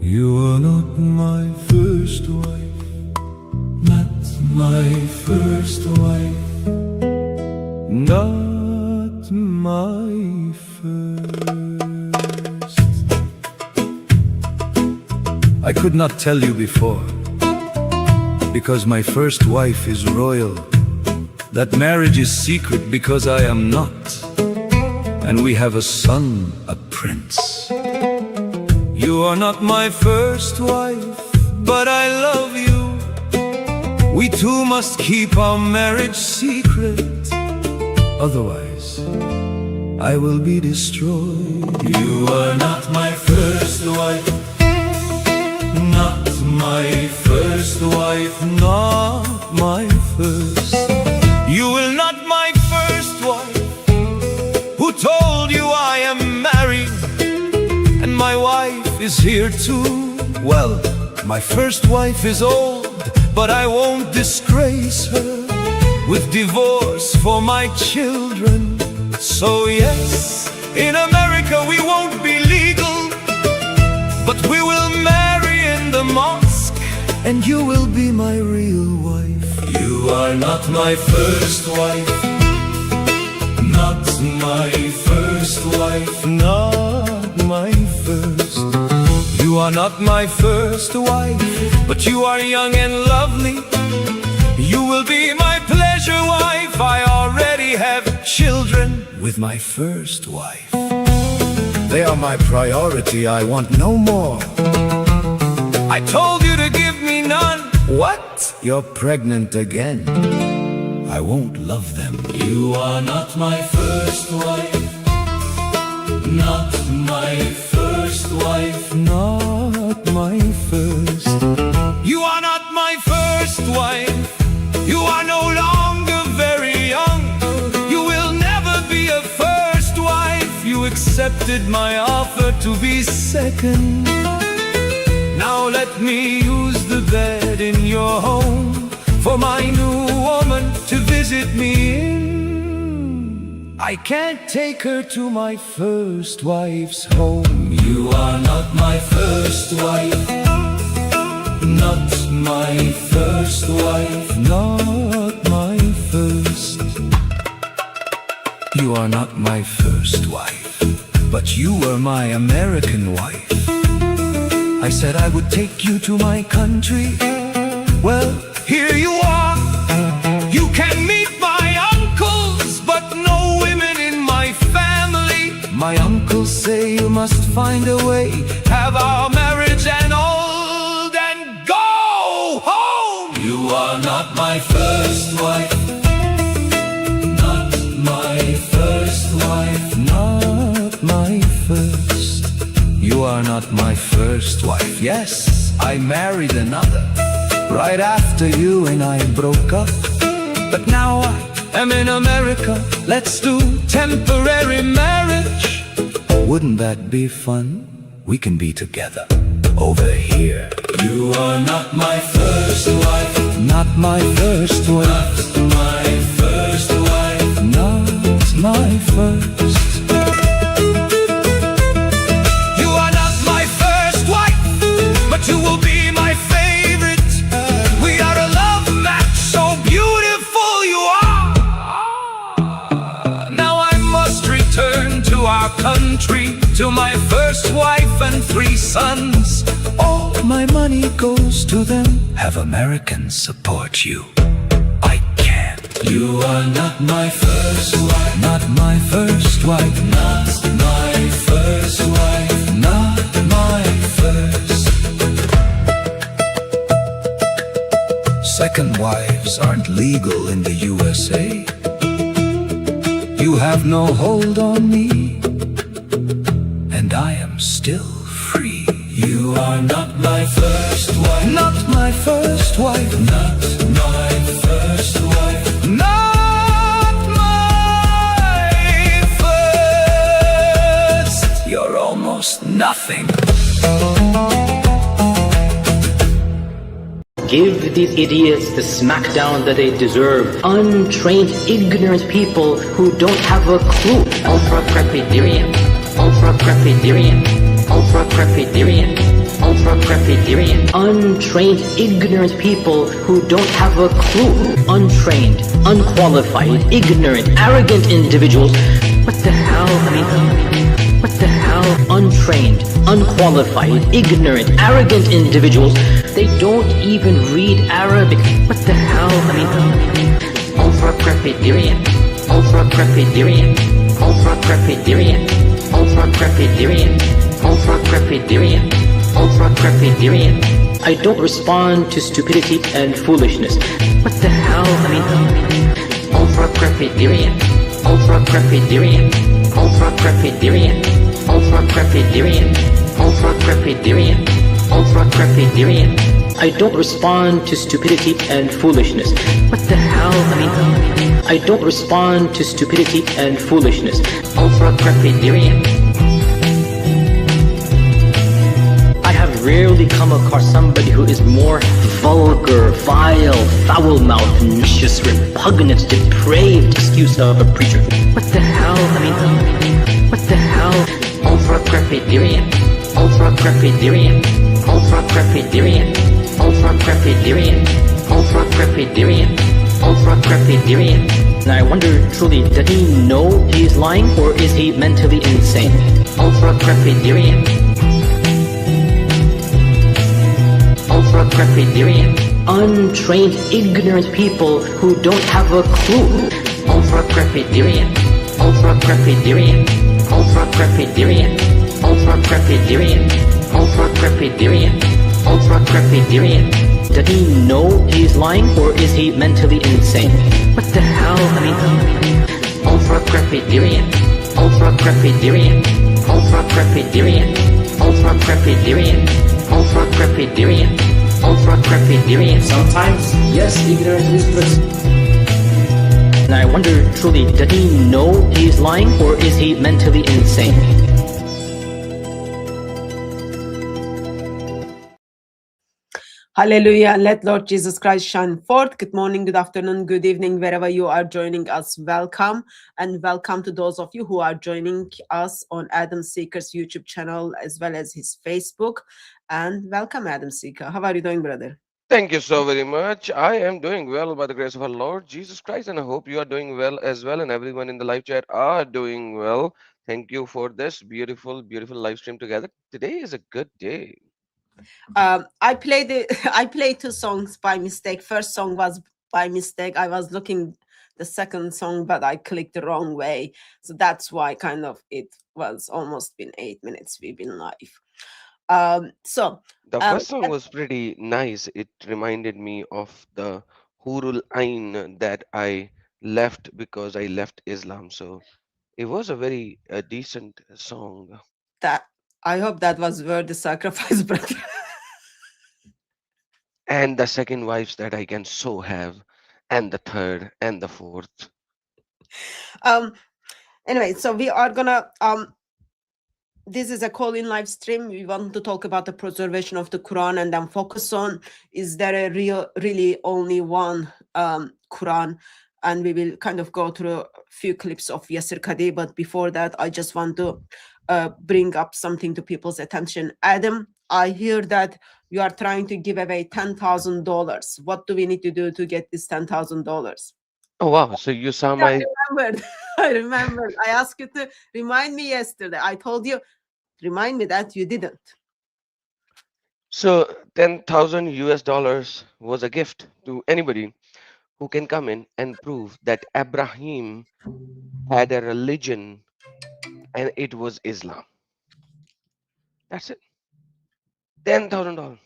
You are not my first wife, not my first wife, not my first. I could not tell you before, because my first wife is royal. That marriage is secret because I am not, and we have a son, a prince. You are not my first wife, but I love you. We two must keep our marriage secret, otherwise I will be destroyed. You are not my first wife, not my first wife, not my first. You will not my first wife. Who told you I am married? And my wife is here too. Well, my first wife is old, but I won't disgrace her with divorce for my children. So yes, in America we won't be legal, but we will marry in the mosque, and you will be my real wife. You are not my first wife, not my first wife, not my first. You are not my first wife, but you are young and lovely. You will be my pleasure wife. I already have children with my first wife. They are my priority, I want no more. I told you to give me none. What? You're pregnant again. I won't love them. You are not my first wife, not my first wife, not my first. You are not my first wife. You are no longer very young. You will never be a first wife. You accepted my offer to be second. Now let me use the bed in your home for my new woman to visit me in. I can't take her to my first wife's home. You are not my first wife, not my first wife, not my first. You are not my first wife, but you were my American wife. I said I would take you to my country. Well, here you are. You can meet my uncles, but no women in my family. My uncles say you must find a way, have our marriage annulled and go home. You are not my first wife, not my first wife, not my first. You are not my first wife. Yes, I married another right after you and I broke up. But now I am in America. Let's do temporary marriage. Wouldn't that be fun? We can be together over here. You are not my first wife, not my first wife, not my first wife, not my first. You are not my first wife, but you will be my favorite. We are a love match, so beautiful you are. Now I must return to our country, to my first wife and 3 sons. All my money goes to them. Have Americans support you. I can't. You are not my first wife, not my first wife, not my first wife, not my first. Second wives aren't legal in the USA. You have no hold on me, and I am still free. You are not my first wife, not my first wife, not my first wife, not my first. You're almost nothing. Give these idiots the smackdown that they deserve. Untrained, ignorant people who don't have a clue. Ultra-crepidarian, ultra-crepidarian, ultra-crepidarian, ultra-crepidarian. Untrained, ignorant people who don't have a clue. Untrained, unqualified, ignorant, arrogant individuals. What the hell? What the hell? Untrained, unqualified, ignorant, arrogant individuals. They don't even read Arabic. What the hell? Ultra-crepidarian, ultra-crepidarian, ultra-crepidarian, ultra-crepidarian, ultra-crepidarian, ultra-crepidarian. I don't respond to stupidity and foolishness. What the hell? Ultra-crepidarian, ultra-crepidarian, ultra-crepidarian, ultra-crepidarian, ultra-crepidarian, ultra-crepidarian. I don't respond to stupidity and foolishness. What the hell? I don't respond to stupidity and foolishness. Ultra-crepidarian. I have rarely come across somebody who is more vulgar, vile, foul-mouthed, vicious, repugnant, depraved excuse of a preacher. What the hell? What the hell? Ultra-crepidarian, ultra-crepidarian, ultra-crepidarian, ultra-crepidarian, ultra-crepidarian, ultra-crepidarian. And I wonder, truly, does he know he's lying, or is he mentally insane? Ultra-crepidarian, ultra-crepidarian. Untrained, ignorant people who don't have a clue. Ultra-crepidarian, ultra-crepidarian, ultra-crepidarian, ultra-crepidarian, ultra-crepidarian, ultra-crepidarian. Does he know he's lying, or is he mentally insane? What the hell? Ultra-crepidarian, ultra-crepidarian, ultra-crepidarian, ultra-crepidarian, ultra-crepidarian, ultra-crepidarian. Sometimes, yes, ignorance is bliss. And I wonder, truly, does he know he's lying, or is he mentally insane? Hallelujah. Let Lord Jesus Christ shine forth. Good morning, good afternoon, good evening, wherever you are joining us. Welcome. And welcome to those of you who are joining us on Adam Seeker's YouTube channel as well as his Facebook. And welcome, Adam Seeker. How are you doing, brother? Thank you so very much. I am doing well by the grace of our Lord Jesus Christ, and I hope you are doing well as well, and everyone in the live chat are doing well. Thank you for this beautiful, beautiful live stream together. Today is a good day. I played I played two songs by mistake. First song was by mistake. I was looking the second song, but I clicked the wrong way. So that's why kind of it was almost been 8 minutes we've been live. The first song was pretty nice. It reminded me of the Hurul Ain that I left because I left Islam. So it was a very decent song. That I hope that was worth the sacrifice, brother. And the second wives that I can so have, and the third and the fourth. Anyway, so we are gonna this is a call-in live stream. We want to talk about the preservation of the Quran and then focus on, is there a really only one Quran? And we will kind of go through a few clips of Yaser Qadhi. But before that, I just want to bring up something to people's attention. Adam, I hear that you are trying to give away $10,000. What do we need to do to get this $10,000? Oh, wow. So you saw my... I remembered. I asked you to remind me yesterday. I told you, remind me that you didn't. So 10,000 US dollars was a gift to anybody who can come in and prove that Abraham had a religion and it was Islam. That's it. $10,000.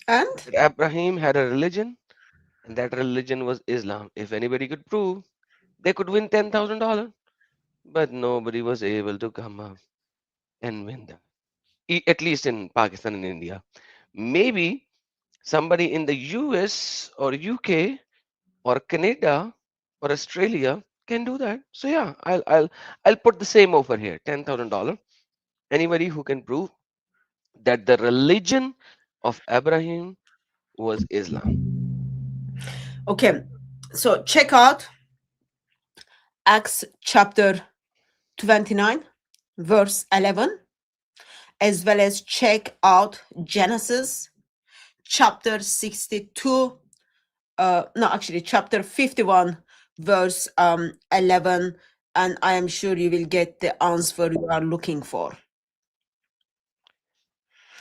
And? That Abraham had a religion and that religion was Islam. If anybody could prove, they could win $10,000. But nobody was able to come up and win that. At least in Pakistan and India. Maybe somebody in the US or UK or Canada or Australia can do that. So yeah, I'll put the same offer here, $10,000. Anybody who can prove that the religion of Abraham was Islam? Okay, so check out Acts chapter 29, verse 11, as well as check out Genesis chapter 62, no, actually, chapter 51, verse 11, and I am sure you will get the answer you are looking for.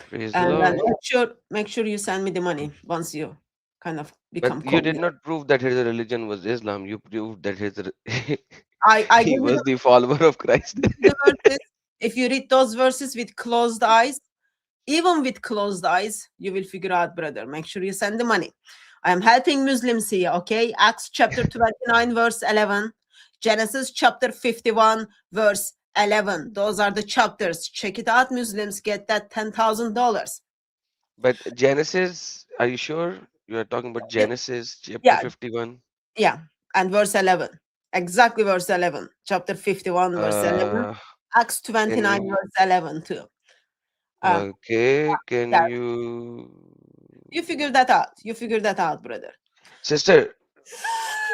Praise the And then Lord. make sure you send me the money once you kind of But become you did confident. not prove that his religion was Islam. You proved that I he give you was the follower of Christ. the verses. If you read those verses with closed eyes, even with closed eyes, you will figure out, brother. Make sure you send the money. I am helping Muslims here, okay? Acts chapter 29, verse 11. Genesis chapter 51, verse 11. Those are the chapters. Check it out, Muslims. Get that $10,000. But Genesis, are you sure? You are talking about Yeah, Genesis chapter yeah, 51. yeah. And verse 11. Exactly verse 11. Chapter 51, verse 11. Uh, Acts can 29, you, verse 11, too. okay, can That you, you figure that out. You figure that out, brother. sister?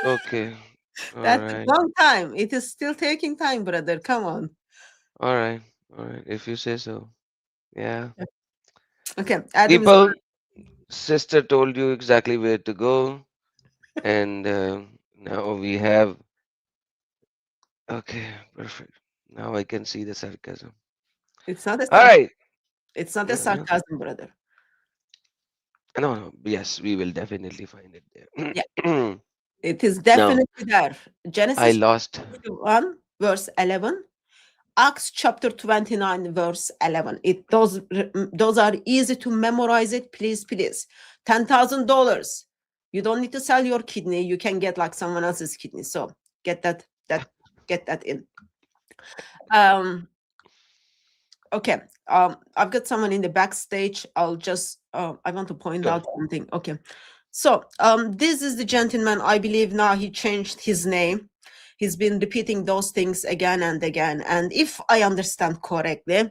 Okay, all That took right, long time. It is still taking time, brother. Come on. all right, all right. If you say so, yeah. Okay, Adam is People, sister told you exactly where to go, and now we have. Okay, perfect. Now I can see the sarcasm. it's not a All right. it's not a No, sarcasm, brother. no. Yes, we will definitely find it Yeah, there. it is Now, definitely there. I Genesis lost. 1, verse 11. Acts chapter 29, verse 11. Those are easy to memorize it. Please, please. $10,000. You don't need to sell your kidney. You can get like someone else's kidney. So get that in. Okay. I've got someone in the backstage. I'll just I want to point Sure. out something. Okay. So this is the gentleman. I believe now he changed his name. He's been repeating those things again and again. And if I understand correctly,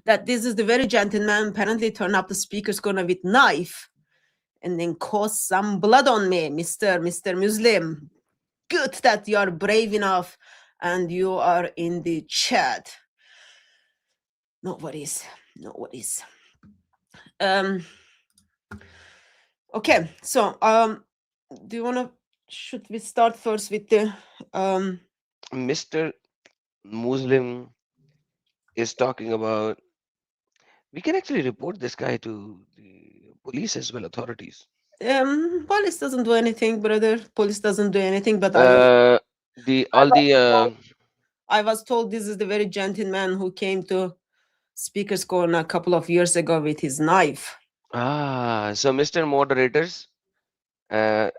that this is the very gentleman apparently turned up the speaker's corner with knife and then caused some blood on me, Mr. Muslim. Good that you are brave enough and you are in the chat. No worries. No worries. Okay, so do you wanna should we start first with the Mr. Muslim is talking about. We can actually report this guy to the police as well, authorities. police doesn't do anything, brother. Police doesn't do anything, but The I all was the told, I was told this is the very gentleman who came to Speaker's Corner a couple of years ago with his knife. so Mr. Moderators,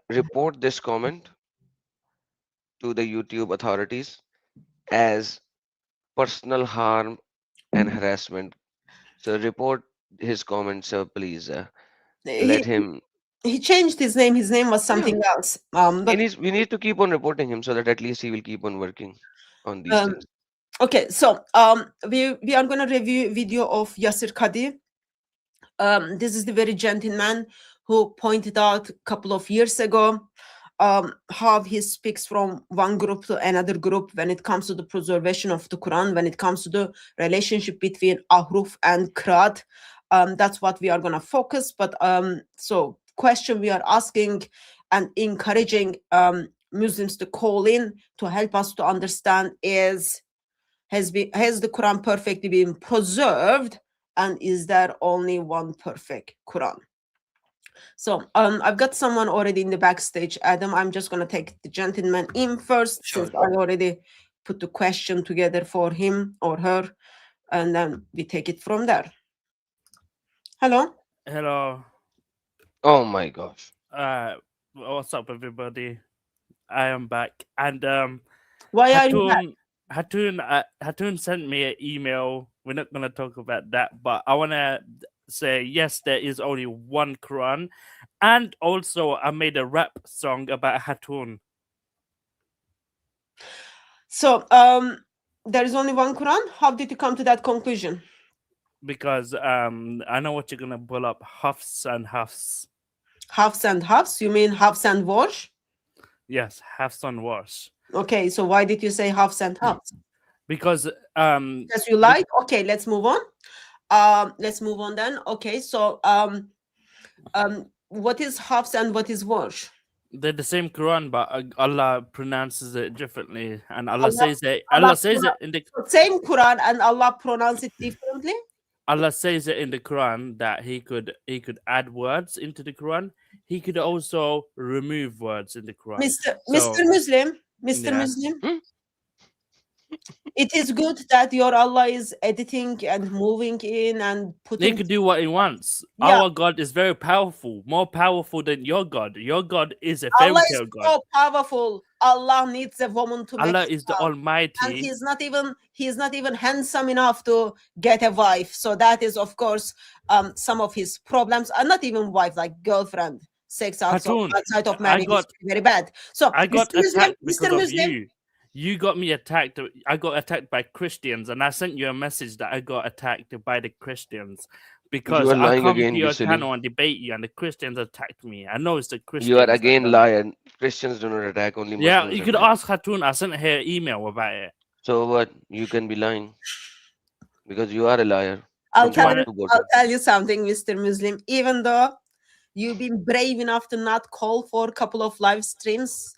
report this comment to the YouTube authorities as personal harm and harassment. So report his comment, so please let He him. he changed his name. His name was Yeah, something else. he But needs. We need to keep on reporting him so that at least he will keep on working on these um, things. okay, so we are gonna review video of Yaser Qadhi. This is the very gentleman who pointed out a couple of years ago how he speaks from one group to another group when it comes to the preservation of the Quran, when it comes to the relationship between Ahruf and Qur'an. That's what we are going to focus. But so question we are asking and encouraging Muslims to call in to help us to understand is has the Quran perfectly been preserved, and is there only one perfect Quran? So I've got someone already in the backstage. Adam, I'm just gonna take the gentleman in first since Sure. I already put the question together for him or her, and then we take it from there. Hello. Hello. Oh my gosh. Uh, what's up, everybody? I am back, and Why are you back? Hatun sent me an email. We're not gonna talk about that, but I wanna say yes, there is only one Quran, and also I made a rap song about Hatun. So there is only one Quran. How did you come to that conclusion? because I know what you're gonna pull up. Huffs and huffs. Huffs and huffs? You mean huffs and wash? Yes, huffs and wash. Okay, so why did you say huffs and huffs? Because Because you like? Okay, let's move on. Let's move on then. Okay, so what is huffs and what is wash? they're the same Quran, but Allah pronounces it differently, and Allah Allah- says it. Allah Allah says it in the Same Quran and Allah pronounce it differently? Allah says it in the Quran that he could add words into the Quran. He could also remove words in the Quran. Mr. Muslim, Mr. yeah. Muslim, it is good that your Allah is editing and moving in and He putting. could do what he wants. Yeah. Our God is very powerful, more powerful than your God. Your God is a fairy Allah is tale God. so powerful. Allah needs a woman to make Allah it is the up. And Almighty. he's not even handsome enough to get a wife. So that is, of course, some of his problems. And not even wife, like girlfriend. Sex Hatun, outside of marriage is very bad. So I got Mr. Muslim, attacked because Mr. of Muslim, you. You got me attacked. I got attacked by Christians, and I sent you a message that I got attacked by the Christians because You are I lying come again, to you your silly. channel and debate you, and the Christians attacked me. I know it's the Christians. You are that again done it. liar. Christians do not attack, only Muslims. Yeah, you could attack. ask Hatun. I sent her an email about it. So what? You can be lying because you are a liar. I'll From tell top you, to bottom. I'll tell you something, Mr. Muslim. Even though you've been brave enough to not call for a couple of live streams,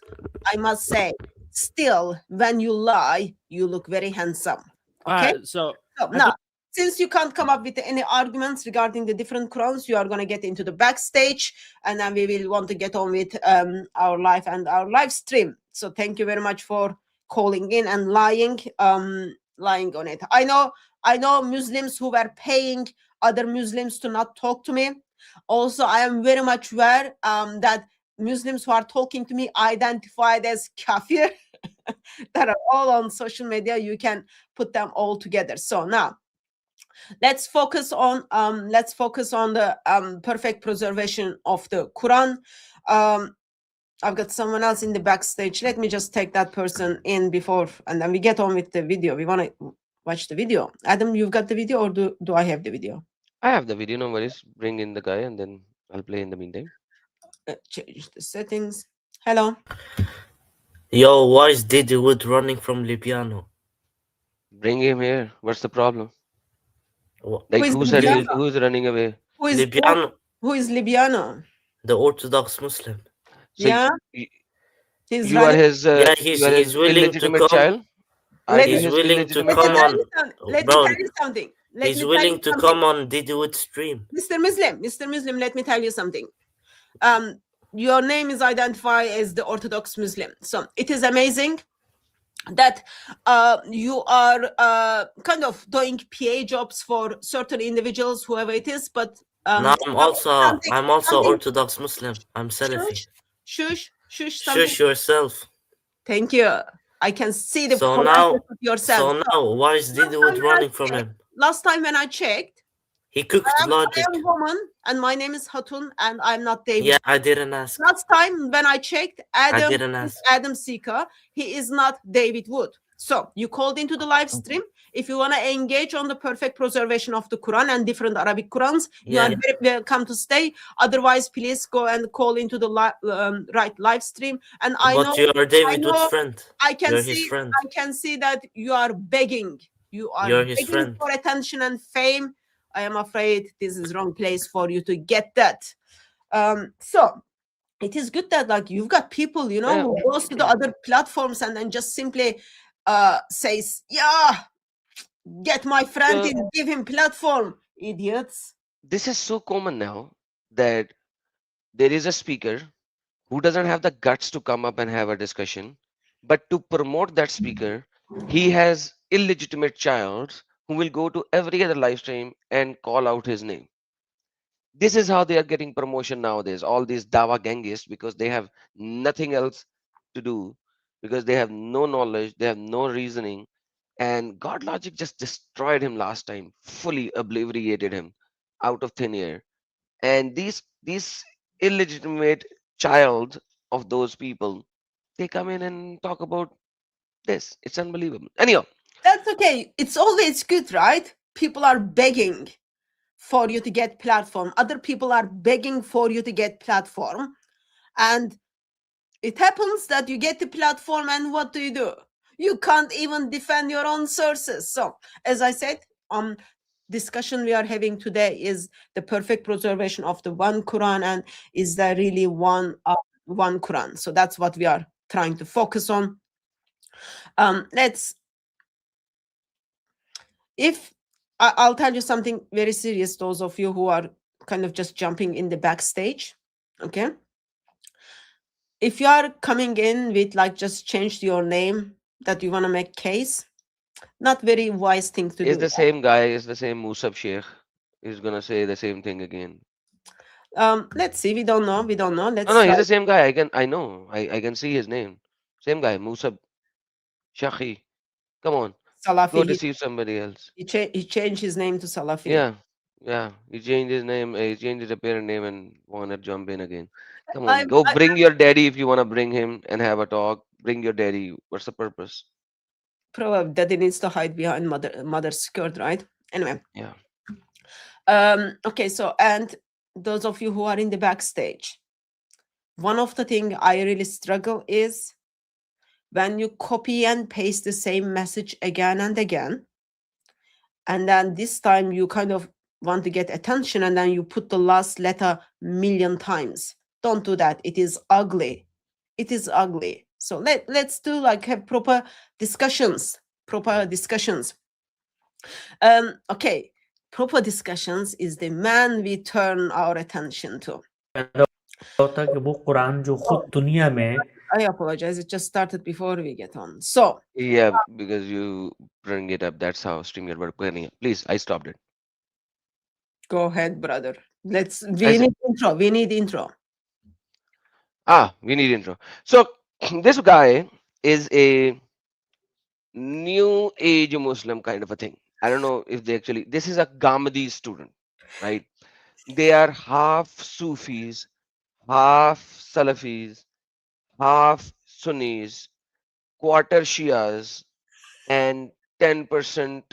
I must say, still, when you lie, you look very handsome. Okay? So So now, since you can't come up with any arguments regarding the different Qurans, you are going to get into the backstage, and then we will want to get on with our live and our live stream. So thank you very much for calling in and lying on it. I know Muslims who were paying other Muslims to not talk to me. Also, I am very much aware that Muslims who are talking to me identified as kafir that are all on social media. You can put them all together. So now let's focus on the perfect preservation of the Quran. I've got someone else in the backstage. Let me just take that person in before, and then we get on with the video. We want to watch the video. Adam, you've got the video, or do I have the video? I have the video, no worries. Bring in the guy and then I'll play in the meantime. Change the settings. Hello. Yo, why is Diddy Wood running from Lipiano? Bring him here. What's the problem? Wha- Like Who is who said Lipiano? who's running away? Who is Lipiano, who is Libiano? the Orthodox Muslim. So Yeah, you, he's you are running. his Yeah, you are he's his willing to illegitimate come. child? Are Let you me- He's his willing to illegitimate Let me come tell child? on. you something. Let me Bro, tell you something. Let He's me tell willing you to something. come on Diddy Wood stream. Mr. Muslim, let me tell you something. Your name is identified as the Orthodox Muslim. So it is amazing that you are kind of doing PA jobs for certain individuals, whoever it is. But Now I'm also something- Orthodox Muslim. I'm Salafi. shush, something. Shush yourself. Thank you. I can see the So progress of yourself. So now, why is Diddy Wood running from him? Last time when I checked, He cooked I logic. am a woman and my name is Hatun and I'm not David. Yeah, I didn't ask. Last time when I checked, I didn't is ask. Adam Seeker. He is not David Wood. So you called into the live stream. If you want to engage on the perfect preservation of the Quran and different Arabic Qurans, you Yeah. are very welcome to stay. Otherwise, please go and call into the right live stream. And I But know you're David know Wood's friend. I can You're see his friend. I can see that you are begging. You are You're his begging friend. for attention and fame. I am afraid this is wrong place for you to get that. So it is good that like you've got people, who goes to the other platforms and then just simply says, yeah, get my friend in, give him platform, idiots. This is so common now that there is a speaker who doesn't have the guts to come up and have a discussion, but to promote that speaker, he has illegitimate child who will go to every other live stream and call out his name. This is how they are getting promotion nowadays, all these dawa gangists, because they have nothing else to do, because they have no knowledge, they have no reasoning, and God Logic just destroyed him last time, fully obliterated him out of thin air. And these illegitimate child of those people, they come in and talk about this. It's unbelievable. Anyhow, That's okay. It's always good, right? people are begging for you to get platform. Other people are begging for you to get platform. And it happens that you get the platform, and what do? You can't even defend your own sources. So, as I said, discussion we are having today is the perfect preservation of the one Quran, and is there really one Quran? So that's what we are trying to focus on. I'll tell you something very serious, those of you who are kind of just jumping in the backstage, okay? If you are coming in with like just changed your name that you want to make case, not very wise thing to Is do. the same guy, is the same Musab Sheikh. He's gonna say the same thing again. Let's see. We don't know. No, Let's no, try. he's the same guy. I know. I can see his name. Same guy, Musab Shakhi. Come on, go Salafi. deceive somebody else. He changed his name to Salafi. Yeah, yeah. He changed his name. He changed his apparent name and wanna jump in again. Come on, I, go I bring your daddy if you wanna bring him and have a talk. Bring your daddy. What's the purpose? Probably that he needs to hide behind mother's skirt, right? Anyway. Yeah. Okay. So, and those of you who are in the backstage, one of the thing I really struggle is when you copy and paste the same message again and again, and then this time you kind of want to get attention, and then you put the last letter million times. Don't do that. It is ugly. It is ugly. So let's do like have proper discussions. Okay. Proper discussions is the man we turn our attention to. पैदा होता कि वो कुरान जो खुद दुनिया में I apologize. It just started before we get on. So Yeah, because you bring it up. That's how StreamYard work. Please, I stopped it. go ahead, brother. We I said, need intro. We need intro. we need intro. So this guy is a new age Muslim kind of a thing. I don't know if they actually. This is a Gamadi student, right? They are half Sufis, half Salafis, half Sunnis, quarter Shias, and 10%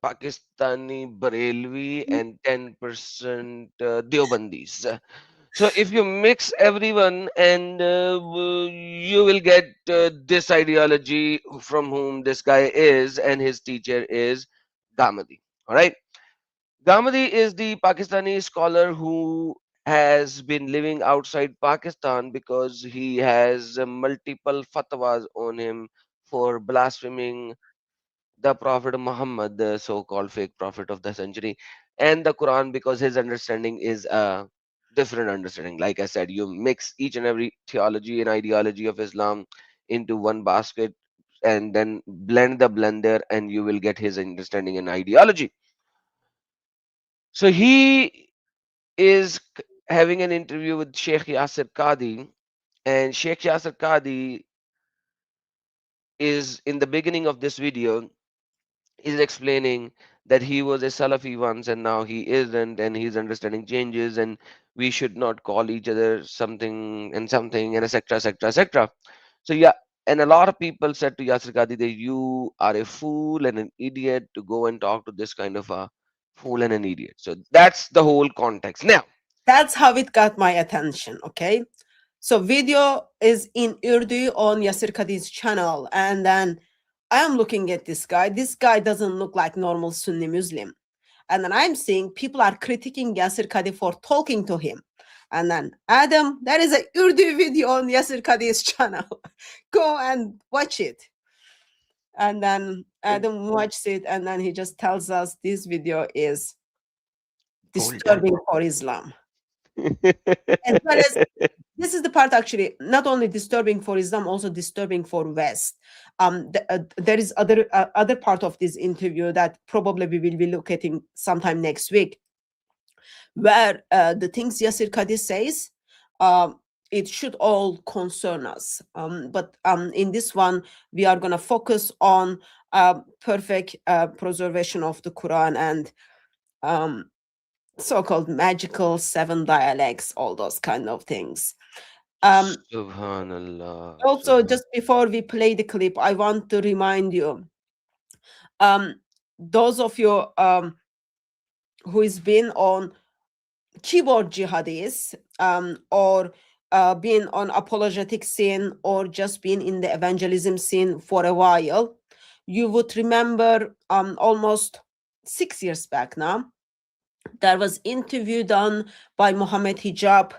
Pakistani Barelvi and 10% Deobandis. So if you mix everyone and you will get this ideology from whom this guy is, and his teacher is Gamadi. All right. Gamadi is the Pakistani scholar who has been living outside Pakistan because he has multiple fatwas on him for blaspheming the Prophet Muhammad, the so-called fake prophet of the century, and the Quran because his understanding is a different understanding. Like I said, you mix each and every theology and ideology of Islam into one basket and then blend the blender and you will get his understanding and ideology. So he is having an interview with Sheikh Yaser Qadhi, and Sheikh Yaser Qadhi is in the beginning of this video is explaining that he was a Salafi once and now he isn't, and his understanding changes, and we should not call each other something and something, and etc. etc. etc. So yeah, and a lot of people said to Yasir Qadhi that you are a fool and an idiot to go and talk to this kind of a fool and an idiot. So that's the whole context. Now, That's how it got my attention. Okay. So video is in Urdu on Yaser Qadhi's channel, and then I am looking at this guy. This guy doesn't look like normal Sunni Muslim. And then I'm seeing people are critiquing Yaser Qadhi for talking to him. And then Adam, there is a Urdu video on Yaser Qadhi's channel. Go and watch it. And then Adam watches it, and then he just tells us this video is disturbing for Islam. As well as this is the part actually not only disturbing for Islam, also disturbing for West. There is other part of this interview that probably we will be looking sometime next week, where the things Yaser Qadhi says, it should all concern us. But in this one, we are going to focus on perfect preservation of the Quran and so-called magical 7 dialects, all those kind of things. Subhanallah. Also, just before we play the clip, I want to remind you, those of you who has been on keyboard jihadis, or been on apologetic scene, or just been in the evangelism scene for a while, you would remember almost 6 years back now, there was interview done by Mohammed Hijab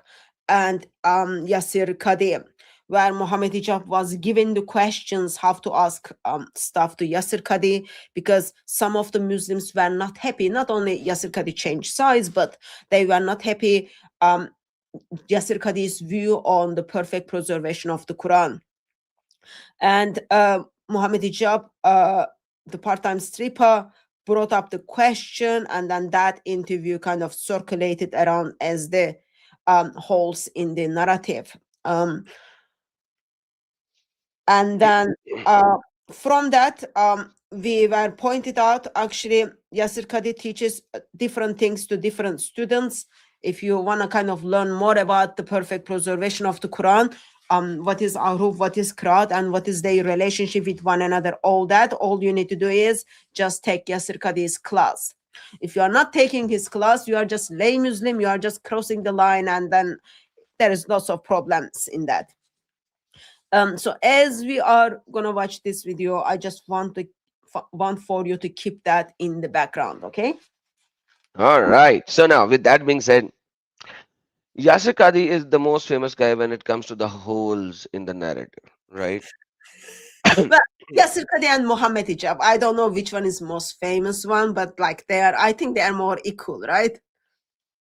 and Yaser Qadhi, where Mohammed Hijab was given the questions how to ask stuff to Yaser Qadhi, because some of the Muslims were not happy. Not only Yaser Qadhi changed sides, but they were not happy Yaser Qadhi's view on the perfect preservation of the Quran. And Mohammed Hijab, the part-time stripper, brought up the question, and then that interview kind of circulated around as the holes in the narrative. And then from that, we were pointed out, actually, Yaser Qadhi teaches different things to different students. If you want to kind of learn more about the perfect preservation of the Quran, what is Aruf, what is Qiraat, and what is their relationship with one another, all that, all you need to do is just take Yaser Qadhi's class. If you are not taking his class, you are just lay Muslim, you are just crossing the line, and then there is lots of problems in that. So as we are gonna watch this video, I just want for you to keep that in the background, okay? All right. So now, with that being said, Yaser Qadhi is the most famous guy when it comes to the holes in the narrative, right? Well, Yasir Qadhi and Mohammed Hijab. I don't know which one is most famous one, but like I think they are more equal, right?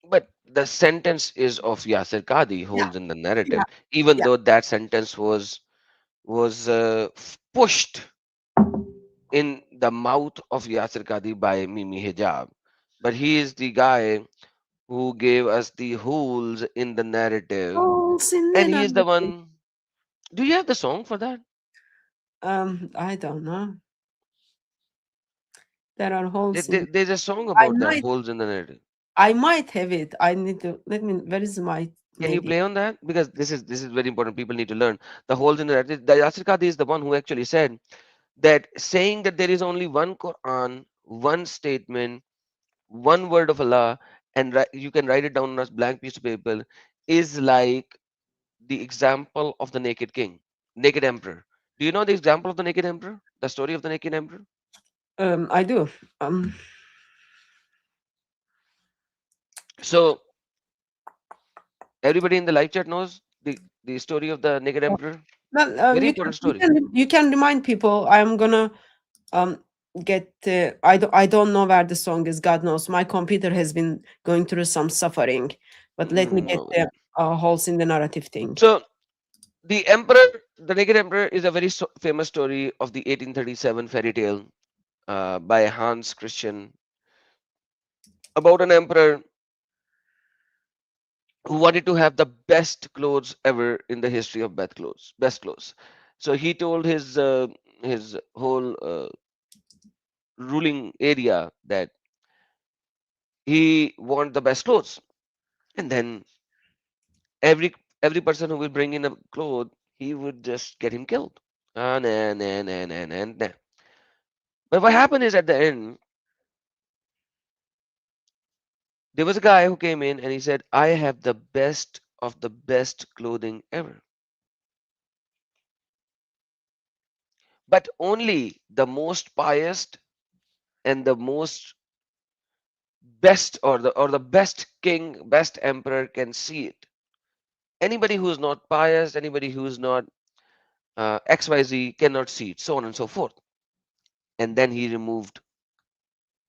But the sentence is of Yaser Qadhi, Yeah, holes in the yeah, narrative, even yeah. though that sentence was pushed in the mouth of Yaser Qadhi by Mimi Hijab. But he is the guy who gave us the holes in the narrative, Holes in the and he is the narrative. one. Do you have the song for that? I don't know. There are holes in. There's a song I about that, might, holes in the narrative. I might have it. I need to let me. Where is my Can you maybe? play on that? Because this is very important. People need to learn the holes in the narrative. The Yasir Qadhi is the one who actually said that saying that there is only one Quran, one statement, one word of Allah, and you can write it down on a blank piece of paper, is like the example of the naked king, naked emperor. Do you know the example of the naked emperor? The story of the naked emperor? I do. Um, So everybody in the live chat knows the story of the naked emperor. well, Very important story. you can remind people. I'm gonna um get. I don't know where the song is. God knows. My computer has been going through some suffering, but let me get No the worries. holes in the narrative thing. So the emperor, the naked emperor, is a very famous story of the 1837 fairy tale by Hans Christian about an emperor who wanted to have the best clothes ever in the history of best clothes. So he told his whole ruling area that he want the best clothes, and then every every person who will bring in a cloth, he would just get him killed. And. But what happened is at the end, there was a guy who came in and he said, I have the best of the best clothing ever. But only the most pious and the most best or the best king, best emperor can see it. Anybody who is not pious, anybody who is not XYZ cannot see it, so on and so forth. And then he removed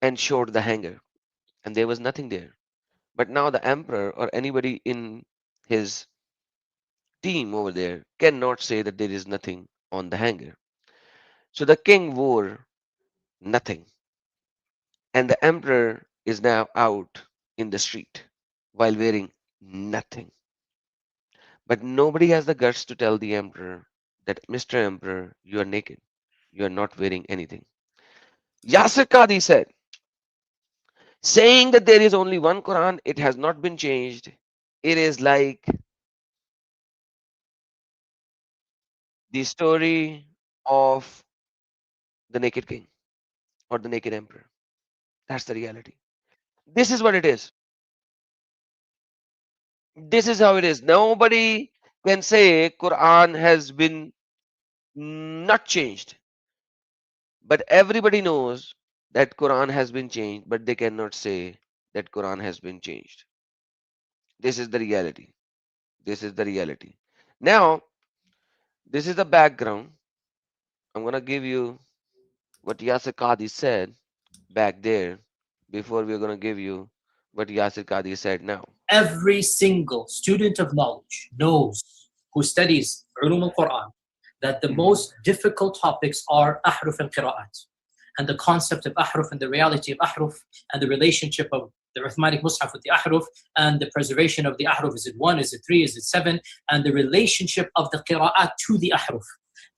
and showed the hanger, and there was nothing there. But now the emperor or anybody in his team over there cannot say that there is nothing on the hanger. So the king wore nothing, and the emperor is now out in the street while wearing nothing. But nobody has the guts to tell the emperor that, Mr. Emperor, you are naked. You are not wearing anything. Yaser Qadhi said, saying that there is only one Quran, it has not been changed. It is like the story of the naked king or the naked emperor. That's the reality. This is what it is. This is how it is. Nobody can say Quran has been not changed. But everybody knows that Quran has been changed, but they cannot say that Quran has been changed. This is the reality. This is the reality. Now, this is the background. I'm gonna give you what Yaser Qadhi said back there before we're gonna give you what Yaser Qadhi said now. Every single student of knowledge knows, who studies Ulum al-Quran, that the most difficult topics are ahruf and qira'at, and the concept of ahruf and the reality of ahruf, and the relationship of the Uthmanic Mus'haf with the ahruf, and the preservation of the ahruf. Is it 1? Is it 3? Is it 7? And the relationship of the qira'at to the ahruf.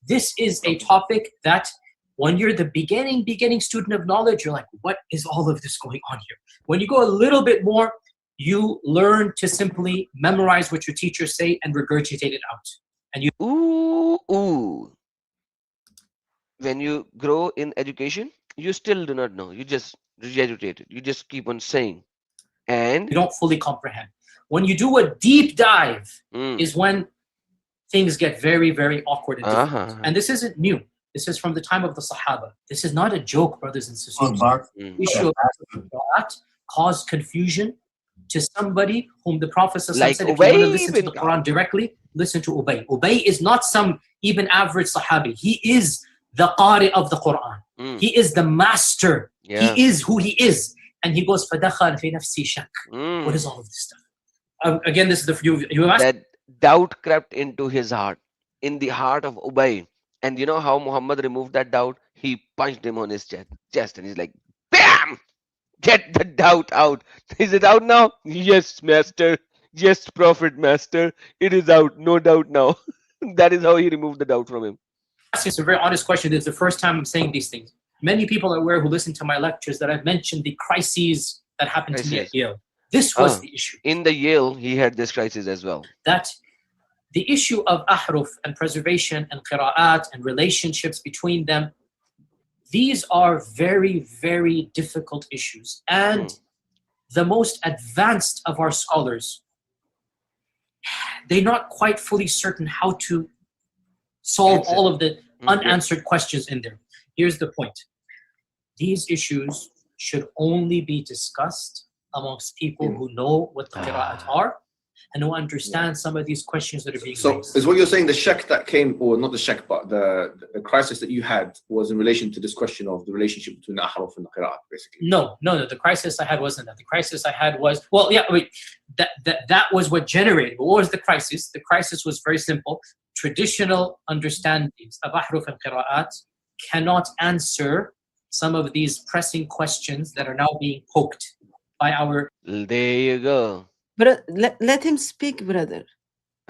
This is a topic that when you're the beginning student of knowledge, you're like, what is all of this going on here? When you go a little bit more, you learn to simply memorize what your teachers say and regurgitate it out. And you Ooh. When you grow in education, you still do not know. You just regurgitate it. You just keep on saying. And don't fully comprehend. When you do a deep dive is when things get very, very awkward and difficult. And this isn't new. This is from the time of the Sahaba. This is not a joke, brothers and sisters. The issue of that caused confusion to somebody whom the Prophet said, if you want to listen to the Quran directly, listen to Ubay. Ubay is not some even average Sahabi. He is the Qari of the Quran. He is the master. He is who he is. And he goes, فَدَخَلْ فِي نَفْسِي شَكْ. What is all of this stuff? Again, this is the you asked. That doubt crept into his heart, in the heart of Ubay. And you know how Muhammad removed that doubt? He punched him on his chest and he's like, BAM! Get the doubt out. Is it out now? Yes, master. Yes, prophet master. It is out. No doubt now. That is how he removed the doubt from him. It's a very honest question. This is the first time I'm saying these things. Many people are aware who listen to my lectures that I've mentioned the crises that happened to me at Yale. This was the issue. In the Yale, he had this crisis as well. That the issue of ahruf and preservation and qira'at and relationships between them, these are very, very difficult issues. And the most advanced of our scholars, they're not quite fully certain how to solve all of the unanswered questions in there. Here's the point. These issues should only be discussed amongst people who know what the qira'at are and who understand some of these questions that are being raised. So is what you're saying the shak that came, or not the shak, but the crisis that you had was in relation to this question of the relationship between the ahruf and the qira'at, basically? No. The crisis I had wasn't that. The crisis I had was, that was what generated. But what was the crisis? The crisis was very simple. Traditional understandings of ahruf and qira'at cannot answer some of these pressing questions that are now being poked by our... There you go. But let him speak, brother.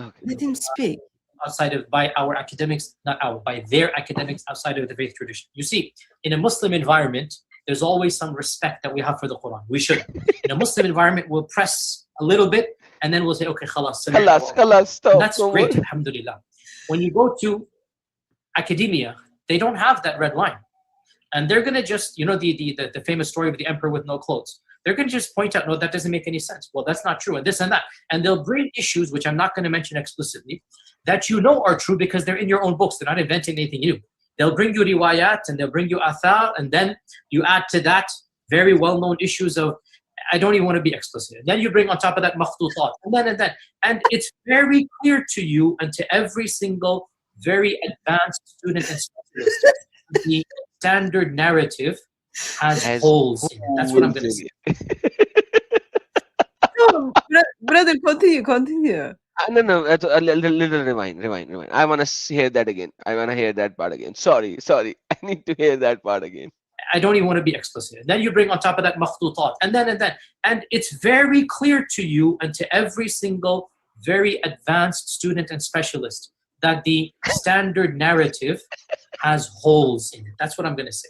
Okay. Let him speak. Outside of, by our academics, by their academics outside of the faith tradition. You see, in a Muslim environment, there's always some respect that we have for the Quran. We should. In a Muslim environment, we'll press a little bit and then we'll say, okay, khalas, stop. and that's great, alhamdulillah. When you go to academia, they don't have that red line. And they're going to just, the famous story of the emperor with no clothes. They're going to just point out, no, that doesn't make any sense. Well, that's not true, and this and that. And they'll bring issues, which I'm not going to mention explicitly, that you know are true because they're in your own books. They're not inventing anything new. They'll bring you riwayat, and they'll bring you athar, and then you add to that very well-known issues of, I don't even want to be explicit. And then you bring on top of that makhtutat, and then. And it's very clear to you and to every single very advanced student and specialist, the standard narrative has holes in it. That's what I'm going to say. No, brother, continue. No, a little rewind. I want to hear that again. I want to hear that part again. Sorry. I need to hear that part again. I don't even want to be explicit. And then you bring on top of that makhtutat, and then. And it's very clear to you and to every single very advanced student and specialist that the standard narrative has holes in it. That's what I'm going to say.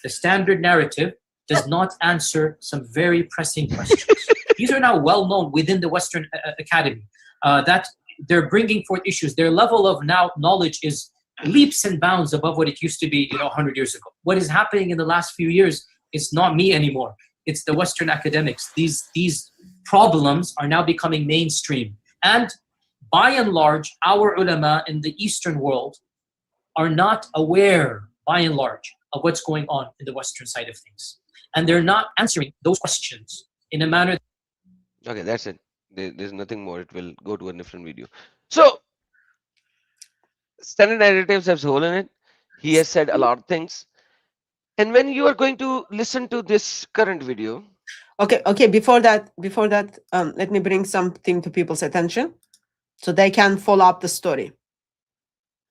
The standard narrative does not answer some very pressing questions. These are now well known within the Western Academy, that they're bringing forth issues. Their level of now knowledge is leaps and bounds above what it used to be 100 years ago. What is happening in the last few years is not me anymore. it's the Western academics. These problems are now becoming mainstream. And by and large, our ulama in the Eastern world are not aware, by and large, of what's going on in the Western side of things. And they're not answering those questions in a manner. Okay, that's it. There's nothing more. It will go to a different video. So, standard narratives has hole in it. He has said a lot of things. And when you are going to listen to this current video, Okay. Before that, let me bring something to people's attention, so they can follow up the story.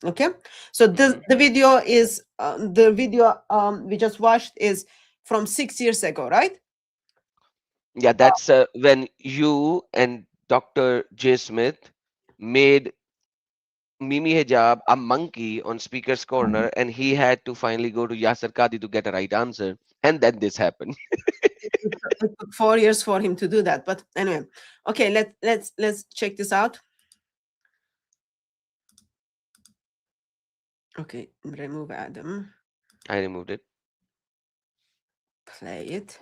Okay. So the video is we just watched is from 6 years ago, right? yeah, that's when you and Dr. J. Smith made Mimi Hijab a monkey on Speaker's Corner, and he had to finally go to Yaser Qadhi to get a right answer. And then this happened. It took 4 years for him to do that. But anyway, okay, let's check this out. Okay, remove Adam. I removed it. Play it.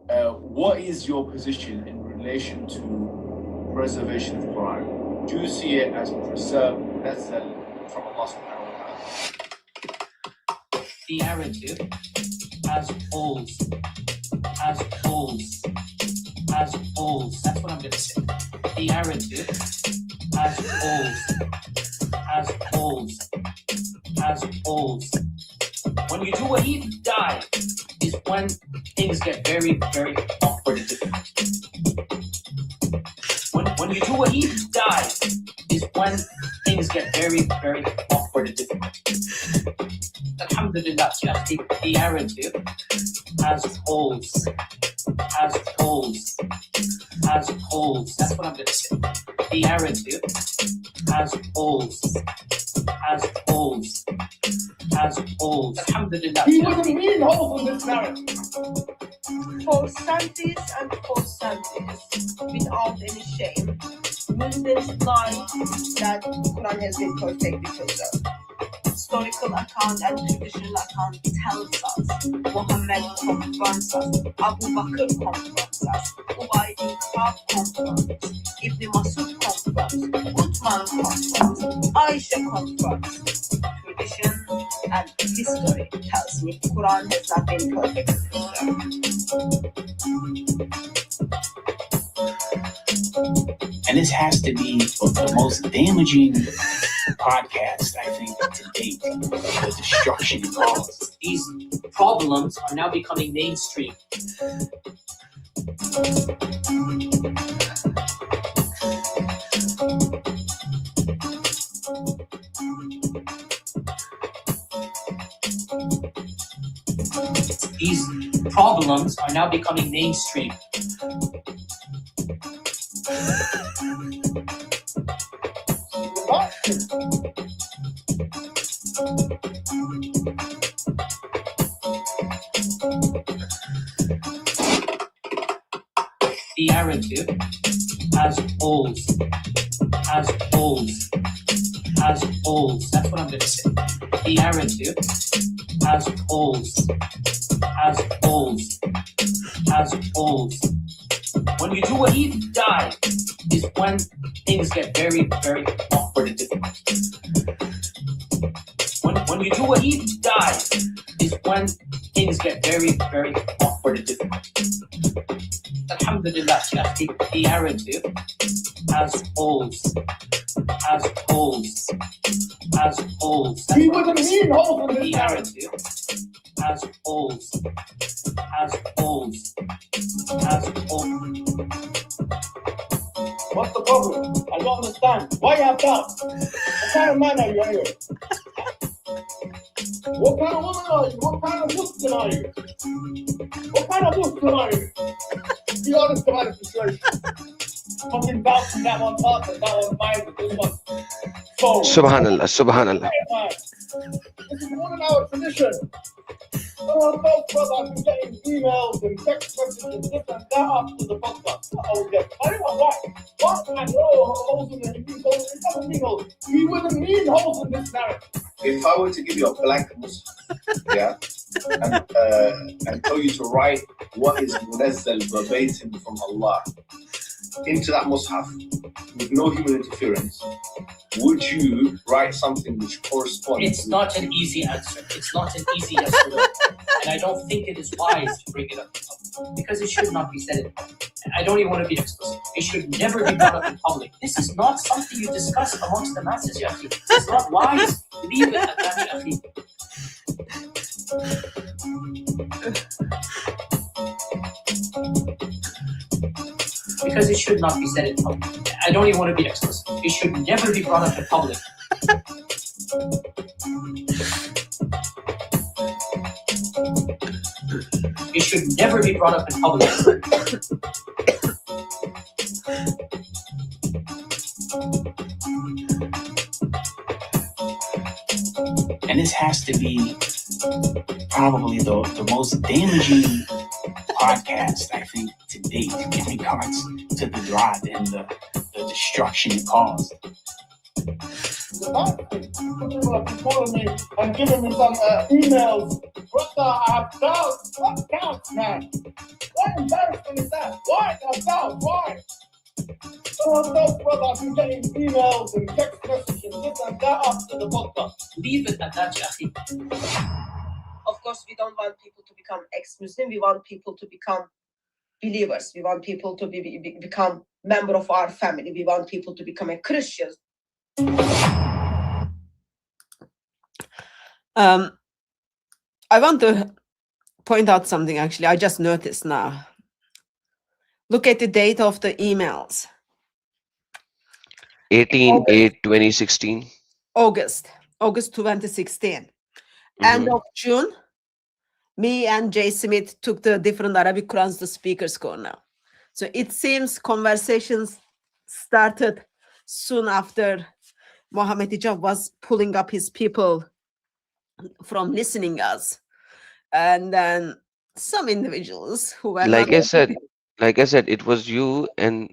What is your position in relation to preservation of the Quran? Do you see it as preserved from Allah subhanahu wa ta'ala? The narrative as holes, as holes, as holes. That's what I'm going to say. The narrative as holes, as holes, as holes. When you do a deep dive, is when things get very, very awkward and difficult. When you do a deep dive, is when things get very, very awkward and difficult. Alhamdulillah, the narrative has holes, has holes, has holes. That's what I'm going to say. The narrative has holes, has holes, has holes. Alhamdulillah. He doesn't mean holes in this narrative. For centuries and for centuries, without any shame, Muslims lie that Quran has been perfectly preserved. Historical account and traditional account tells us Muhammad confronts us, Abu Bakr confronts us, Ubay bin Ka'b confronts, Ibn Masud confronts, Uthman confronts, Aisha confronts. Tradition and history tells me Quran has not been perfectly preserved. And this has to be the most damaging podcast, I think, to date. The destruction it caused. These problems are now becoming mainstream. These problems are now becoming mainstream. The narrative has holes, has holes, has holes. That's what I'm going to say. The narrative has holes, has holes, has holes. When you do a deep dive, is when things get very, very awkward and difficult. When you do a deep dive, is when things get very, very awkward and difficult. Alhamdulillah, the narrative has holes, has holes, has holes. He wasn't mean holes in this The narrative has holes, has holes, has holes. What's the problem? I don't understand. Why you have that? What kind of man are you anyway? What kind of woman are you? What kind of Muslim are you? What kind of Muslim are you? Be honest about the situation. Fucking bounce from that one part and that one mind with this one phone. Subhanallah, Subhanallah. This is one of our tradition. Oh, no, brother, I've been getting emails and text messages and this and that after the podcast. Oh, yeah. I don't know why. What? And holes in the holes. It doesn't mean holes. We wouldn't mean holes in this narrative. If I were to give you a blank Muslim, yeah, and tell you to write what is munazzal verbatim from Allah into that mushaf with no human interference, would you write something which corresponds? It's not an easy answer. It's not an easy yes or no. And I don't think it is wise to bring it up in public because it should not be said in public. I don't even want to be explicit. It should never be brought up in public. This is not something you discuss amongst the masses, ya akhi. It's not wise. Leave it at that, ya akhi. Because it should not be said in public. I don't even want to be explicit. It should never be brought up in public. It should never be brought up in public. And this has to be probably the most damaging podcast, I think, to date in regards to the drought and the destruction it caused. People have been calling me and giving me some emails. Brother, I have doubts. What doubts, man? What embarrassment is that? Why? I have doubts. Why? Brother, I've been getting emails and text messages, this and that after the podcast. Leave it at that, ya akhi. Of course, we don't want people to become ex-Muslim. We want people to become believers. We want people to become member of our family. We want people to become a Christian. I want to point out something actually. I just noticed now. Look at the date of the emails. 18/8/2016. August 2016. End of June, me and Jay Smith took the different Arabic Qurans to speakers corner. So it seems conversations started soon after Mohammed Hijab was pulling up his people from listening us. And then some individuals who were Like not I said, it was you and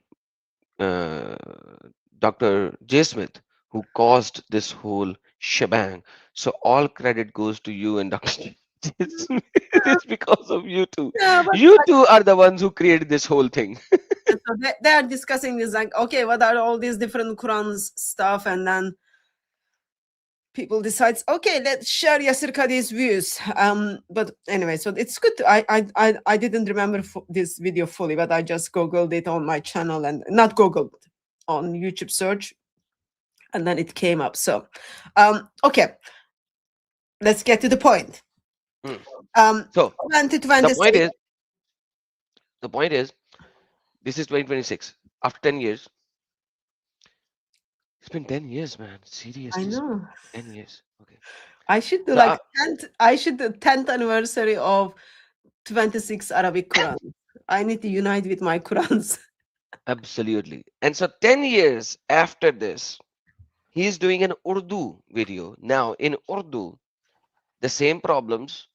Dr. J. Smith who caused this whole shebang. So all credit goes to you and Dr. J. Smith. It's because of you two. Yeah, but You two are the ones who created this whole thing. so they are discussing this like, okay, what are all these different Qurans stuff? And then people decides, okay, let's share Yaser Qadhi's views. But anyway, so it's good. I didn't remember this video fully, but I just googled it on my channel and not googled on YouTube search, and then it came up. So, okay, let's get to the point. So 2026. the point is, this is 2026. After 10 years, it's been 10 years, man. Seriously, I know. 10 years. Okay. I should do So, like 10th. I should do 10th anniversary of 26 Arabic Quran. I need to unite with my Qurans. Absolutely. And so 10 years after this, he's doing an Urdu video. Now, in Urdu, the same problems,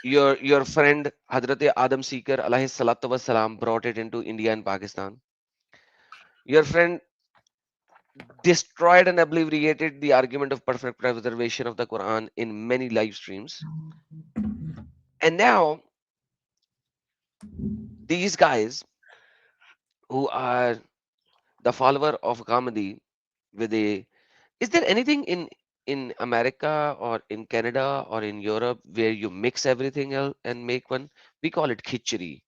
your friend Hadrat Adam Seeker alayhi salatu wassalam brought it into India and Pakistan. Your friend destroyed and obliterated the argument of perfect preservation of the Quran in many live streams. And now, these guys who are the follower of Ghamidi with a, is there anything in America or in Canada or in Europe where you mix everything else and make one? We call it khichdi.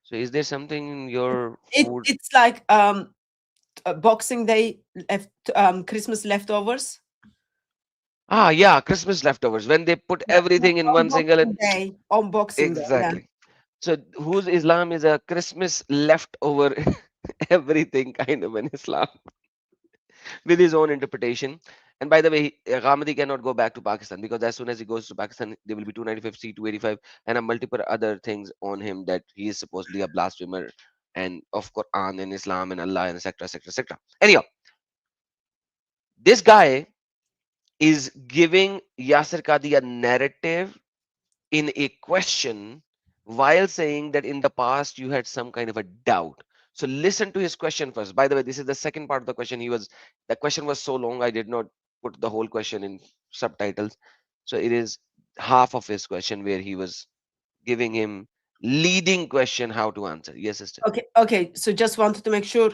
So is there something in your food? It's like Boxing Day Christmas leftovers. Ah, yeah, Christmas leftovers when they put everything in one single and day on Boxing Day. exactly. So whose Islam is a Christmas leftover everything kind of an Islam with his own interpretation. And by the way, Ghamidi cannot go back to Pakistan because as soon as he goes to Pakistan, there will be 295C, 285, and a multiple other things on him that he is supposedly a blasphemer and of Quran and Islam and Allah and etc. etc. etc. Anyhow, this guy is giving Yaser Qadhi a narrative in a question while saying that in the past you had some kind of a doubt. So listen to his question first. By the way, this is the second part of the question. The question was so long, I did not put the whole question in subtitles. So it is half of his question where he was giving him leading question how to answer. Yes, sister. Okay. So just wanted to make sure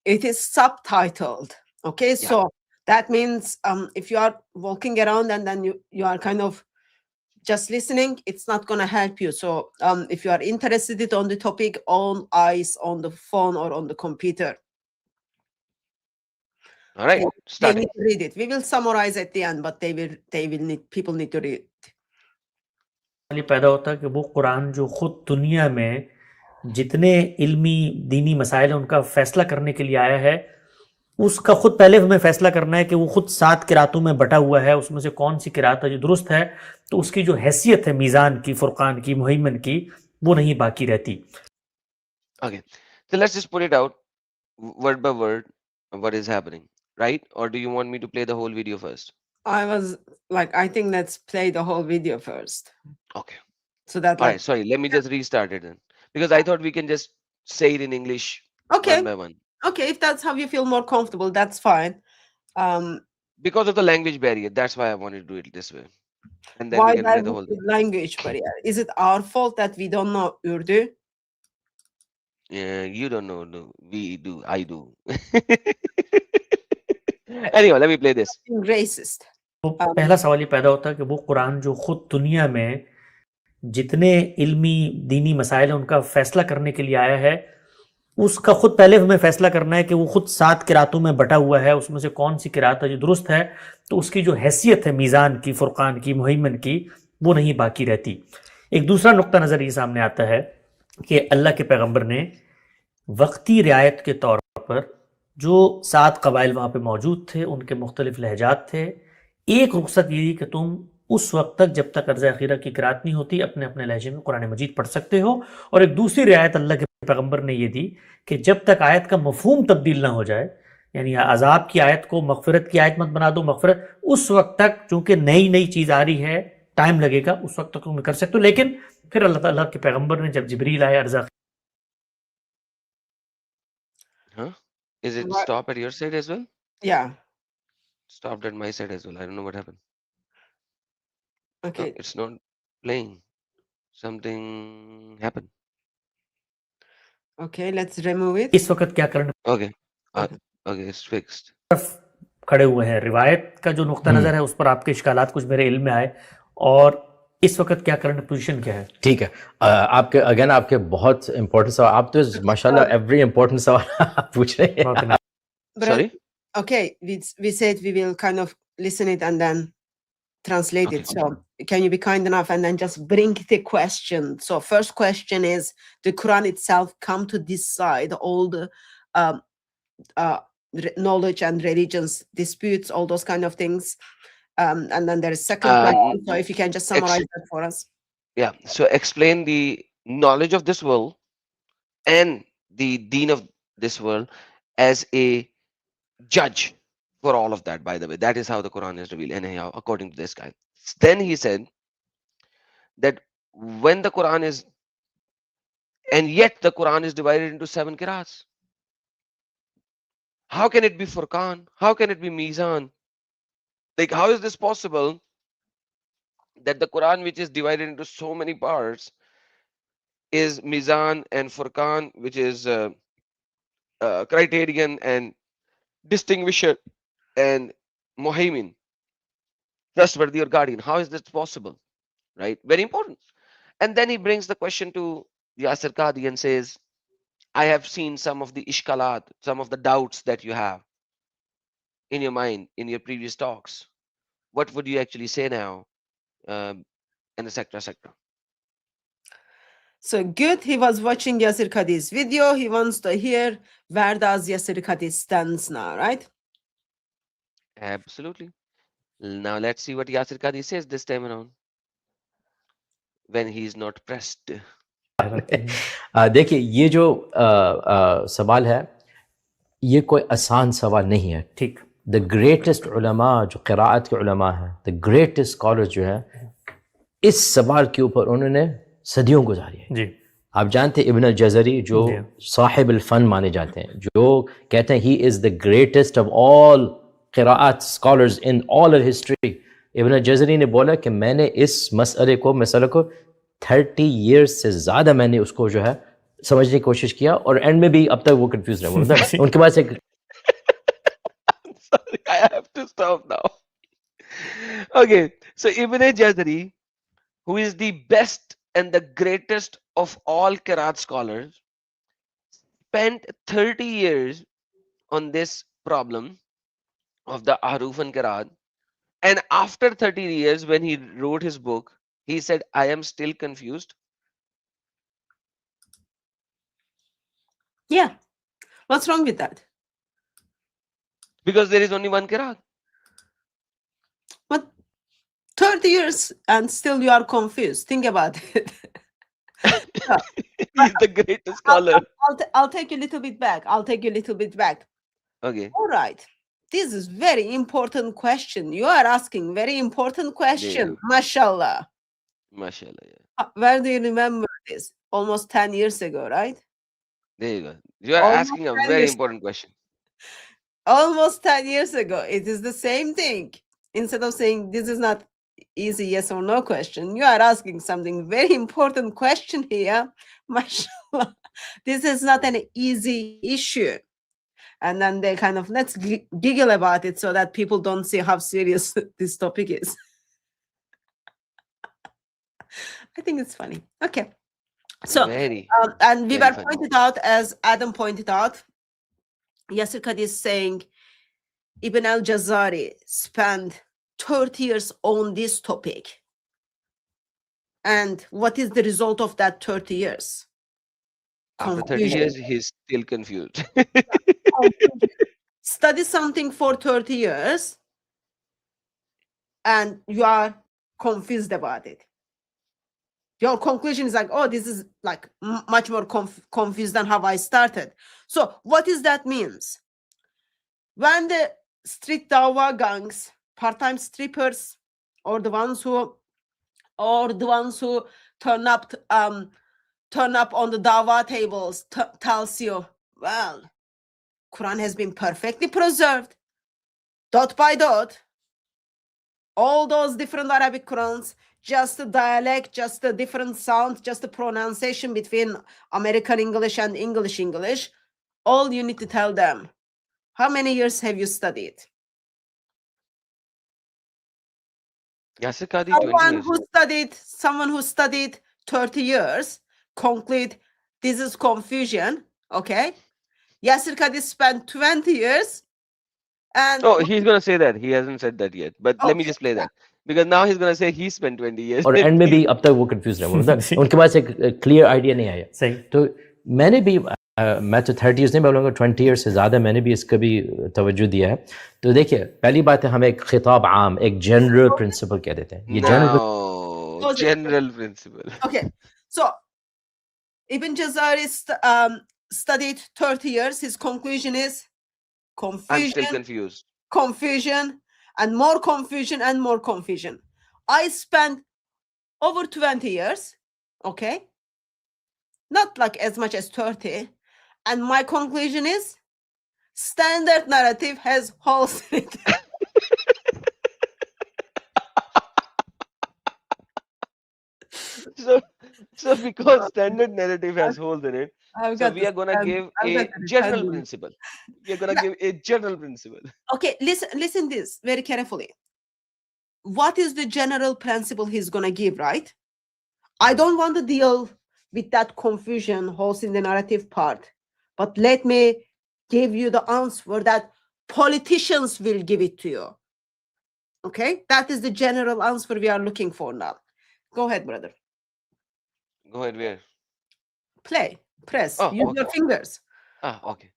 it is subtitled. Okay, Yeah. so that means if you are walking around and then you are kind of just listening, it's not going to help you. So if you are interested on the topic, all eyes on the phone or on the computer. All right, They starting. need to read it. We will summarize at the end, but people need to read it. पैदा होता है कि वो कुरान जो खुद दुनिया में जितने इल्मी दीनी मसाइल हैं उनका फैसला करने के लिए आया है, उसका खुद पहले हमें फैसला करना है कि वो खुद 7 किरातों में बटा हुआ है, उसमें से कौन सी किरात है जो दुरुस्त है, तो उसकी जो हैसियत है मीज़ान की, फुरकान की, मुहैमन की, वो नहीं बाकी रहती. Okay, so let's just put it out word by word what is happening, right? Or do you want me to play the whole video first? I was like, I think let's play the whole video first. Okay. So that All like, right, sorry, let me just restart it then. Because I thought we can just say it in English okay, one by one. Okay, if that's how you feel more comfortable, that's fine. Because of the language barrier, that's why I wanted to do it this way. And then Why we can play that the whole thing. language barrier? Is it our fault that we don't know Urdu? Yeah, you don't know. No, we do. I do. Anyway, let me play this. Racist. तो पहला सवाल ये पैदा होता है कि वो कुरान जो खुद दुनिया में जितने इल्मी दीनी मसाइल हैं उनका फैसला करने के लिए आया है, उसका खुद पहले हमें फैसला करना है कि वो खुद 7 किरातों में बटा हुआ है, उसमें से कौन सी किरात है जो दुरुस्त है, तो उसकी जो हैसियत है मीज़ान की, फुरकान की, मुहैमन की, वो नहीं बाकी रहती. एक दूसरा नुक्ता नज़र ये सामने आता है कि अल्लाह के पैगंबर ने वक्ती रियायत के तौर पर जो 7 कबाइल वहाँ पे मौजूद थे, उनके मुख्तलिफ लहजात थे, एक रुख्सत ये थी कि तुम उस वक्त तक जब तक अर्ज़ आखिरा की किरात नहीं होती अपने अपने लहजे में कुरान मजीद पढ़ सकते हो. और एक दूसरी रियायत अल्लाह के पैगंबर ने ये दी कि जब तक आयत का मफहूम तब्दील ना हो जाए, यानी अजाब की आयत को मगफिरत की आयत मत बना दो, मगफिरत उस वक्त तक चूंकि नई नई चीज़ आ रही है, टाइम लगेगा, उस वक्त तक तुम कर सकते हो. लेकिन फिर अल्लाह ताला के पैगंबर ने जब जिब्रील आया अर्ज़ Is it stop at your side as well? Yeah. Stopped at my side as well. I don't know what happened. Okay. No, it's not playing. Something happened. Okay, let's remove it. इस वक्त क्या करना? Okay. Okay, it's fixed. खड़े हुए हैं. रिवायत का जो नुक्ता नजर है उस पर आपके इश्कालात कुछ मेरे इल्म में आए, और इस वक्त क्या करंट पोजीशन क्या है? ठीक है. आपके अगेन आपके बहुत इंपॉर्टेंट सवाल, आप तो माशाल्लाह एवरी इंपॉर्टेंट सवाल पूछ रहे हैं. Sorry? Okay, we said we will kind of listen it and then translate it. So can you be kind enough and then just bring the question? So first question is, the Quran itself come to decide all the knowledge and religions disputes, all those kind of things. And then there is second question. So if you can just summarize that for us. Yeah. So explain the knowledge of this world and the deen of this world as a judge for all of that, by the way. That is how the Quran is revealed, anyhow, according to this guy. Then he said that when the Quran is, and yet the Quran is divided into 7 qira'ats. How can it be Furqan? How can it be Mizan? Like, how is this possible that the Quran, which is divided into so many parts, is Mizan and Furqan, which is criterion and distinguisher and Muhaymin, trustworthy or guardian? How is this possible? Right? Very important. And then he brings the question to Yaser Qadhi and says, I have seen some of the ishkalat, some of the doubts that you have in your mind in your previous talks. What would you actually say now? And etc. So good, he was watching Yaser Qadhi's video. He wants to hear where does Yaser Qadhi stands now, right? Absolutely. Now let's see what Yaser Qadhi says this time around when he's not pressed. देखिए, ये जो सवाल है, ये कोई आसान सवाल नहीं है. ठीक. द ग्रेटेस्ट उलमा जो क़िराअत के उलमा हैं, द ग्रेटेस्ट स्कॉलर जो है, इस सवाल के ऊपर उन्होंने सदियों गुजारी है. जी. आप जानते हैं इब्न अल-जज़री जो साहिब अल-फन माने जाते हैं, जो कहते हैं he is the greatest of all क़िराअत scholars in all of history. Ibn Jazari ने बोला कि मैंने इस मसले को 30 years से ज़्यादा मैंने उसको जो है समझने की कोशिश किया और एंड में भी अब तक वो कंफ्यूज रहे। मतलब उनके पास एक Sorry, I have to stop now. Okay, so Ibn Jazari, who is the best and the greatest of all Qiraat scholars, spent 30 years on this problem of the Ahruf and Qiraat. And after 30 years, when he wrote his book, he said, I am still confused. Yeah. What's wrong with that? Because there is only one Qiraat. But 30 years and still you are confused. Think about it. He's the greatest scholar. I'll take you a little bit back. Okay. All right. This is very important question. You are asking very important question. Mashallah. Mashallah. Yeah. Where do you remember this? Almost 10 years ago, right? There you go. You are Almost asking a 10 very years. important question. Almost 10 years ago. It is the same thing. Instead of saying this is not easy yes or no question, you are asking something very important question here. Mashallah. This is not an easy issue. And then they kind of let's giggle about it so that people don't see how serious this topic is. I think it's funny. Okay. So, and we were pointed out, as Adam pointed out, Yaser Qadhi is saying Ibn al-Jazari spent 30 years on this topic. And what is the result of that 30 years? After 30 years, he's still confused. Study something for 30 years and you are confused about it. Your conclusion is like, oh, this is like much more confused than how I started. So what does that means? When the street dawah gangs, part-time strippers, or the ones who turn up on the dawah tables tells you, well, Quran has been perfectly preserved, dot by dot. All those different Arabic Qurans, just the dialect, just the different sound, just the pronunciation between American English and English. All you need to tell them, how many years have you studied? Yaser Qadhi, 20 years. Someone who studied 30 years conclude this is confusion, okay? Yaser Qadhi spent 20 years. And oh, he's going to say that. He hasn't said that yet. But let me just play that. Because now he's going to say he spent 20 years. और and में भी अब तक वो confuse रहे। मतलब उनके पास एक क्लियर आइडिया नहीं आया। सही। तो मैंने भी मैं तो 30 years नहीं बोलूँगा, 20 years से ज़्यादा मैंने भी इसका भी तवज्जो दिया है। तो देखिए, पहली बात है हमें एक खिताब आम, एक जनरल प्रिंसिपल कह देते हैं। ये general principle. Okay, so Ibn Jazari studied 30 years. His conclusion is confusion. I'm still confused. Confusion and more confusion and more confusion. I spent over 20 years, okay? Not like as much as 30. And my conclusion is standard narrative has holes in it. So because standard narrative has holes in it, so we are going to give a general principle. We are going to give a general principle. Okay, listen this very carefully. What is the general principle he's going to give, right? I don't want to deal with that confusion, holes in the narrative part. But let me give you the answer that politicians will give it to you. Okay? That is the general answer we are looking for now. Go ahead, brother. Go ahead, where? Play. Press. Use your fingers. Okay.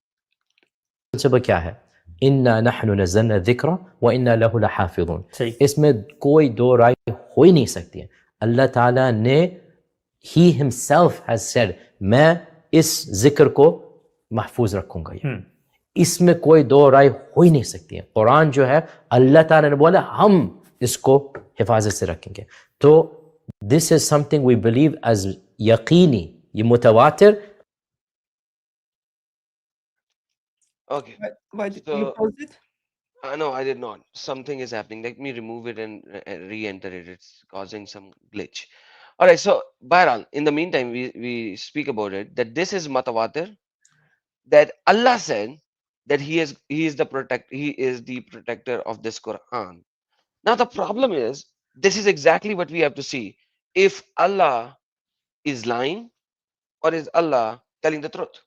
Principle क्या है? इन्ना नहनु नज़्ज़लना ज़िक्रा व इन्ना लहु लहाफ़िज़ून। इसमें कोई दो राय हो ही नहीं सकती है। अल्लाह ताला ने He himself has said, मैं इस जिक्र को महफूज रखूंगा। इसमें कोई दो राय हो ही नहीं सकती है। कुरान जो है अल्लाह ताला ने बोला हम इसको हिफाजत से रखेंगे। तो this is something we believe as यकीनी, ये मुतवातिर। Okay. Why did you pause it? No, I did not. Something is happening. Let me remove it and re-enter it. It's causing some glitch. All right. So, Bahral, in the meantime, we speak about it that this is mutawatir, that Allah said that he is the protector of this Quran. Now the problem is this is exactly what we have to see. If Allah is lying or is Allah telling the truth?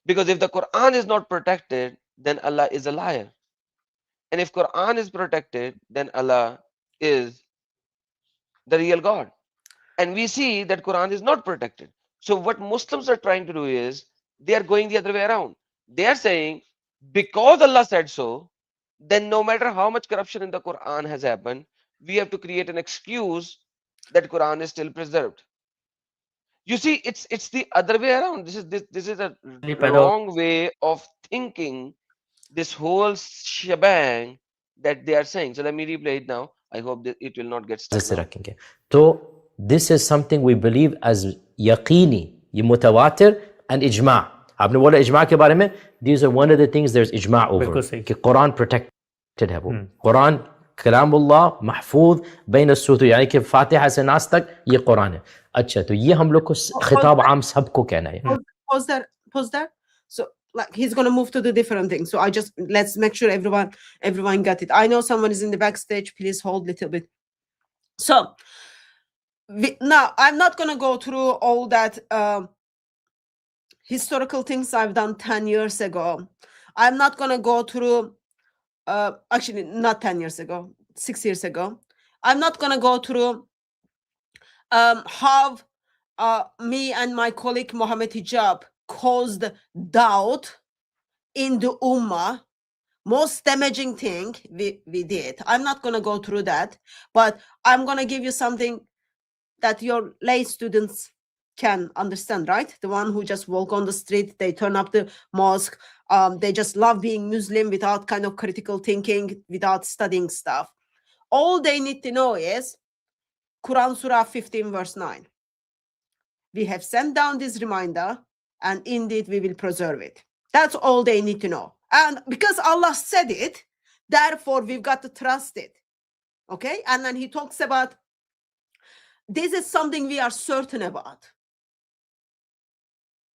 Because if the Quran is not protected, then Allah is a liar. And if Quran is protected, then Allah is the real God. And we see that Quran is not protected. So what Muslims are trying to do is they are going the other way around. They are saying because Allah said so, then no matter how much corruption in the Quran has happened, we have to create an excuse that Quran is still preserved. You see, it's the other way around. This is a wrong way of thinking this whole shebang that they are saying. So let me replay it now. I hope that it will not get stuck से now. रखेंगे तो this is something we believe as यकीनी, ये मुतवातिर and ijma. आपने बोला इजमा के बारे में, these are one of the things there's ijma over कि कुरान protected है वो. कुरान कलामुल्लाह महफूज बैन अस्सूतुर, यानी कि फातिहा से नास तक ये कुरान है. अच्छा, तो ये हम लोग को खिताब आम सबको कहना है. Pause there. So like he's gonna move to the different thing. So let's make sure everyone got it. I know someone is in the backstage. Please hold a little bit. So now I'm not gonna go through all that historical things I've done 10 years ago. I'm not gonna go through actually not 10 years ago, 6 years ago. I'm not gonna go through how me and my colleague Mohammed Hijab caused doubt in the Ummah. Most damaging thing we did. I'm not going to go through that, but I'm going to give you something that your lay students can understand, right? The one who just walk on the street, they turn up the mosque, they just love being Muslim without kind of critical thinking, without studying stuff. All they need to know is Quran Surah 15 verse 9. We have sent down this reminder and indeed we will preserve it. That's all they need to know. And because Allah said it, therefore we've got to trust it. Okay? And then he talks about this is something we are certain about.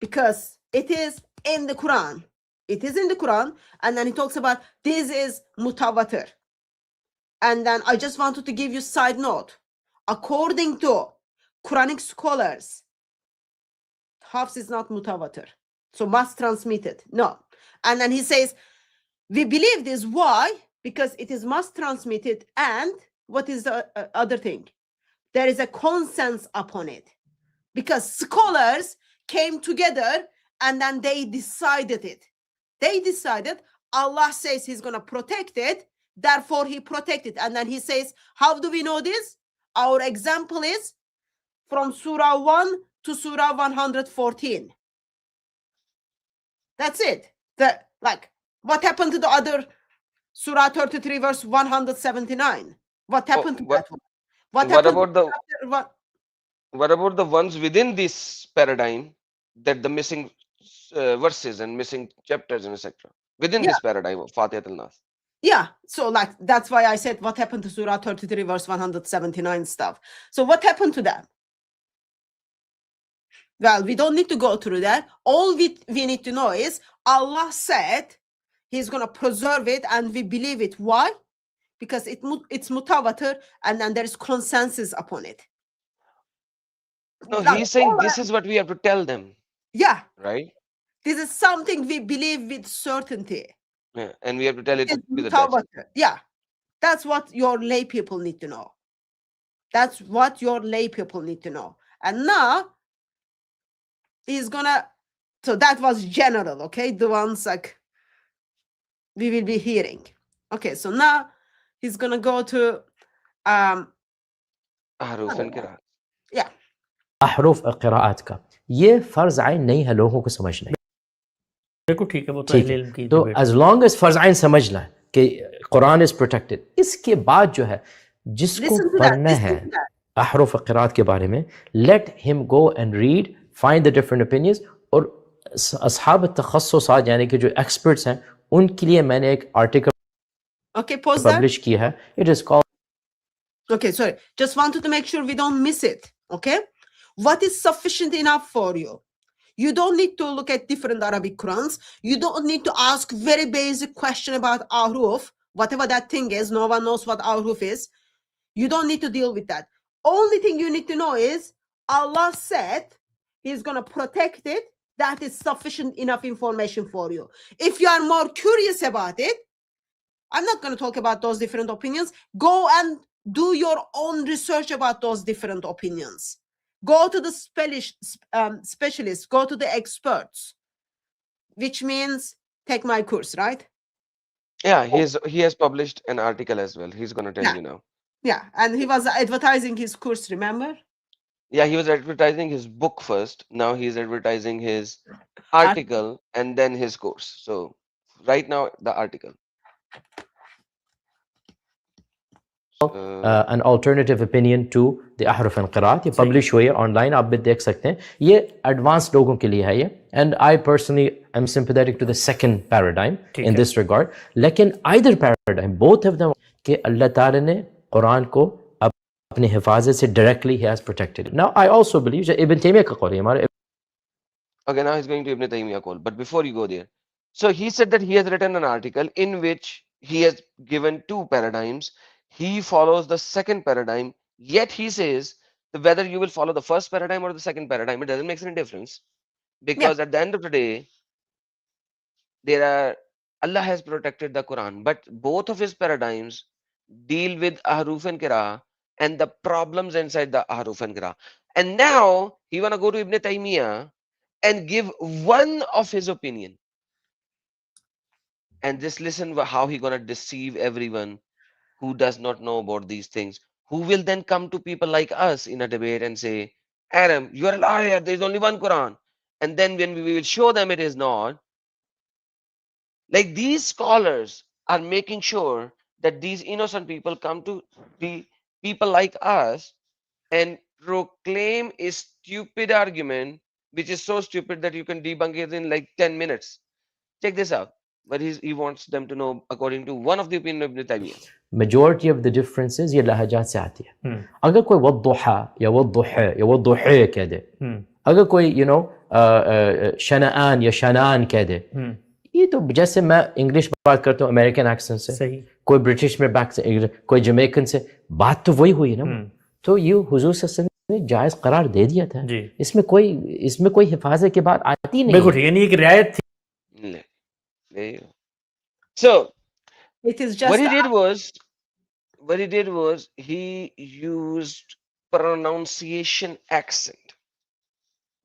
Because it is in the Quran. It is in the Quran. And then he talks about this is mutawatir. And then I just wanted to give you a side note. According to Quranic scholars, Hafs is not mutawatir. So must transmitted. No. And then he says, we believe this. Why? Because it is must transmitted. And what is the other thing? There is a consensus upon it. Because scholars came together and then they decided it. They decided Allah says he's going to protect it. Therefore, he protected. And then he says, how do we know this? Our example is from Surah 1 to Surah 114. That's it. What happened to the other Surah 33 verse 179? What happened to that one? What about the ones within this paradigm, that the missing verses and missing chapters and etc. within this paradigm of Fatiha al-Nas? Yeah, so that's why I said what happened to Surah 33 verse 179 stuff. So what happened to that? Well, we don't need to go through that. All we need to know is Allah said he's going to preserve it and we believe it. Why? Because it's mutawatir and then there is consensus upon it. No, he's saying this is what we have to tell them. Yeah. Right? This is something we believe with certainty. Yeah, and we have to tell it with a mutawatir. Yeah. That's what your lay people need to know. That's what your lay people need to know. And now he's gonna, so that was general, okay? The ones like we will be hearing. Okay, so now he's gonna go to Ahruf and Qiraat. Yeah. अहरूफ क़िराअत का ये फर्ज आइन नहीं है लोगों को समझना. देखो ठीक है, वो तो इल्म की तो as long as फर्ज आइन समझना कि कुरान इज प्रोटेक्टेड, इसके बाद जो है जिसको पढ़ना है अहरूफ क़िराअत के बारे में, let him go and read, find the different opinions. और असहाब तखस्सुसात यानी कि जो एक्सपर्ट्स हैं उनके लिए मैंने एक article Okay, pause there. publish किया है. It is called. Okay, sorry. Just wanted to make sure we don't miss it. Okay, what is sufficient enough for you? You don't need to look at different Arabic Qurans. You don't need to ask very basic question about ahruf, whatever that thing is. No one knows what ahruf is. You don't need to deal with that. Only thing you need to know is Allah said He's going to protect it. That is sufficient enough information for you. If you are more curious about it, I'm not going to talk about those different opinions. Go and do your own research about those different opinions. Go to the specialists, go to the experts, which means take my course, right? Yeah, he has published an article as well. He's going to tell you now. Yeah, and he was advertising his course, remember? Yeah, he was advertising his book first. Now he's advertising his article and then his course. So right now, the article. An alternative opinion to the Ahruf and Qiraat. ये publish हुई है online, आप भी देख सकते हैं. ये advanced लोगों के लिए है ये. And I personally am sympathetic to the second paradigm in this regard. लेकिन either paradigm, both of them, कि अल्लाह ताला ने कुरान को अपने हिफाजत से directly he has protected it. Now I also believe that Ibn Taymiyyah का कौल है हमारे. Okay, now he's going to Ibn Taymiyyah call. But before you go there, so he said that he has written an article in which he has given two paradigms. He follows the second paradigm, yet he says that whether you will follow the first paradigm or the second paradigm, it doesn't make any difference. Because at the end of the day, Allah has protected the Quran, but both of his paradigms deal with Ahruf and Qira and the problems inside the Ahruf and Qira. And now he want to go to Ibn Taymiyyah and give one of his opinion. And just listen how he gonna deceive everyone who does not know about these things, who will then come to people like us in a debate and say, Adam, you are a liar, there is only one Quran. And then when we will show them it is not, like these scholars are making sure that these innocent people come to the people like us and proclaim a stupid argument, which is so stupid that you can debunk it in like 10 minutes. Check this out. But he wants them to know according to one of the opinion of Ibn Taymiyyah. Majority of the differences ये लहजात से आती है. अगर कोई वद्दुहा या वद्दुहा या वद्दुहे कह दे, अगर कोई शनान या शनान कह दे, ये तो जैसे मैं इंग्लिश बात करता हूँ अमेरिकन एक्सेंट से, कोई ब्रिटिश में बात से, कोई जमैकन से, बात तो वही हुई ना. तो ये हुजूर सल्लल्लाहु अलैहि वसल्लम ने जायज करार दे दिया था. इसमें कोई हिफाजत की बात आती नहीं. बिल्कुल, यानी एक रियायत थी. So it is just what he did was he used pronunciation accent.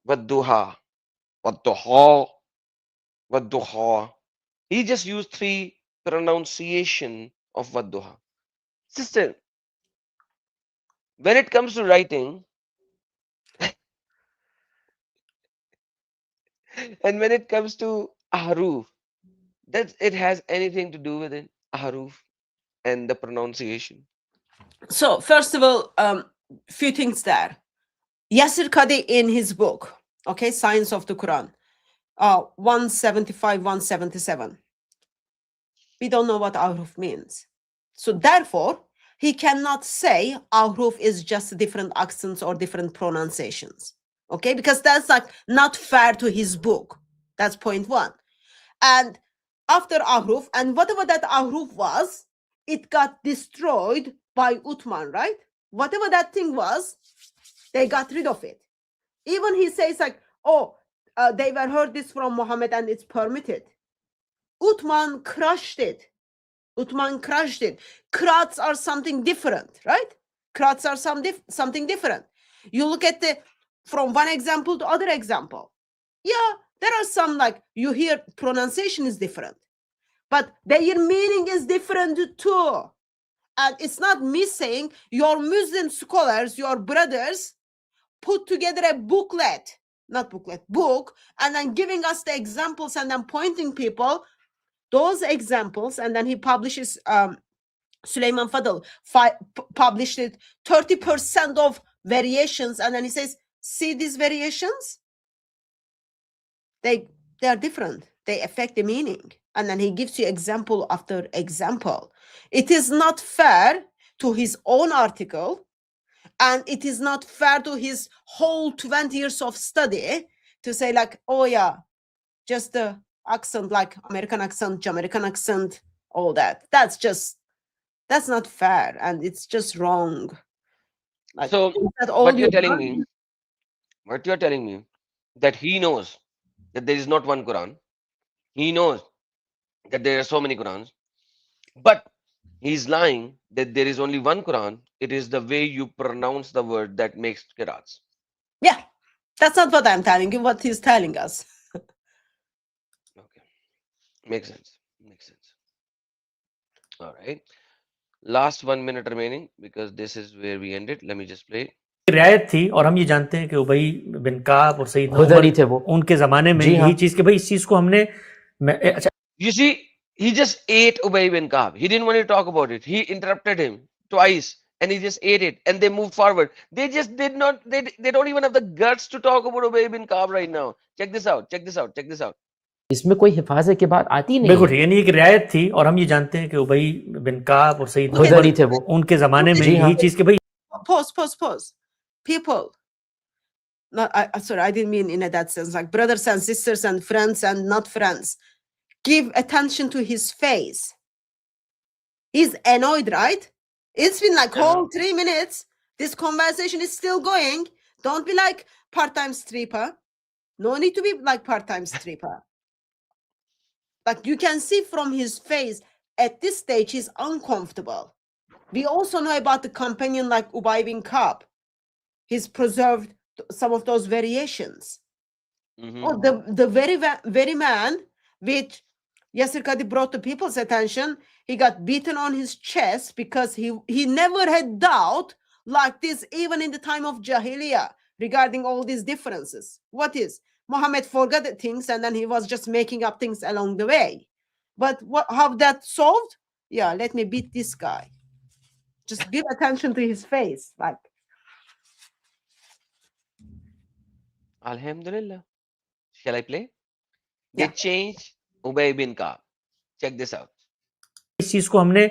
Wadduha, wadduha, wadduha. He just used 3 pronunciation of wadduha. Sister, when it comes to writing and when it comes to ahruf, that it has anything to do with it, ahruf and the pronunciation. So first of all, few things there. Yaser Qadhi in his book, okay, Science of the Quran, 175, 177. We don't know what ahruf means. So therefore, he cannot say ahruf is just different accents or different pronunciations, okay? Because that's like not fair to his book. That's point one. And after ahruf, and whatever that ahruf was, it got destroyed by Uthman, right? Whatever that thing was, they got rid of it. Even he says like, they were heard this from Muhammad and it's permitted. Uthman crushed it. Uthman crushed it. Qirats are something different, right? Qirats are something different. You look at from one example to other example. Yeah, there are some like you hear pronunciation is different, but their meaning is different too. And it's not me saying, your Muslim scholars, your brothers, put together a book, and then giving us the examples and then pointing people those examples, and then he publishes Sulaiman Fadl published it 30% of variations, and then he says, see these variations, they are different. they affect the meaning. And then he gives you example after example. It is not fair to his own article, and it is not fair to his whole 20 years of study to say like, oh yeah, just the accent, like American accent, Jamaican accent, all that. That's not fair, and it's just wrong. Like, So is that all what you you're telling me that he knows that there is not one Quran. He knows that there are so many Qurans, but he's lying that there is only one Quran. It is the way you pronounce the word that makes qira'ats. Yeah, that's not what I'm telling you, what he's telling us. Makes sense. Makes sense. All right. Last 1 minute remaining because this is where we ended. Let me just play. रियायत थी, और हम ये जानते हैं कि उबई बिन काब और सईद हुदैरी थे वो। उनके जमाने में जी हाँ। यही चीज कि भाई इस चीज को हमने अच्छा You see, he just ate Ubay bin Ka'b. He didn't want to talk about it. He interrupted him twice and he just ate it and they moved forward. They just did not, they don't even have the guts to talk about Ubay bin Ka'b right now. Check this out, check this out, check this out. इसमें कोई हिफाजत की बात आती नहीं बिल्कुल है। यानी एक रियायत थी, और हम ये जानते हैं कि उबई बिन काब और सईद हुदैरी थे वो। उनके जमाने में जी हाँ। यही चीज कि भाई Pause. People, not sorry, I didn't mean in that sense, like brothers and sisters and friends and not friends. Give attention to his face. He's annoyed, right? It's been like whole 3 minutes. This conversation is still going. Don't be like part-time stripper. No need to be like part-time stripper. Like you can see from his face at this stage, he's uncomfortable. We also know about the companion like Ubay bin Ka'b. He's preserved some of those variations. Oh, the very man which Yaser Qadhi brought to people's attention, he got beaten on his chest because he never had doubt like this even in the time of Jahiliyyah regarding all these differences. What is? Muhammad forgot the things and then he was just making up things along the way. But how that solved? Yeah, let me beat this guy. Just give attention to his face. Like, Alhamdulillah. Shall I play? They changed Ubay bin Ka'b. Check this out. इस चीज को हमने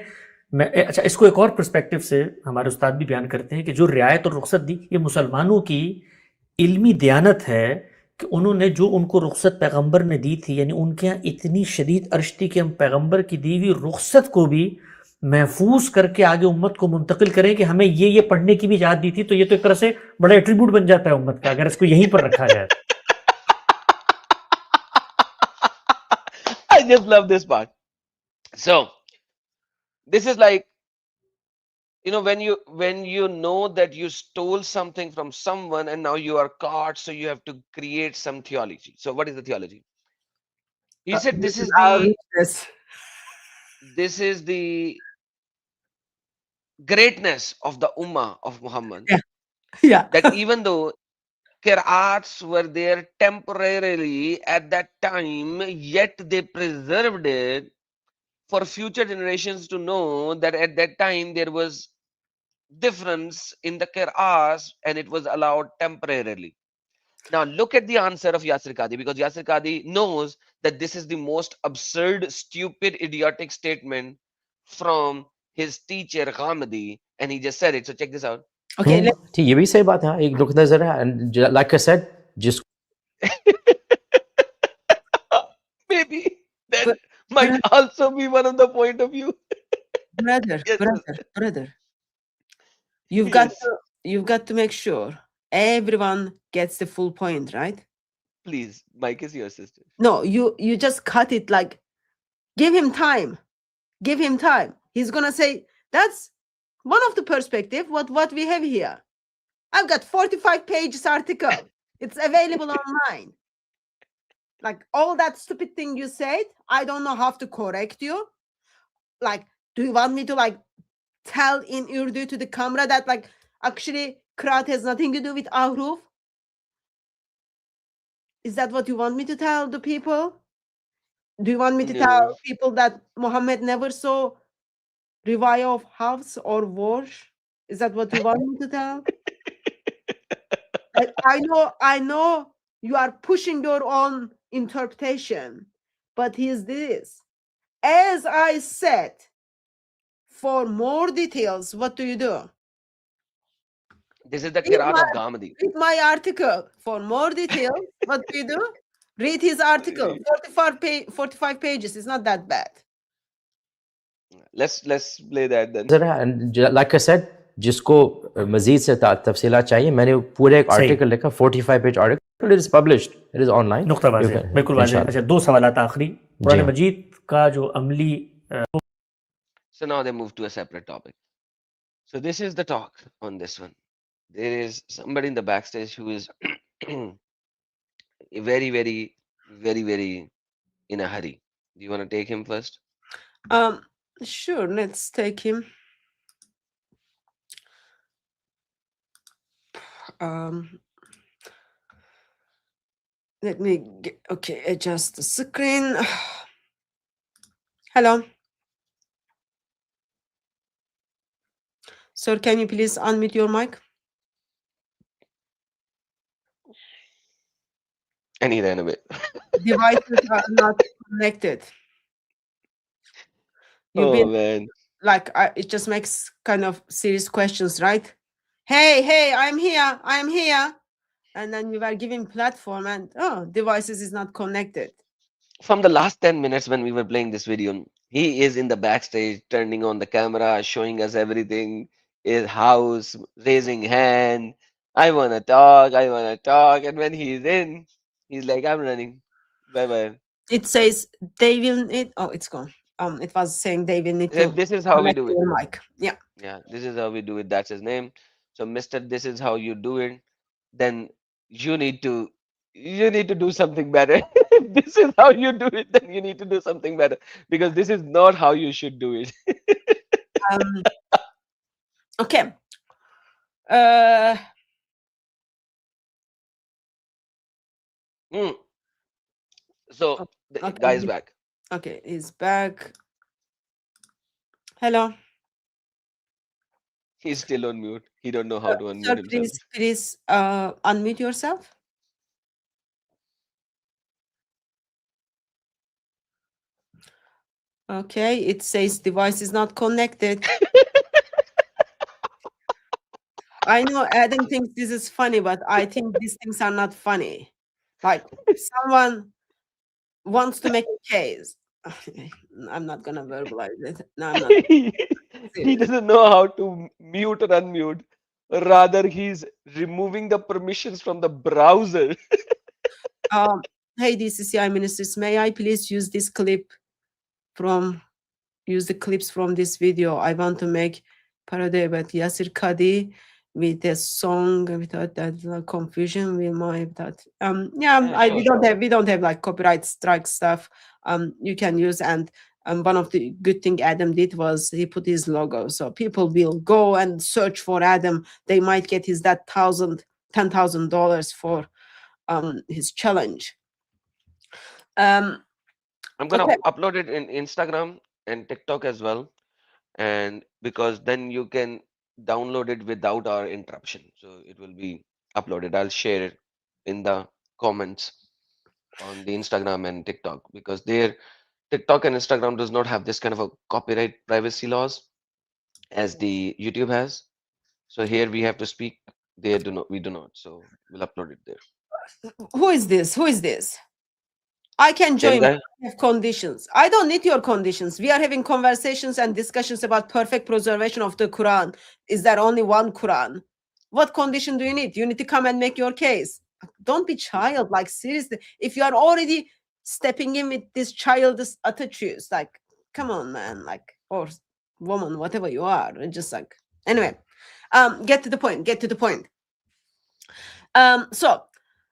अच्छा इसको एक और perspective से हमारे उस्ताद भी बयान करते हैं कि जो रियायत और रुखसत दी, ये मुसलमानों की इल्मी दयानत है कि उन्होंने जो उनको रुखसत पैगंबर ने दी थी, यानी उनके यहाँ इतनी शदीद अर्श थी कि हम पैगंबर की दी हुई रुखसत को भी महफूज करके आगे उम्मत को मुंतकिल करें कि हमें ये पढ़ने की भी इजाजत दी थी। तो ये तो एक तरह से बड़ा एट्रीब्यूट बन जाता है उम्मत का अगर इसको यहीं पर रखा जाए। I just love this part. So this is like, when you know that you stole something from someone and now you are caught, so you have to create some theology. So what is the theology? He said this is the greatness of the ummah of Muhammad. Yeah. That even though qira'ats were there temporarily at that time, yet they preserved it for future generations to know that at that time there was difference in the qira'ats and it was allowed temporarily. Now look at the answer of Yaser Qadhi, because Yaser Qadhi knows that this is the most absurd, stupid, idiotic statement from his teacher Ghamidi, and he just said it. So check this out. Okay, ठीक, ये भी सही बात है, एक नुक्ता नजर है, and like I said, just maybe that might also be one of the point of view. brother, you've got to make sure everyone gets the full point, right? Please, Mike is your sister. No, you just cut it, like give him time. He's gonna say that's one of the perspective what we have here. I've got 45 pages article. It's available online. Like all that stupid thing you said, I don't know how to correct you. Like, do you want me to like tell in Urdu to the camera that like actually Qur'an has nothing to do with ahruf? Is that what you want me to tell the people? Do you want me to tell people that Muhammad never saw riwayah of house or wash? Is that what you want me to tell? I know you are pushing your own interpretation, but he's this. As I said, for more details, what do? This is the Read Qiraat my, of Gamadi. read my article. For more details, what do? Read his article. 45 pages. It's not that bad. Let's play that then. And like I said, जिसको मजीद से तफसीलात चाहिए, मैंने पूरे एक सही। Article लिखा, 45 page article, it is published, it is online. नुक्ता वाज़ेह, बिल्कुल वाज़ेह। अच्छा, 2 सवालात आखिरी। कुरान मजीद का जो अमली So now they move to a separate topic. So this is the talk on this one. There is somebody in the backstage who is very, very, very, very in a hurry. Do you want to take him first? Sure, let's take him. Let me get, okay, adjust the screen. Hello. Sir, can you please unmute your mic? And he ran away. Devices are not connected. Oh man. Like, it just makes kind of serious questions, right? Hey, I'm here. And then you were giving platform and, oh, devices is not connected. From the last 10 minutes when we were playing this video, he is in the backstage, turning on the camera, showing us everything, his house, raising hand. I want to talk. And when he's in, he's like, I'm running. Bye-bye. It says they will need, oh, it's gone. It was saying they will need to This is how we do it. your mic. Yeah. Yeah, this is how we do it. That's his name. So, Mister, this is how you do it. Then you need to do something better. If this is how you do it, then you need to do something better, because this is not how you should do it. Okay. So the guy is back. Okay, he's back. Hello. He's still on mute. He don't know how to unmute Sir, himself. please unmute yourself. Okay, it says device is not connected. I know Adam thinks this is funny, but I think these things are not funny. Like, someone wants to make a case. I'm not gonna verbalize it. No, I'm not. He doesn't know how to mute or unmute. Rather, he's removing the permissions from the browser. Hey, DCCI ministers, may I please use this clip use the clips from this video? I want to make parody about Yaser Qadhi with a song without that confusion with my that we don't have like copyright strike stuff. You can use, and one of the good thing Adam did was he put his logo, so people will go and search for Adam. They might get his that $10,000 for his challenge. I'm gonna upload it in Instagram and TikTok as well, and because then you can download it without our interruption, so it will be uploaded. I'll share it in the comments on the Instagram and TikTok, because there TikTok and Instagram does not have this kind of a copyright privacy laws as the YouTube has. So here we have to speak. There we do not. So we'll upload it there. Who is this? I can join. I have conditions. I don't need your conditions. We are having conversations and discussions about perfect preservation of the Quran. Is there only one Quran? What condition do you need? You need to come and make your case. Don't be child. Like, seriously, if you are already stepping in with this childish attitudes, like, come on, man, like, or woman, whatever you are, just like, anyway, get to the point. So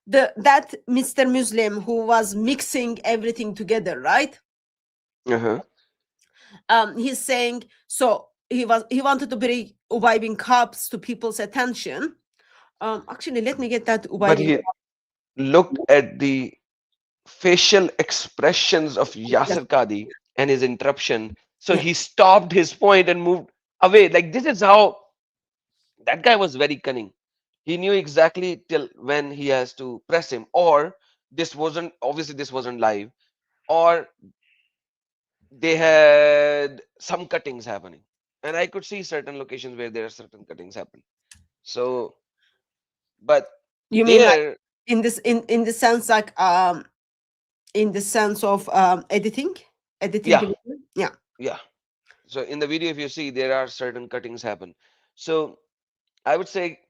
that Mr. Muslim who was mixing everything together, right? He's saying, so he wanted to bring Ubay bin Ka'b's to people's attention. Actually, let me get that Ubay. But he looked at the facial expressions of Yaser Qadhi and his interruption, so he stopped his point and moved away. Like, this is how that guy was very cunning. He knew exactly till when he has to press him, or this wasn't live, or they had some cuttings happening, and I could see certain locations where there are certain cuttings happen. So, but You mean like there, in the sense like in the sense of editing the yeah, video? Yeah. yeah. So in the video, if you see, there are certain cuttings happen. So I would say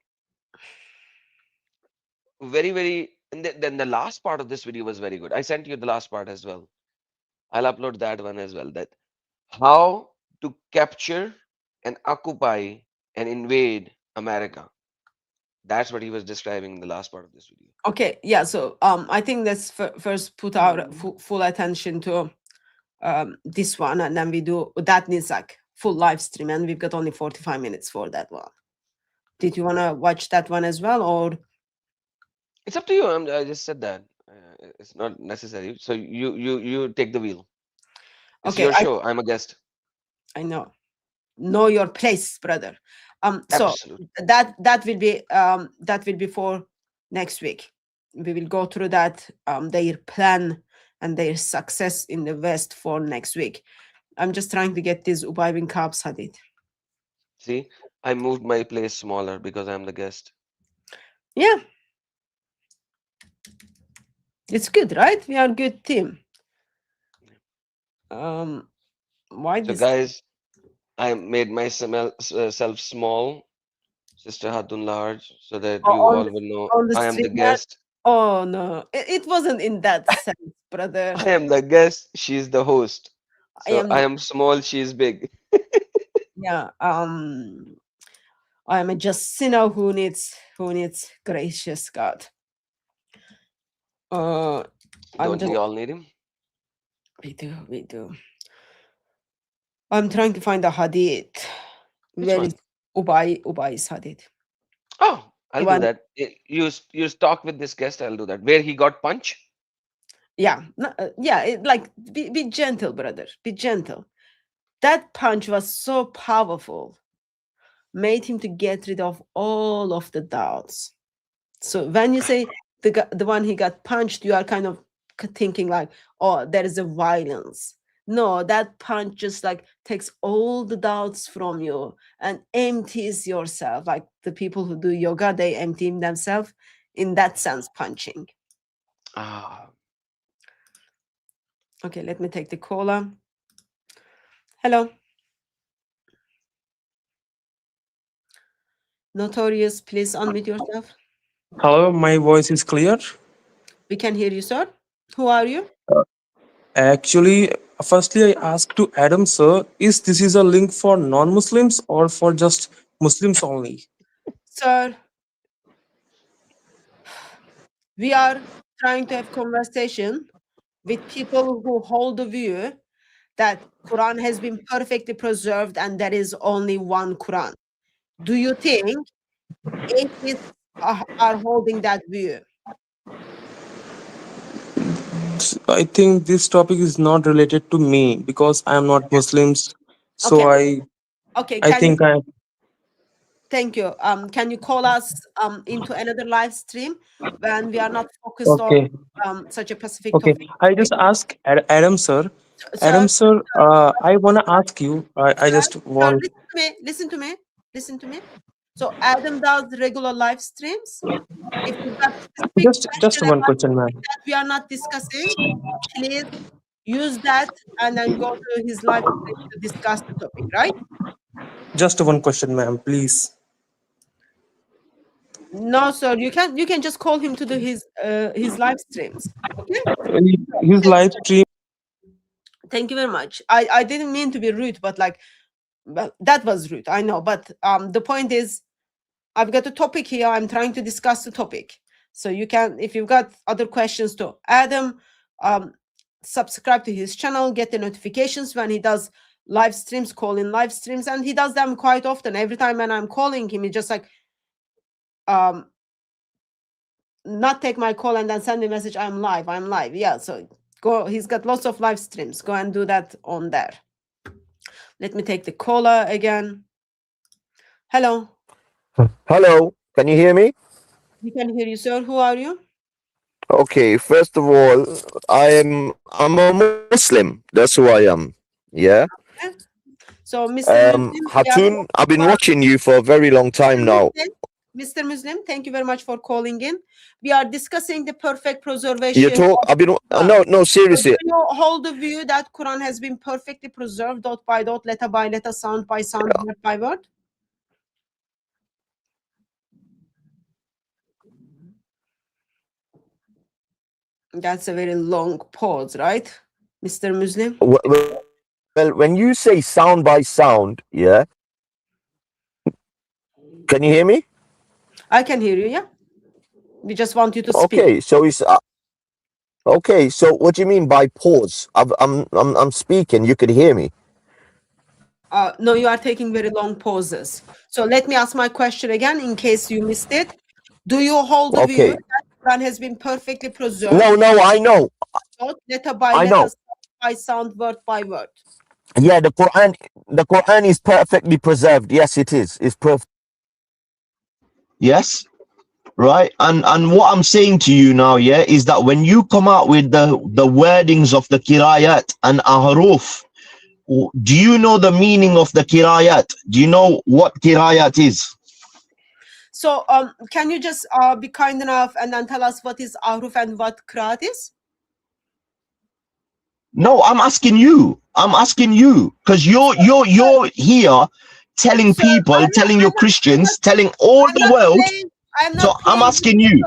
very, and then the last part of this video was very good. I sent you the last part as well. I'll upload that one as well. That how to capture and occupy and invade America. That's what he was describing in the last part of this video. Okay, yeah, so I think let's first put our full attention to this one, and then we do that needs like full live stream, and we've got only 45 minutes for that one. Did you want to watch that one as well, or It's up to you. I just said that it's not necessary. So you take the wheel. It's okay? your show. I'm a guest. I know your place, brother. So Absolutely. that will be for next week. We will go through that their plan and their success in the West for next week. I'm just trying to get these Ubay bin Ka'b's hadith. See, I moved my place smaller because I'm the guest. Yeah, it's good, right? We are a good team. Why So this? guys, I made myself small, Sister Hatun large, so that you all will know I am the stream, guest. oh no, it wasn't in that sense, brother. I am the guest. She's the host. So I I am small. She's big. Yeah, I am a just sinner who needs gracious God. I'm Don't just we all need him? we do. I'm trying to find a hadith. Where is Ubay's hadith? Oh, I'll One- do that. You talk with this guest. I'll do that. Where he got punch? Yeah, like be gentle, brother. Be gentle. That punch was so powerful, made him to get rid of all of the doubts. So when you say the one he got punched, you are kind of thinking like, oh, there is a violence. No, that punch just like takes all the doubts from you and empties yourself. Like the people who do yoga, they empty themselves in that sense, punching. Ah. Okay, let me take the caller. Hello. Notorious, please unmute yourself. Hello, my voice is clear. We can hear you, sir. Who are you? Actually, firstly, I ask to Adam, sir, is this is a link for non-Muslims or for just Muslims only? Sir, we are trying to have conversation with people who hold the view that Quran has been perfectly preserved and there is only one Quran. Do you think atheists are holding that view? I think this topic is not related to me because I am not Muslims. So Okay. Okay, I think I thank you. Can you call us into another live stream when we are not focused okay. on such a specific Okay. topic? I just ask Adam, sir. Adam, sir, I wanna ask you. I just want Listen to me. So Adam does regular live streams. If you've got specific just question one about question, ma'am. that we are not discussing, please use that and then go to his live stream to discuss the topic, right? Just one question, ma'am, please. No, sir. You can just call him to do his live streams. Okay. His live stream. Thank you very much. I didn't mean to be rude, but like, well, that was rude. I know, but the point is, I've got a topic here. I'm trying to discuss the topic. So you can, if you've got other questions to Adam, subscribe to his channel, get the notifications when he does live streams, call in live streams, and he does them quite often. Every time when I'm calling him, he just like not take my call and then send me a message, I'm live. Yeah, so go, he's got lots of live streams. Go and do that on there. Let me take the caller again. Hello. Hello, can you hear me? We can hear you, sir. Who are you? Okay, first of all, I'm a Muslim. That's who I am. Yeah. Okay. So, Mr. Muslim, we are Hatun, I've been about watching you for a very long time now. Mr. Muslim, thank you very much for calling in. We are discussing the perfect You preservation talk. of I've been. Quran. No, So seriously. do you hold the view that Quran has been perfectly preserved, dot by dot, letter by letter, sound by sound, word by word? That's a very long pause, right, Mr. Muslim? Well, when you say sound by sound, yeah. Can you hear me? I can hear you. Yeah. We just want you to speak. Okay, so it's okay. So what do you mean by pause? I'm speaking. You could hear me. No, you are taking very long pauses. So let me ask my question again in case you missed it. Do you hold the view Okay. that Quran has been perfectly preserved? No, I know. Letter by I letter, know. sound by sound, word by word. Yeah, the Quran is perfectly preserved. Yes, it is. It's perfect. Yes, right. And what I'm saying to you now, yeah, is that when you come out with the wordings of the kirayat and ahruf, do you know the meaning of the kirayat? Do you know what kirayat is? So can you just be kind enough and then tell us what is ahruf and what qiraat is? No, I'm asking you. I'm asking you because you're here telling people, telling your Christians, telling all the world. So I'm asking you.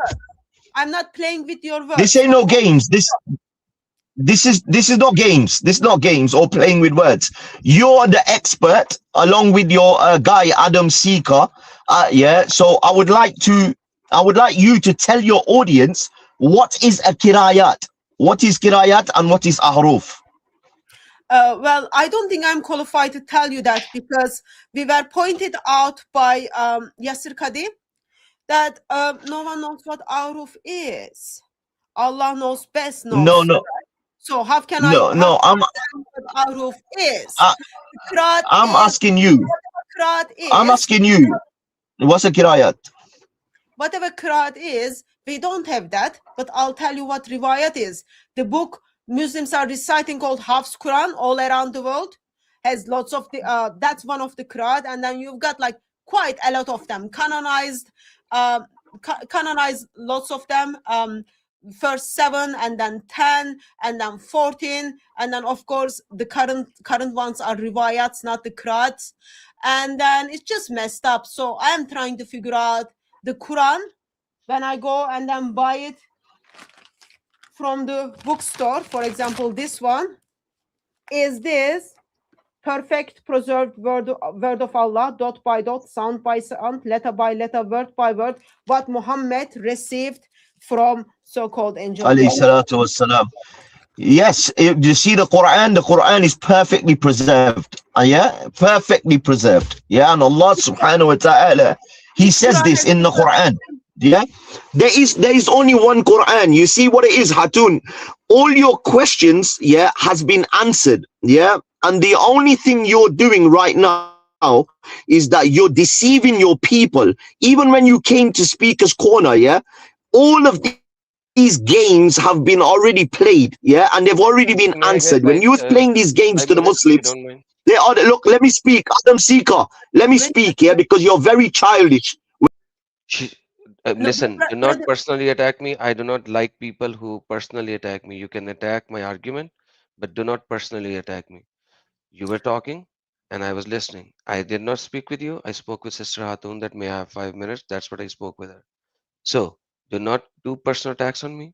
I'm not playing with your words. This ain't no games. This is not games. This is not games or playing with words. You're the expert, along with your guy Adam Seeker. Yeah. So I would like you to tell your audience what is a kirayat, what is kirayat, and what is ahruf. Well, I don't think I'm qualified to tell you that because we were pointed out by Yaser Qadhi that no one knows what ahruf is. Allah knows best. No. So how can No, I? no, I'm What ahruf is? I'm asking you. I'm asking you. What's a kirayat? Whatever qiraat is, we don't have that, but I'll tell you what riwayat is. The book Muslims are reciting called Hafs Quran all around the world has lots of the that's one of the qiraat, and then you've got like quite a lot of them canonized, canonized lots of them. First 7 and then 10 and then 14, and then of course the current ones are riwayats, not the qiraats, and then it's just messed up. So I'm trying to figure out the Quran when I go and then buy it from the bookstore. For example, this one is this perfect preserved word of Allah, dot by dot, sound by sound, letter by letter, word by word, what Muhammad received from so-called angel. Alayhi salatu wassalam. Yes, you see the Quran is perfectly preserved. Yeah, perfectly preserved. Yeah, and Allah subhanahu wa ta'ala, He says this in the Quran. Yeah, there is only one Quran. You see what it is, Hatun? All your questions, yeah, has been answered. Yeah, and the only thing you're doing right now is that you're deceiving your people. Even when you came to Speaker's Corner, yeah, all of these games have been already played, yeah, and they've already been May I get answered. When like you was playing these games 5 to the minutes, if you Muslims, don't mind? they are look. Let me speak, Adam Seeker. Let me speak, yeah, because you're very childish. Listen, do not personally attack me. I do not like people who personally attack me. You can attack my argument, but do not personally attack me. You were talking and I was listening. I did not speak with you. I spoke with Sister Hatun that may I have 5 minutes. That's what I spoke with her. So do not do personal attacks on me.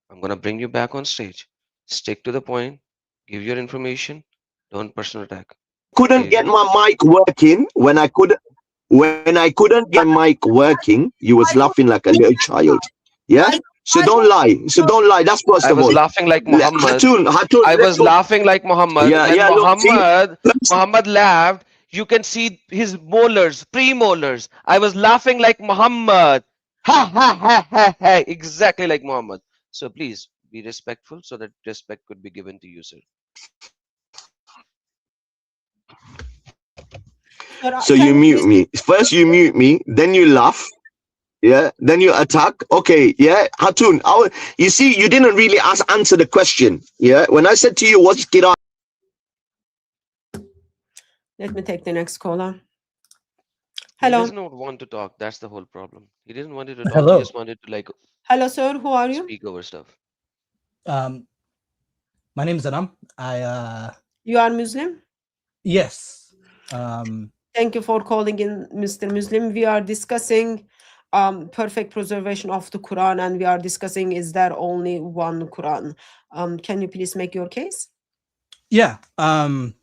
I'm going to bring you back on stage. Stick to the point. Give your information. Don't personal attack. Couldn't get my mic working when I couldn't get my mic working. You was laughing like a little child. Yeah. So don't lie. So don't lie. That's first I of was all. laughing like Muhammad. Hatun, I was laughing like Muhammad. Yeah, When yeah. Look, see, Muhammad laughed, you can see his molars, premolars. I was laughing like Muhammad. Ha ha ha ha ha. Exactly like Muhammad. So please be respectful so that respect could be given to you, sir. So you mute me. First you mute me, then you laugh. Yeah, then you attack. Okay, yeah, Hatun. You see, you didn't really answer the question. Yeah, when I said to you, what's Qur'an? Let me take the next caller. He Hello. does not want to talk. That's the whole problem. He didn't want you to talk. Hello. He just wanted to like Hello, sir. Who are you? speak over stuff. My name is Anam. You are Muslim? Yes. Thank you for calling in, Mr. Muslim. We are discussing perfect preservation of the Quran, and we are discussing, is there only one Quran? Can you please make your case? Yeah. I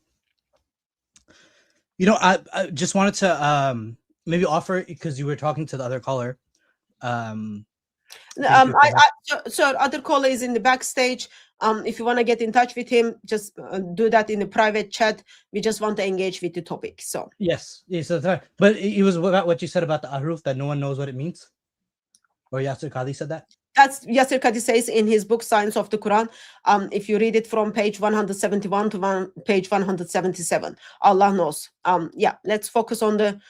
just wanted to maybe offer, because you were talking to the other caller. Sir, other caller is in the backstage. If you want to get in touch with him, just do that in the private chat. We just want to engage with the topic. So yes, that's right. But it was about what you said about the ahruf, that no one knows what it means. Or Yaser Qadhi said that. That's Yaser Qadhi says in his book Science of the Quran. If you read it from page 171 to page 177, Allah knows. Yeah, let's focus on the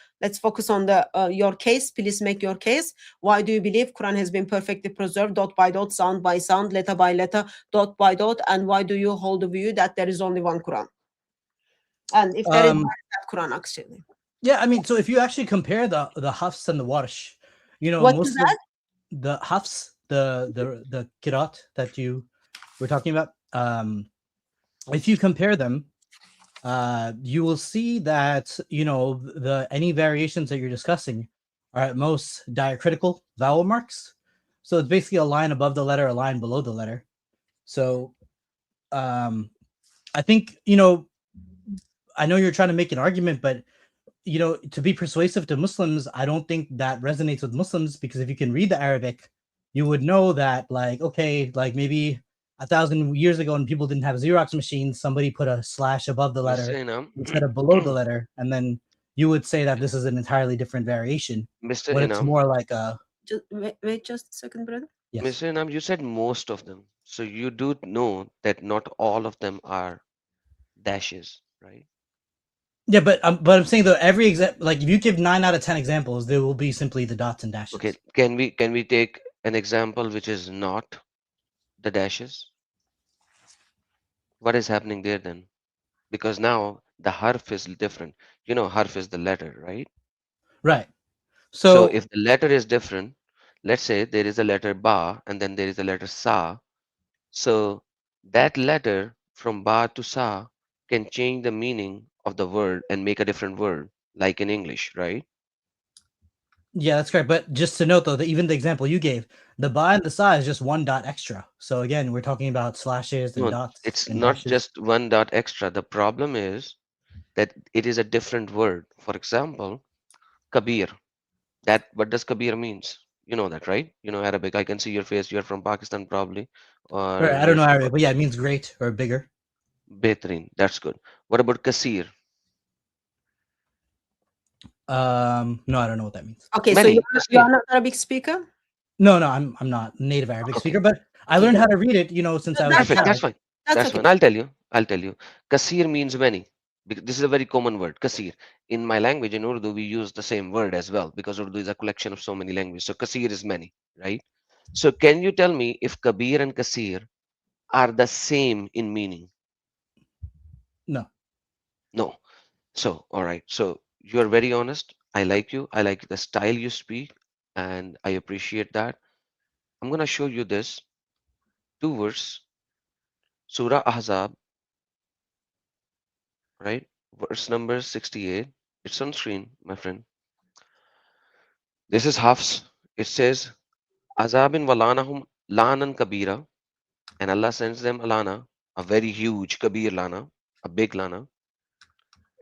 your case. Please make your case. Why do you believe Quran has been perfectly preserved, dot by dot, sound by sound, letter by letter, dot by dot, and why do you hold the view that there is only one Quran? And if there is that Quran, actually. Yeah, I mean, so if you actually compare the Hafs and the Warsh, What is that? The Hafs, the Kirat that you were talking about, if you compare them, you will see that any variations that you're discussing are at most diacritical vowel marks. So it's basically a line above the letter, a line below the letter. So I think I know you're trying to make an argument, but to be persuasive to Muslims, I don't think that resonates with Muslims, because if you can read the Arabic, you would know that, maybe 1,000 years ago when people didn't have Xerox machines, somebody put a slash above the letter instead of below the letter, and then you would say that this is an entirely different variation. Mr. But it's more like a... Wait just a second, brother. Yes. Mr. Inam, you said most of them. So you do know that not all of them are dashes, right? Yeah, but I'm saying though, every example, like if you give 9 out of 10 examples, there will be simply the dots and dashes. Okay, can we take an example which is not the dashes? What is happening there then? Because now the harf is different. Harf is the letter, right? Right. So if the letter is different, let's say there is a letter ba and then there is a letter sa. So that letter from ba to sa can change the meaning of the word and make a different word, like in English, right? Yeah, that's correct. But just to note though, that even the example you gave, the ba and the sa is just 1 dot extra. So again, we're talking about slashes and No, dots. it's and not dashes. just 1 dot extra. The problem is that it is a different word. For example, kabir. What does kabir means? You know that, right? You know Arabic. I can see your face. You're from Pakistan probably, or Right, I don't you're know from Arabic, but yeah, it means great or bigger. Behreen. That's good. What about kasir? No, I don't know what that means. Okay, Many, so kasir. you are not Arabic speaker? No, I'm not native Arabic Okay. speaker, but I learned how to read it, since I was a Perfect. child. That's fine. That's fine. I'll tell you. Kasir means many. Because this is a very common word. Kasir. In my language, in Urdu, we use the same word as well because Urdu is a collection of so many languages. So kasir is many, right? So can you tell me if kabir and kasir are the same in meaning? No. No. So, all right. So you're very honest. I like you. I like the style you speak, and I appreciate that. I'm gonna show you this two verse, Surah Ahzab, right? Verse number 68. It's on screen, my friend. This is Hafs. It says, Azabin walanahum lanan kabira, and Allah sends them a lana, a very huge kabir lana, a big lana.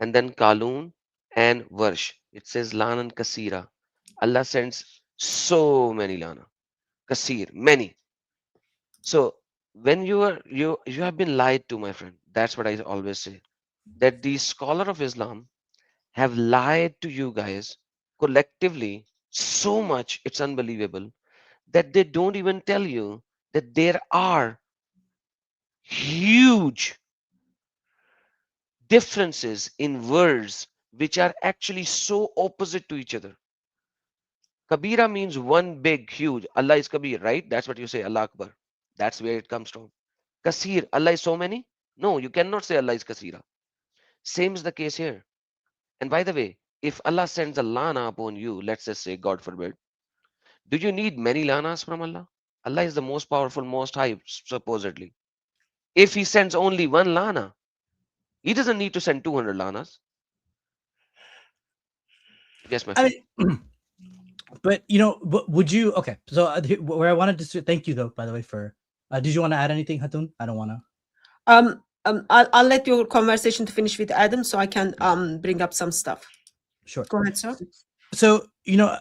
And then Kalun and Varsh. It says lanan kasira. Allah sends so many lana. Kasir, many. So when you have been lied to, my friend. That's what I always say. That the scholar of Islam have lied to you guys collectively so much, it's unbelievable, that they don't even tell you that there are huge differences in words which are actually so opposite to each other. Kabira means one big, huge. Allah is Kabir, right? That's what you say, Allah Akbar. That's where it comes from. Kasir, Allah is so many? No, you cannot say Allah is Kasira. Same is the case here. And by the way, if Allah sends a lana upon you, let's just say, God forbid, do you need many lanas from Allah? Allah is the most powerful, most high, supposedly. If He sends only one lana, He doesn't need to send 200 lanas. Yes, my friend. I mean, but you know, would you? Okay, so where I wanted to thank you though, by the way, for. Did you want to add anything, Hatun? I don't want to. I'll let your conversation to finish with Adam, so I can bring up some stuff. Sure. Go ahead, sir. So you know,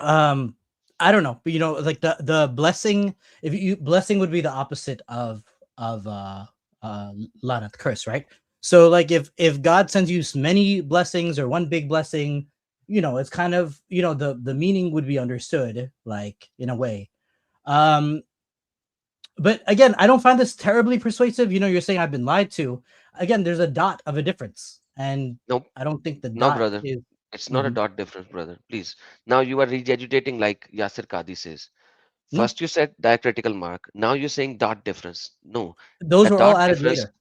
I don't know, but you know, like the blessing. If you blessing would be the opposite of lanat, curse, right? So like if God sends you many blessings or one big blessing, you know, it's kind of, you know, the meaning would be understood, like in a way. But again, I don't find this terribly persuasive. You know, you're saying I've been lied to. Again, there's a dot of a difference, and Nope. I don't think the No, dot brother. is. It's not a dot difference, brother. Please. Now you are regurgitating like Yaser Qadhi says. No. First you said diacritical mark. Now you're saying dot difference. No. Those The were all dot added difference. later.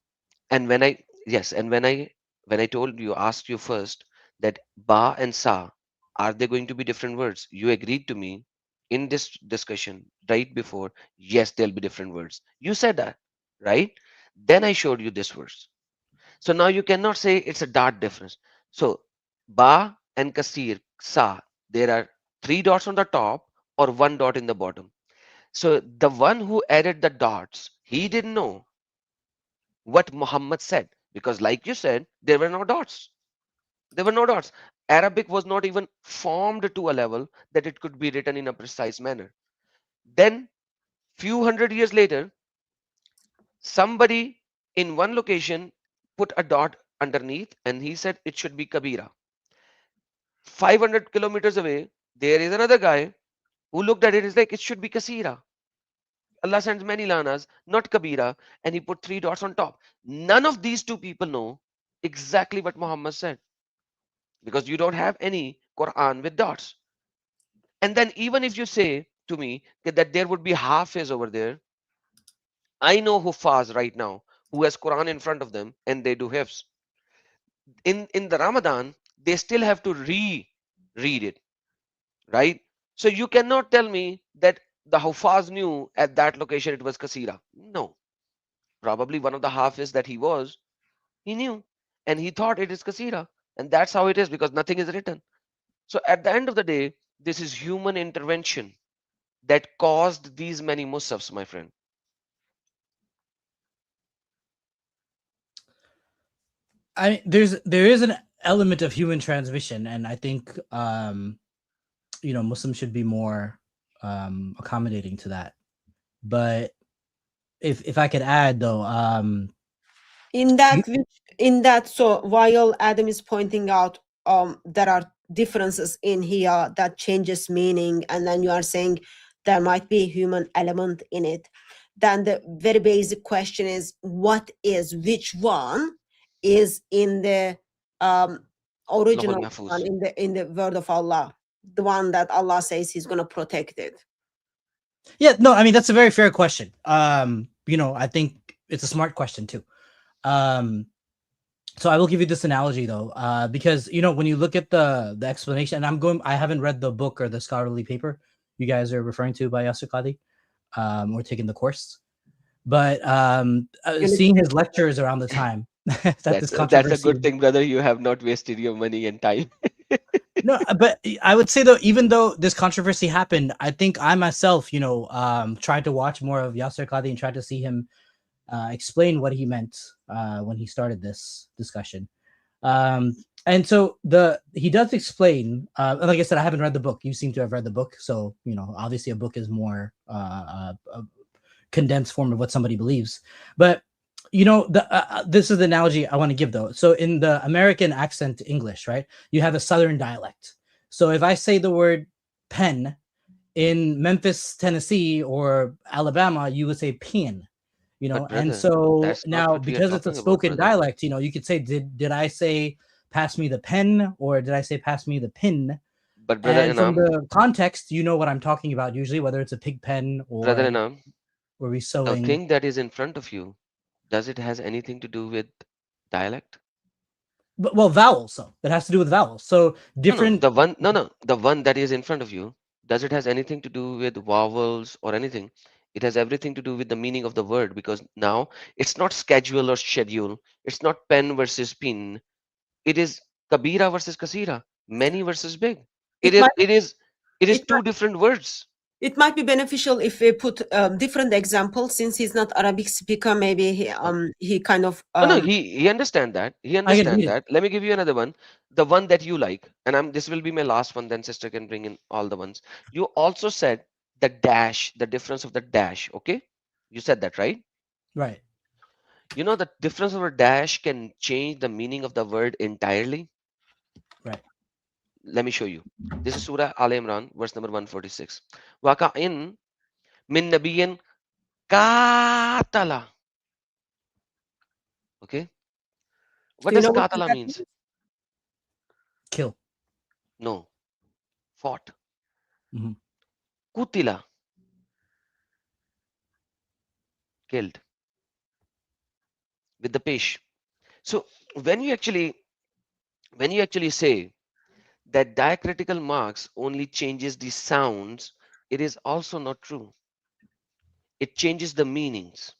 And when I told you, asked you first that ba and sa, are they going to be different words? You agreed to me in this discussion right before, yes, they'll be different words. You said that, right? Then I showed you this verse. So now you cannot say it's a dot difference. So ba and kasir, sa, there are 3 dots on the top or 1 dot in the bottom. So the one who added the dots, he didn't know what Muhammad said, because like you said, there were no dots. There were no dots. Arabic was not even formed to a level that it could be written in a precise manner. Then few hundred years later, somebody in one location put a dot underneath and he said it should be Kabira. 500 kilometers away, there is another guy who looked at it, is like, it should be Kasira. Allah sends many lanas, not Kabira, and he put 3 dots on top. None of these two people know exactly what Muhammad said, because you don't have any Quran with dots. And then even if you say to me that there would be Hafiz over there, I know Huffaz right now who has Quran in front of them and they do Hifz. In the Ramadan, they still have to read it, right? So you cannot tell me that the Huffaz knew at that location it was Kasira. No. Probably one of the Hafiz that he knew and he thought it is Kasira. And that's how it is, because nothing is written. So at the end of the day, this is human intervention that caused these many Musafs, my friend. I mean, there is an element of human transmission, and I think you know, Muslims should be more accommodating to that. But if I could add though, in that, so while Adam is pointing out there are differences in here that changes meaning, and then you are saying there might be a human element in it, then the very basic question is, which one is in the original one, in the word of Allah, the one that Allah says he's going to protect it? Yeah, no, I mean, that's a very fair question. You know, I think it's a smart question too. So I will give you this analogy though, because you know, when you look at the explanation, and I haven't read the book or the scholarly paper you guys are referring to by Yaser Qadhi, or taking the course, but seeing his lectures around the time that's a good thing, brother. You have not wasted your money and time. No, but I would say though, even though this controversy happened, I think I myself, you know, tried to watch more of Yaser Qadhi and tried to see him explain what he meant when he started this discussion. And so he does explain, like I said, I haven't read the book. You seem to have read the book. So, you know, obviously a book is more a condensed form of what somebody believes. But, you know, this is the analogy I want to give though. So in the American accent English, right, you have a Southern dialect. So if I say the word pen in Memphis, Tennessee or Alabama, you would say pen. You know, brother, and so that's not now what we are because it's a talking about, spoken brother. dialect, you know, you could say, did I say pass me the pen, or did I say pass me the pin? But brother And from Inam, the context, you know what I'm talking about usually, whether it's a pig pen brother or Inam, were we the sewing. thing that is in front of you, does it has anything to do with dialect? But, well, vowels. So it has to do with vowels. So different. The one that is in front of you, does it has anything to do with vowels or anything? It has everything to do with the meaning of the word, because now it's not schedule or schedule. It's not pen versus pin. It is kabira versus kasira, many versus big. It might It is two different words. it might be beneficial if we put different examples. Since he's not Arabic speaker, maybe he kind of No, he understand that. He I can understand read it. that. Let me give you another one. The one that you like, and this will be my last one. Then sister can bring in all the ones. You also said the dash, the difference of the dash. Okay, you said that, right? Right. You know the difference of a dash can change the meaning of the word entirely. Right. Let me show you. This is Surah Al Imran, verse number 146. Waka'in min nabiyin katala. Okay. What Do you does know what katala that means? means? Kill. No. Fought. Mm-hmm. Kutila. Killed. With the pesh. So when you actually say that diacritical marks only changes the sounds, it is also not true. It changes the meanings.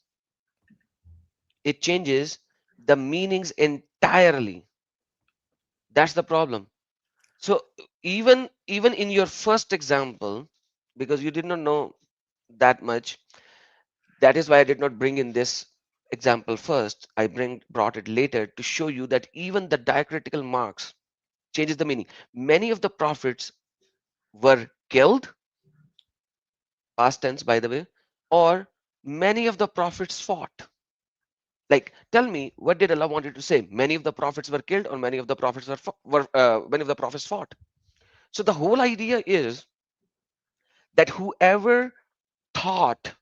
It changes the meanings entirely. That's the problem. So even in your first example, because you did not know that much, that is why I did not bring in this example first. I brought it later to show you that even the diacritical marks changes the meaning. Many of the prophets were killed, past tense by the way, or many of the prophets fought. Like, tell me, what did Allah wanted to say? Many of the prophets were killed, or many of the prophets many of the prophets fought. So the whole idea is that whoever thought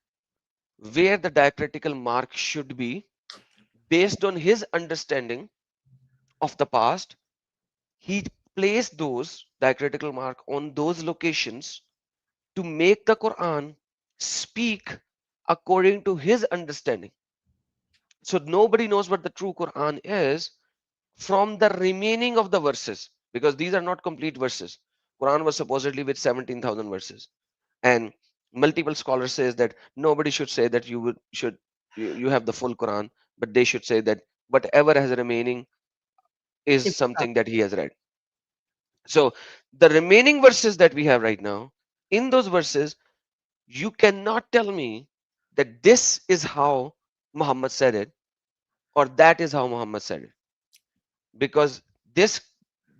where the diacritical mark should be based on his understanding of the past, he placed those diacritical mark on those locations to make the Quran speak according to his understanding. So nobody knows what the true Quran is from the remaining of the verses, because these are not complete verses. Quran was supposedly with 17,000 verses, and multiple scholars says that nobody should say that you have the full Quran, but they should say that whatever has remaining is something that he has read. So the remaining verses that we have right now, in those verses, you cannot tell me that this is how Muhammad said it, or that is how Muhammad said it, because this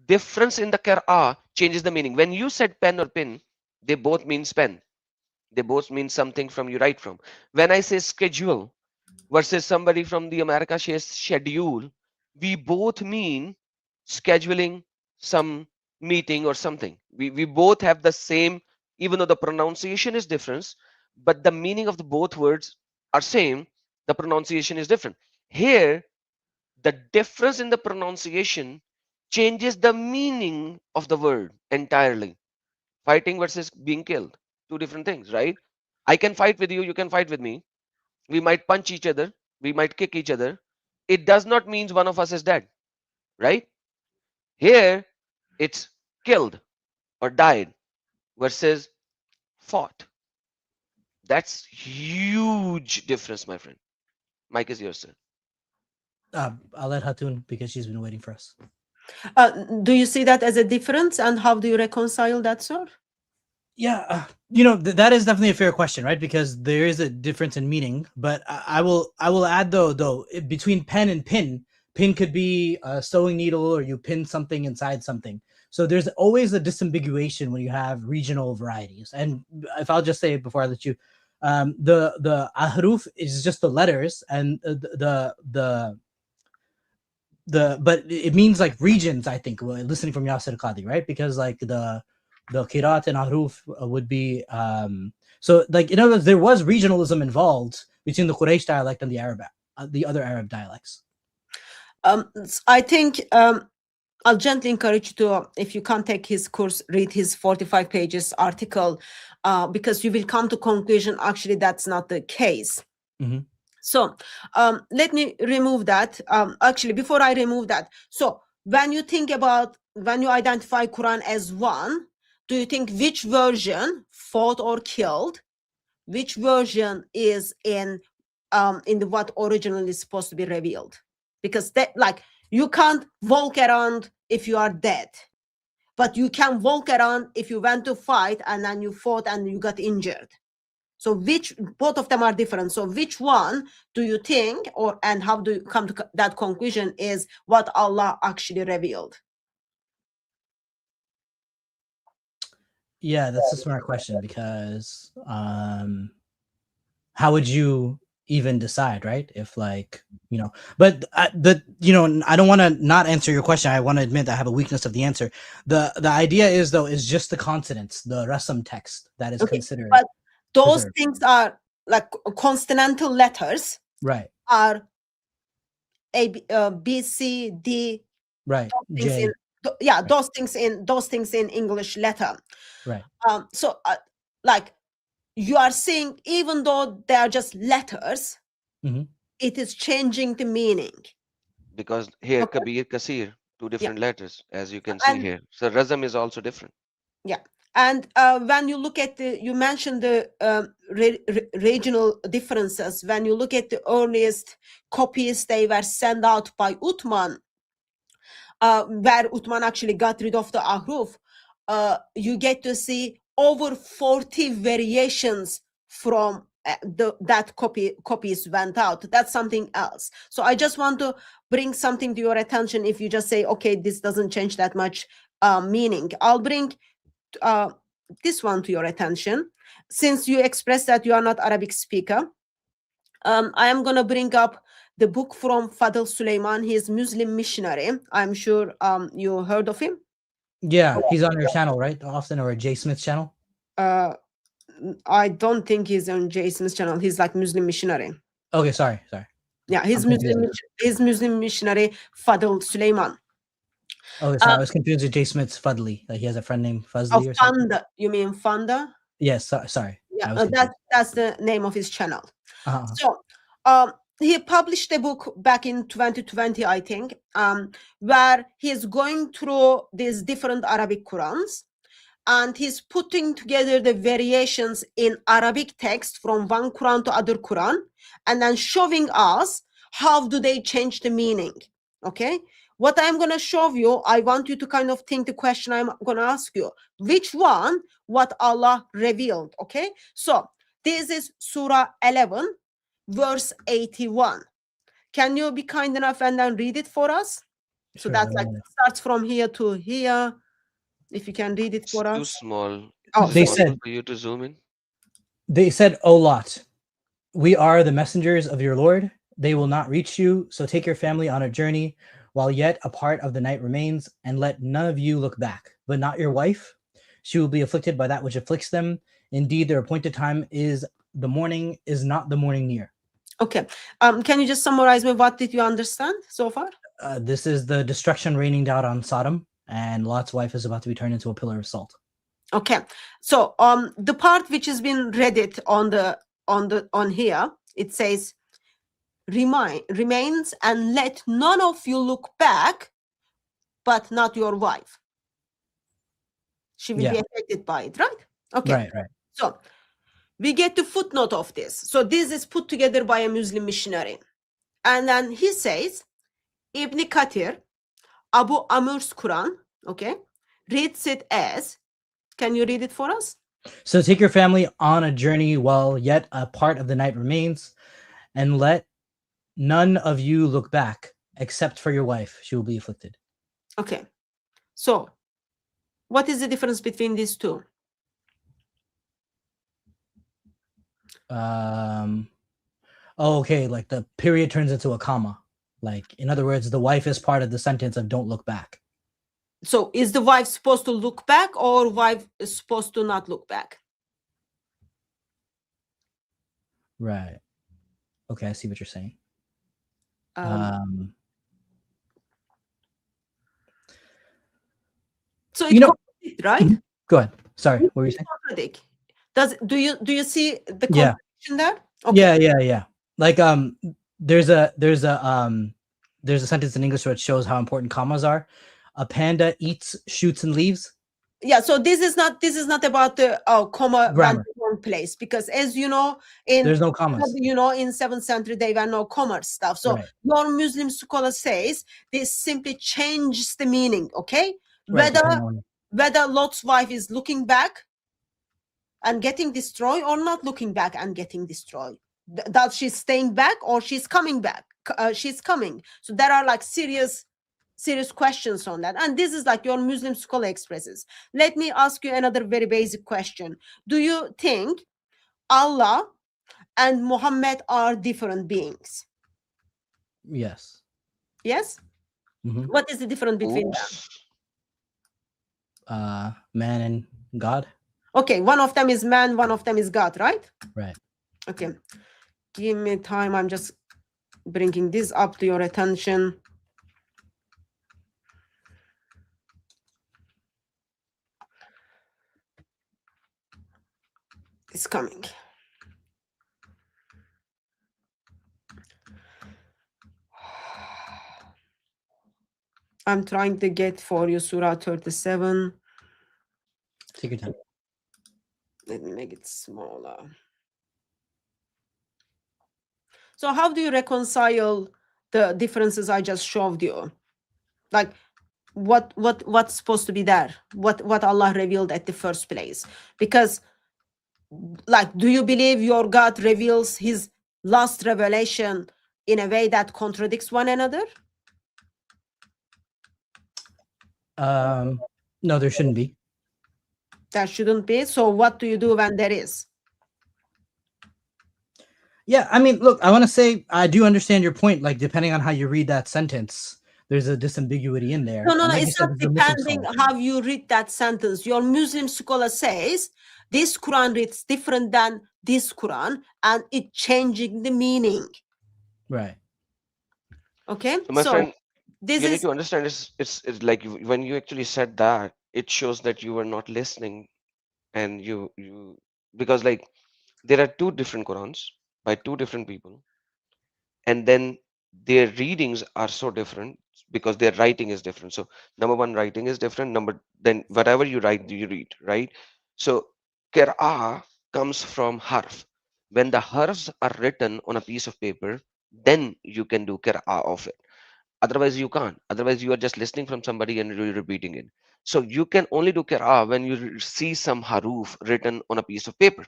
difference in the qira'ah changes the meaning. When you said pen or pin, they both means pen. They both mean something from you write from. When I say schedule versus somebody from the America says schedule, we both mean scheduling some meeting or something. We both have the same, even though the pronunciation is different, but the meaning of the both words are same, the pronunciation is different. Here, the difference in the pronunciation changes the meaning of the word entirely. Fighting versus being killed, two different things, right? I can fight with you, you can fight with me. We might punch each other, we might kick each other. It does not mean one of us is dead, right? Here, it's killed or died versus fought. That's huge difference, my friend. Mike is yours, sir. I'll let Hatun because she's been waiting for us. Do you see that as a difference, and how do you reconcile that, sir? Yeah, that is definitely a fair question, right? Because there is a difference in meaning. But I will add though between pen and pin could be a sewing needle, or you pin something inside something. So there's always a disambiguation when you have regional varieties. And if I'll just say it before I let you, the ahruf is just the letters, and but it means like regions, I think, listening from Yaser Qadhi, right? Because like the Qirat and Ahruf would be so like, in other words, there was regionalism involved between the Quraysh dialect and the other Arab dialects. I think I'll gently encourage you to, if you can't take his course, read his 45 pages article, because you will come to conclusion, actually, that's not the case. Mhm. So let me remove that. Actually, before I remove that, so when you think about, when you identify Quran as one, do you think which version fought or killed? Which version is in the what originally is supposed to be revealed? Because that, like, you can't walk around if you are dead, but you can walk around if you went to fight and then you fought and you got injured. So both of them are different. So which one do you think, and how do you come to that conclusion is what Allah actually revealed? Yeah, that's a smart question, because how would you even decide, right? If, like, but I don't want to not answer your question. I want to admit that I have a weakness of the answer. The idea is, though, is just the consonants, the rasam text that is considered. But those preserved. things are like consonantal letters, Right. are B, C, D, Right. things J. in, those things in English letter. Right. So like, you are seeing, even though they are just letters, Mhm. it is changing the meaning. Because here, Kabir, Kasir, two different letters, as you can see And- here. So Razam is also different. Yeah. And when you look at you mentioned the regional differences. When you look at the earliest copies, they were sent out by Uthman, where Uthman actually got rid of the ahruf. You get to see over 40 variations from that copies went out. That's something else. So I just want to bring something to your attention. If you just say, okay, this doesn't change that much meaning, I'll bring this one to your attention. Since you expressed that you are not Arabic speaker, I am going to bring up the book from Fadl Suleiman. He is Muslim missionary. I'm sure you heard of him. Yeah, he's on your channel, right? Often, or Jay Smith's channel. I don't think he's on Jason's channel. He's like Muslim missionary. Okay, sorry. Yeah, he's Muslim missionary Fadl Suleiman. Okay, sorry, I was confused with Jay Smith's Fudley. Like, he has a friend named Fuzley or something. Fanda. You mean Fanda? Yes, sorry. Yeah, that's the name of his channel. Uh-huh. So he published a book back in 2020, I think, where he's going through these different Arabic Qurans, and he's putting together the variations in Arabic text from one Quran to other Quran, and then showing us how do they change the meaning. Okay, what I'm going to show you, I want you to kind of think the question I'm going to ask you. Which one, what Allah revealed? Okay, so this is Surah 11, verse 81. Can you be kind enough and then read it for us? So that's like starts from here to here. If you can read it for Too us. small. Oh, They Is it possible said- for you to zoom in? They said, "O Lot, we are the messengers of your Lord. They will not reach you, so take your family on a journey while yet a part of the night remains, and let none of you look back, but not your wife. She will be afflicted by that which afflicts them. Indeed, their appointed time is the morning, is not the morning near." Okay. Can you just summarize me? What did you understand so far? This is the destruction raining down on Sodom, and Lot's wife is about to be turned into a pillar of salt. Okay. So the part which has been read it on here, it says remains, and let none of you look back, but not your wife. She will be affected by it, right? Okay. Right. So we get the footnote of this. So this is put together by a Muslim missionary. And then he says, Ibn Kathir, Abu Amr's Quran, okay, reads it as, can you read it for us? So take your family on a journey while yet a part of the night remains, and let none of you look back, except for your wife. She will be afflicted. Okay. So what is the difference between these two? Okay, like the period turns into a comma. Like, in other words, the wife is part of the sentence of don't look back. So is the wife supposed to look back, or wife is supposed to not look back? Right. Okay, I see what you're saying. So You it know, contradicts, right? go ahead. Sorry, what were you It saying? contradict. Do you see the Yeah. contradiction there? Okay. Yeah. Like there's a sentence in English which shows how important commas are. A panda eats, shoots, and leaves. Yeah, so this is not about the comma Grammar. and the wrong place, because as you know, in There's no commas. in 7th century there were no comma stuff. So Right. your Muslim scholar says this simply changes the meaning. Okay, Right, depending on- whether Lot's wife is looking back and getting destroyed or not looking back and getting destroyed. That she's staying back or she's coming back. She's coming. So there are like serious questions on that. And this is like your Muslim scholar expresses. Let me ask you another very basic question. Do you think Allah and Muhammad are different beings? Yes. Yes? Mhm. What is the difference between them? Man and God. Okay, one of them is man, one of them is God, right? Right. Okay. Give me time. I'm just bringing this up to your attention. It's coming. I'm trying to get for you Surah 37. Take your time. Let me make it smaller. So how do you reconcile the differences I just showed you? Like what's supposed to be there? What Allah revealed at the first place? Because like, do you believe your God reveals his last revelation in a way that contradicts one another? No, there shouldn't be. There shouldn't be. So what do you do when there is? Yeah, I mean, look, I want to say I do understand your point. Like, depending on how you read that sentence, there's a disambiguity in there. No, And like you it's said, not it's a Muslim depending scholar. how you read that sentence. Your Muslim scholar says this Quran reads different than this Quran, and it changing the meaning. Right. Okay, So my friend, this you need is to understand it's like when you actually said that, it shows that you were not listening, and you because like there are two different Qurans by two different people, and then their readings are so different because their writing is different. So number one, writing is different. Number then whatever you write, you read, right? So qira'ah comes from harf. When the harfs are written on a piece of paper, then you can do qira'ah of it. Otherwise you can't. Otherwise you are just listening from somebody and you're repeating it. So you can only do qira'ah when you see some haruf written on a piece of paper.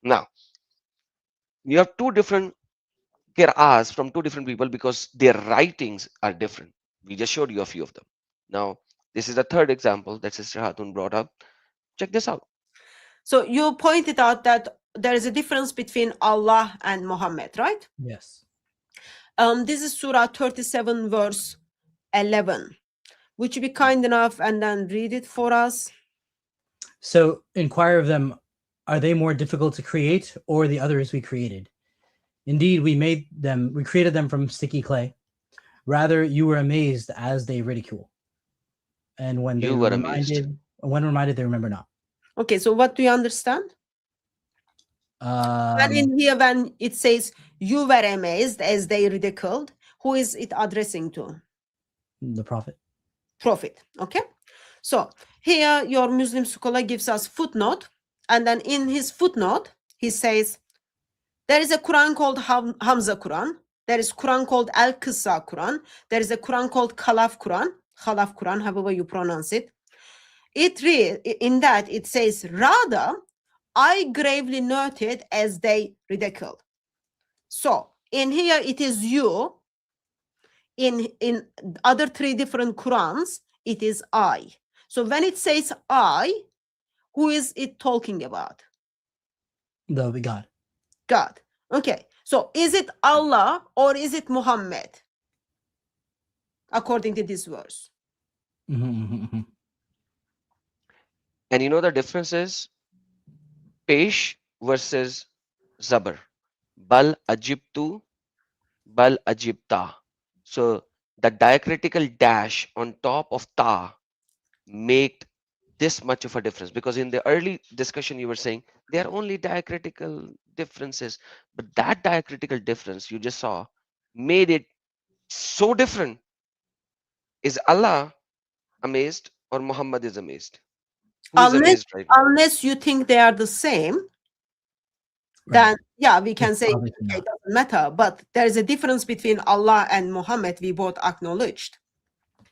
Now you have two different qira'ahs from two different people because their writings are different. We just showed you a few of them. Now this is the third example that Sister Hatun brought up. Check this out. so you pointed out that there is a difference between Allah and Muhammad, right? Yes. This is Surah 37, verse 11. Would you be kind enough and then read it for us? So inquire of them, are they more difficult to create or the others we created? Indeed, we created them from sticky clay. Rather, you were amazed as they ridicule. And when they You were amazed. reminded, they remember not. Okay, so what do you understand? And in here, when it says you were amazed as they ridiculed, who is it addressing to? The Prophet. Prophet. Okay. So here, your Muslim scholar gives us footnote, and then in his footnote, he says there is a Quran called Hamza Quran. There is Quran called Al-Qissa Quran. There is a Quran called Khalaf Quran, however you pronounce it. In that it says, rather, I gravely noted as they ridiculed. So in here it is you. In other three different Qurans, it is I. So when it says I, who is it talking about? The God. God. Okay. So is it Allah or is it Muhammad? According to this verse. And you know the difference is Pesh versus Zabar. Bal ajibtu, bal ajibta. So the diacritical dash on top of ta made this much of a difference, because in the early discussion you were saying they are only diacritical differences, but that diacritical difference you just saw made it so different. Is Allah amazed or Muhammad is amazed? Who is unless amazed right now? unless you think they are the same, then yeah, we can say okay, it doesn't matter. But there is a difference between Allah and Muhammad, we both acknowledged.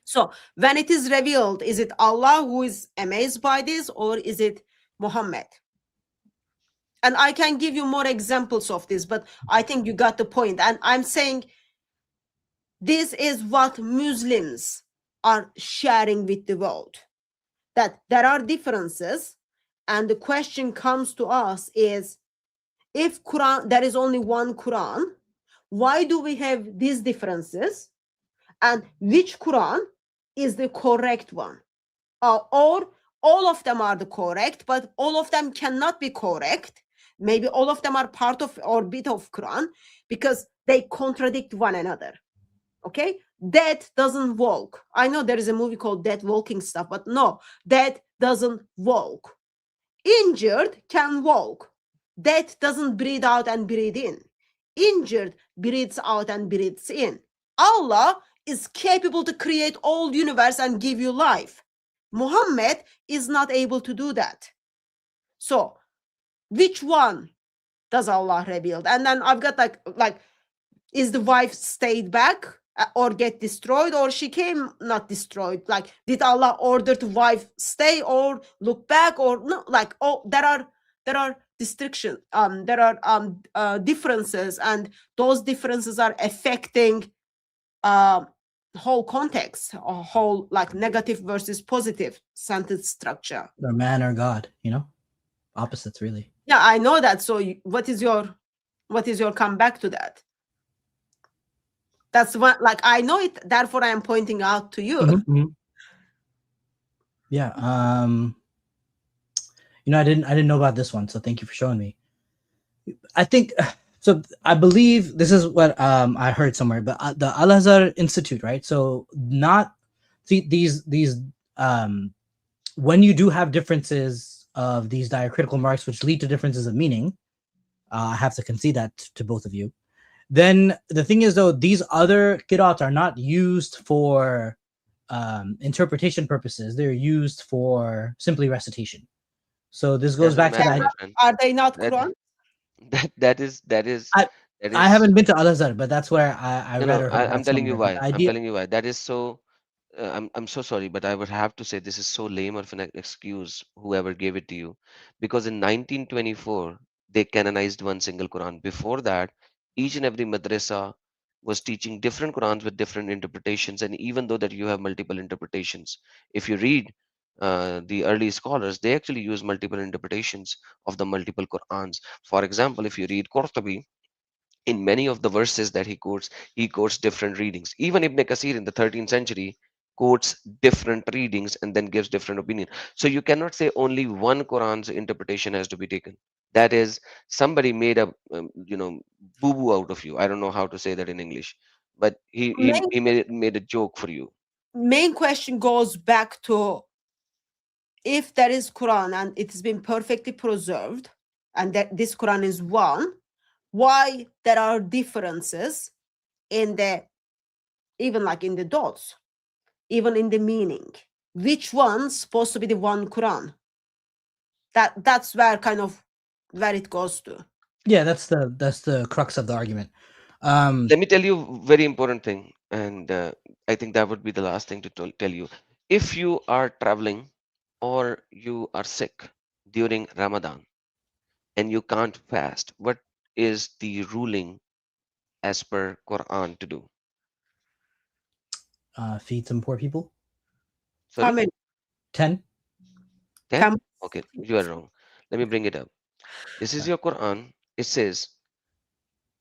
So when it is revealed, is it Allah who is amazed by this, or is it Muhammad? And I can give you more examples of this, but I think you got the point. And I'm saying this is what Muslims are sharing with the world, that there are differences. And the question comes to us is, if Quran, there is only one Quran, why do we have these differences? And which Quran is the correct one? Or all of them are the correct, but all of them cannot be correct. Maybe all of them are part of or bit of Quran because they contradict one another. Okay? Dead doesn't walk. I know there is a movie called Dead Walking Stuff, but no, dead doesn't walk. Injured can walk. Dead doesn't breathe out and breathe in. Injured breathes out and breathes in. Allah is capable to create all universe and give you life. Muhammad is not able to do that. So, which one does Allah reveal? And then I've got like, is the wife stayed back or get destroyed, or she came not destroyed? Like, did Allah order the wife stay or look back, or no? Like, oh, there are distinction. There are differences, and those differences are affecting whole context, or whole like negative versus positive sentence structure. Or man or God, you know, opposites really. Yeah, I know that. So what is your comeback to that? That's what, like, I know it, therefore I am pointing out to you. Yeah. You know, I didn't know about this one, so thank you for showing me. I think so. I believe this is what I heard somewhere, but the Al Azhar Institute, right? So not these when you do have differences of these diacritical marks which lead to differences of meaning, I have to concede that to both of you. Then the thing is, though, these other qira'at are not used for interpretation purposes. They're used for simply recitation. So this goes back to that. Are they not Quran? That is. I haven't been to Al Azhar, but that's where I read or heard. I'm telling you somewhere. why. I'm telling you why. That is so. I'm so sorry, but I would have to say this is so lame of an excuse, whoever gave it to you, because in 1924 they canonized one single Quran. Before that, each and every madrasa was teaching different Qurans with different interpretations, and even though that you have multiple interpretations, if you read the early scholars, they actually use multiple interpretations of the multiple Qurans. For example, if you read Qurtubi, in many of the verses that he quotes different readings. Even Ibn Kasir in the 13th century quotes different readings and then gives different opinion. So you cannot say only one Quran's interpretation has to be taken. That is, somebody made a boo boo out of you. I don't know how to say that in English, but he made a joke for you. Main question goes back to, if there is Quran and it has been perfectly preserved, and that this Quran is one, why there are differences in the, even like in the dots, even in the meaning? Which one's supposed to be the one Quran? That's where kind of where it goes to. Yeah, that's the crux of the argument. Let me tell you a very important thing, and I think that would be the last thing to tell you. If you are traveling or you are sick during Ramadan and you can't fast, what is the ruling as per Quran to do? Feed some poor people. Sorry? How many? 10. 10? Okay, you are wrong. Let me bring it up. This is your Quran. It says,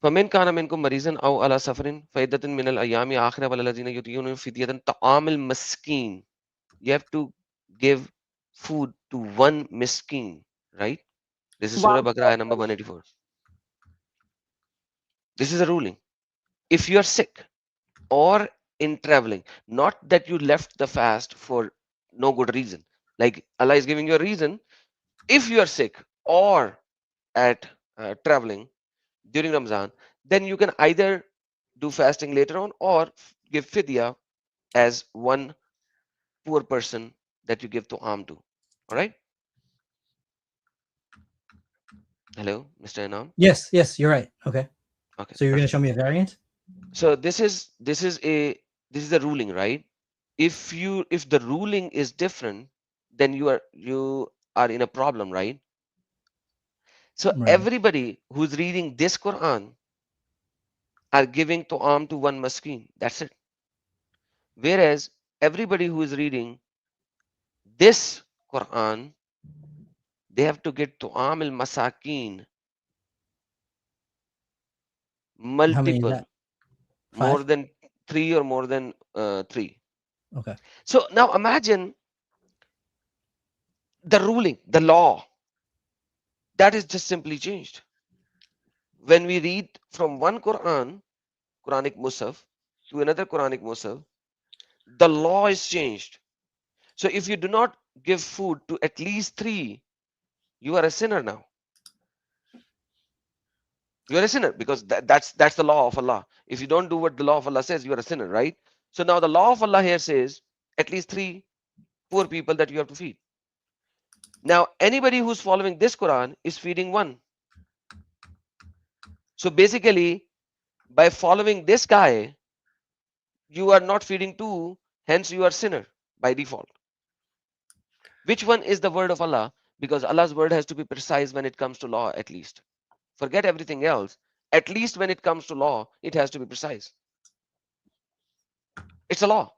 فَمِنْ كَانَ مِنْكُمْ مَرِيضًا أَوْ عَلَى سَفَرٍ فَعِدَّةٌ مِنَ الْأَيَّامِ آخِرَةً وَالَّذِينَ يُطِيقُونَهُ فِدْيَةٌ طَعَامُ الْمِسْكِينِ. You have to give food to one miskin, right? This is Surah Baqarah, ayah number 184. This is a ruling. If you are sick or in traveling, not that you left the fast for no good reason. Like Allah is giving you a reason. If you are sick or at traveling during Ramadan, then you can either do fasting later on or give fidya as one poor person that you give to arm to. All right. Hello, Mr. Anam. Yes, yes, you're right. Okay. Okay. So you're going to Perfect. show me a variant? So this is a ruling, right? If the ruling is different, then you are in a problem, right? So Right. everybody who's reading this Quran are giving to arm to one maskeen. That's it. Whereas everybody who is reading this Quran, they have to get to arm al masakin How many is multiple, that? more 5? than 3 or more than 3. Okay. So now imagine the ruling, the law, that is just simply changed. When we read from one Quranic Musaf to another Quranic Musaf, the law is changed. So if you do not give food to at least 3, you are a sinner now. You are a sinner because that's the law of Allah. If you don't do what the law of Allah says, you are a sinner, right? So now the law of Allah here says at least 3 poor people that you have to feed. Now anybody who's following this Quran is feeding 1. So basically, by following this guy, you are not feeding 2, hence you are sinner by default. Which one is the word of Allah? Because Allah's word has to be precise when it comes to law, at least. Forget everything else. At least when it comes to law, it has to be precise. It's a law.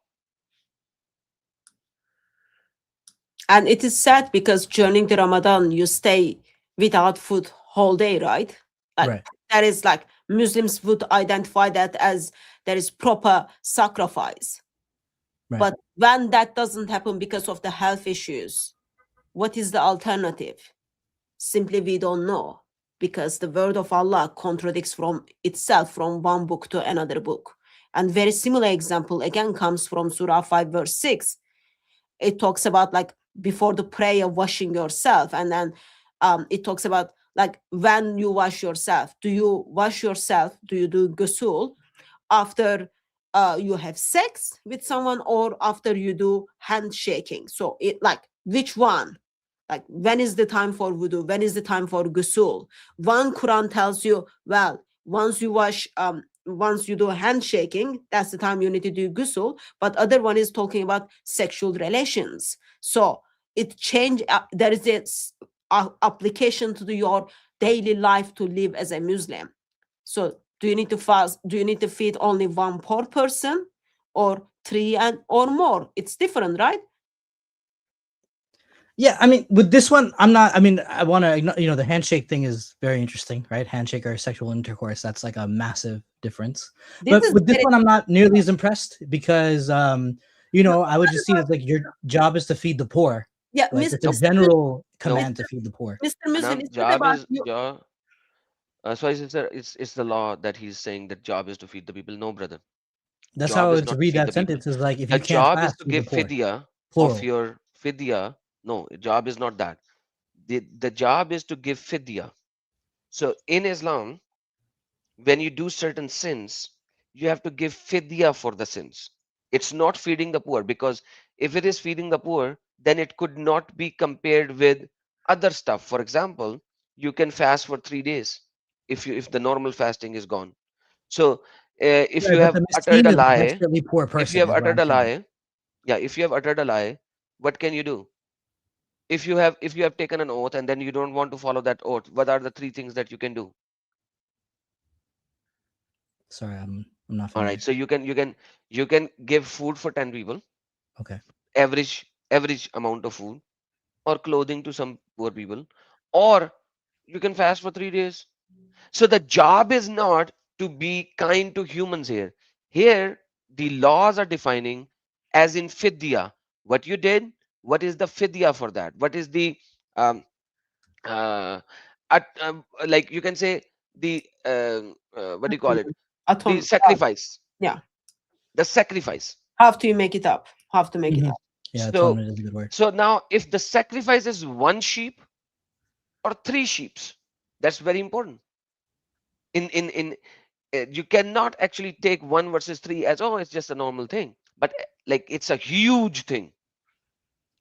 And it is sad because during the Ramadan, you stay without food whole day, right? Like Right. that is like Muslims would identify that as there is proper sacrifice. Right. But when that doesn't happen because of the health issues, what is the alternative? Simply we don't know, because the word of Allah contradicts from itself from one book to another book. And very similar example again comes from Surah 5 verse 6. It talks about like before the prayer washing yourself, and then it talks about like when you wash yourself. Do you wash yourself? Do you do ghusl after you have sex with someone or after you do handshaking? So it like which one? Like when is the time for wudu? When is the time for ghusl? One Quran tells you, well, once you wash, once you do handshaking, that's the time you need to do ghusl. But other one is talking about sexual relations. So it change. There is a application to your daily life to live as a Muslim. So do you need to fast? Do you need to feed only one poor person or 3 and or more? It's different, right? Yeah, I mean, with this one, I'm not. I mean, I want to. You know, the handshake thing is very interesting, right? Handshake or sexual intercourse. That's like a massive difference. But with this one, I'm not nearly as impressed because, you know, I would just see it as like your job is to feed the poor. Yeah, Like Mr. it's a general command to feed the poor. Mr. Muslim, Anam, it's not job about is you. sorry, sister, it's the law that he's saying that job is to feed the people. No, brother. That's Job how I is would not to read feed that the people. sentence. Is like if The you can't job is fast, to feed the give poor. fidya of Plural. your fidya. No, job is not that. The job is to give fidya. So in Islam, when you do certain sins, you have to give fidya for the sins. It's not feeding the poor, because if it is feeding the poor, then it could not be compared with other stuff. For example, you can fast for 3 days if the normal fasting is gone. So if Right, you but have the uttered miskin a is a lie, desperately poor if you person, have is what uttered I'm a saying. lie, yeah, if you have uttered a lie, what can you do? If you have taken an oath and then you don't want to follow that oath, what are the 3 things that you can do? Sorry, I'm not All familiar. right, so you can give food for 10 people, Okay. average amount of food, or clothing to some poor people, or you can fast for 3 days. So the job is not to be kind to humans here. Here, the laws are defining as in fidya. What you did, what is the fidya for that? What is the um, like you can say the what do you call it? The sacrifice. Yeah. The sacrifice. How do you make it up? How to make it up? Yeah, So, atonement is a good word. so now if the sacrifice is 1 sheep or 3 sheep, that's very important. You cannot actually take 1 versus 3 as, oh, it's just a normal thing, but like it's a huge thing.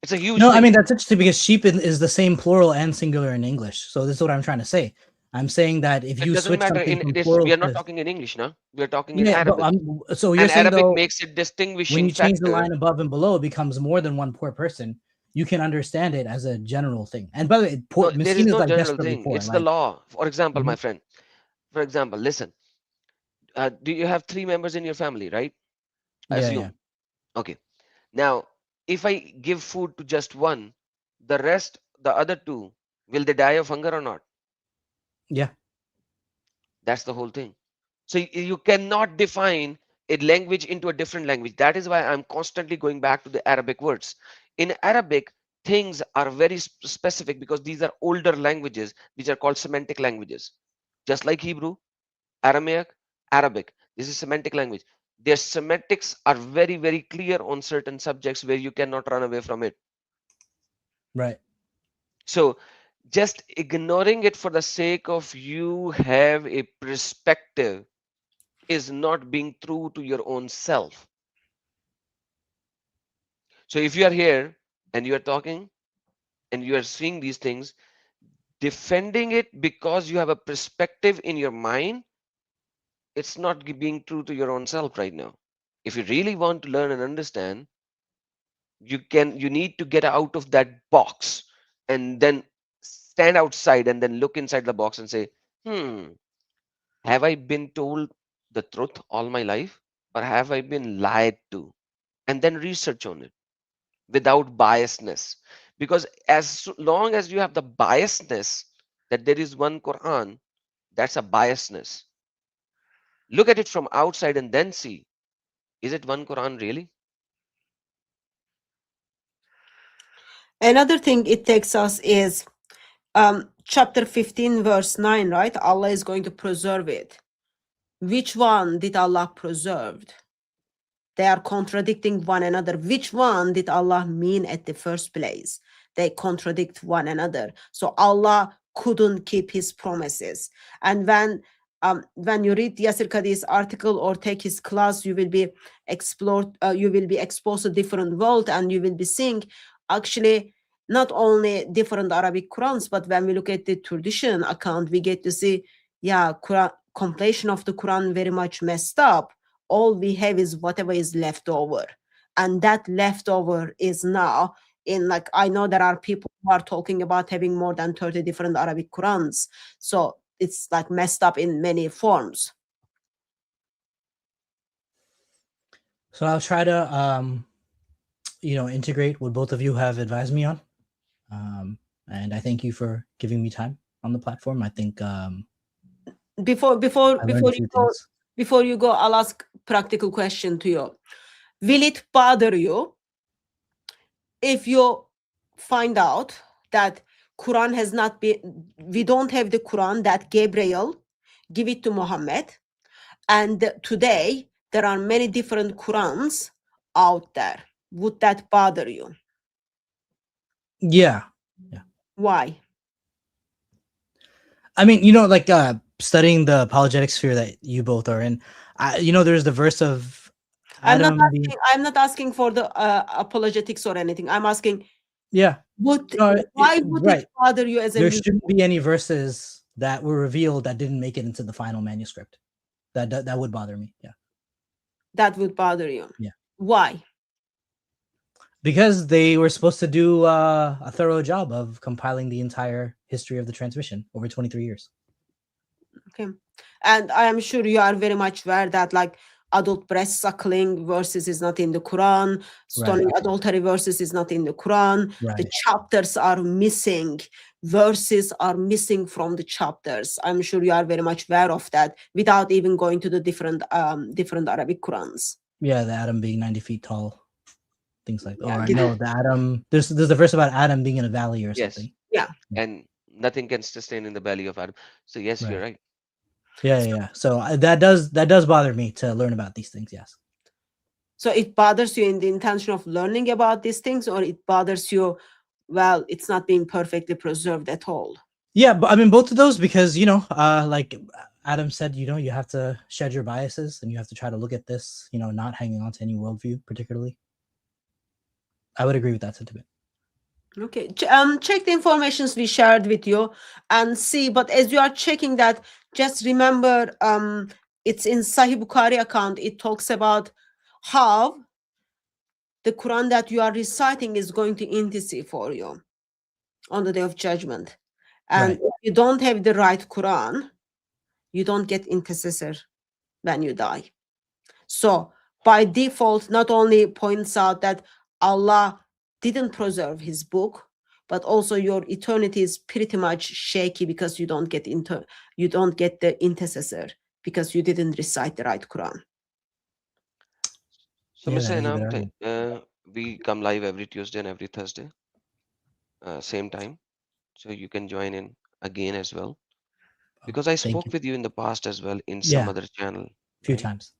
It's a huge No, thing. I mean that's interesting because sheep is the same plural and singular in English. So this is what I'm trying to say. I'm saying that if It you doesn't switch matter. something In from this, plural we are not to talking in English now. We are talking in yeah, but Arabic. so you're And saying Arabic though makes it when distinguishing you change the factor. line above and below, it becomes more than one poor person. You can understand it as a general thing. And by the way, poor, No, there miskin is is no like general desperately thing. poor. It's the Like law. For example, my Mhm. friend. For example, listen. Do you have 3 members in your family, right? I yeah, assume. Okay. Now, if I give food to just one, the rest, the other 2, will they die of hunger or not? yeah. That's the whole thing. So you cannot define a language into a different language. That is why I'm constantly going back to the Arabic words. In Arabic, things are very specific because these are older languages. These are called semantic languages. Just like Hebrew, Aramaic, Arabic. This is semantic language. Their semantics are very, very clear on certain subjects where you cannot run away from it. Right. So just ignoring it for the sake of you have a perspective is not being true to your own self. So if you are here and you are talking and you are seeing these things, defending it because you have a perspective in your mind, it's not being true to your own self right now. If you really want to learn and understand, you need to get out of that box and then stand outside and then look inside the box and say, have I been told the truth all my life, or have I been lied to? And then research on it without biasness. Because as long as you have the biasness that there is one Quran, that's a biasness. Look at it from outside and then see, is it one Quran really? Another thing it takes us is chapter 15 verse 9, right? Allah is going to preserve it. Which one did Allah preserved? They are contradicting one another. Which one did Allah mean at the first place? They contradict one another. So Allah couldn't keep his promises. And when you read Yaser Qadhi's article or take his class, you will be exposed to different world, and you will be seeing actually not only different Arabic Qurans, but when we look at the tradition account, we get to see, yeah, Quran, completion of the Quran very much messed up. All we have is whatever is left over, and that leftover is now in, like, I know there are people who are talking about having more than 30 different Arabic Qurans, so it's like messed up in many forms. So I'll try to integrate what both of you have advised me on. And I thank you for giving me time on the platform. I think before I learned a few things. before you go, I'll ask practical question to you. Will it bother you if you find out that Quran has not been, we don't have the Quran that Gabriel give it to Muhammad, and today there are many different Qurans out there? Would that bother you? Yeah. Why? I mean, like studying the apologetic sphere that you both are in, there's the verse of Adam. I'm not asking for the apologetics or anything. I'm asking, Yeah. why would it bother you as a There Muslim? shouldn't be any verses that were revealed that didn't make it into the final manuscript. That would bother me. Yeah. That would bother you. Yeah. Why? Because they were supposed to do a thorough job of compiling the entire history of the transmission over 23 years. Okay. And I am sure you are very much aware that, like, adult breast suckling verses is not in the Quran, stoning adultery verses is not in the Quran, the chapters are missing, verses are missing from the chapters. I'm sure you are very much aware of that without even going to the different Arabic Qurans. Yeah, the Adam being 90 feet tall, things like that. Or no, the Adam, there's a verse about Adam being in a valley or something. Yeah. And nothing can sustain in the belly of Adam. So yes, you're right. Yeah. So that does bother me to learn about these things. Yes. So it bothers you in the intention of learning about these things, or it bothers you, well, it's not being perfectly preserved at all? Yeah, but I mean both of those, because like Adam said, you have to shed your biases and you have to try to look at this, not hanging on to any worldview particularly. I would agree with that sentiment. Okay, check the informations we shared with you and see. But as you are checking that, just remember, it's in Sahih Bukhari account. It talks about how the Quran that you are reciting is going to intercede for you on the day of judgment. And if you don't have the right Quran, you don't get intercessor when you die. So by default, not only points out that Allah didn't preserve his book, but also your eternity is pretty much shaky because you don't get the intercessor because you didn't recite the right Quran. So, Mr. Inam, we come live every Tuesday and every Thursday, same time. So you can join in again as well. Because I spoke with you in the past as well in some other channel. A few times.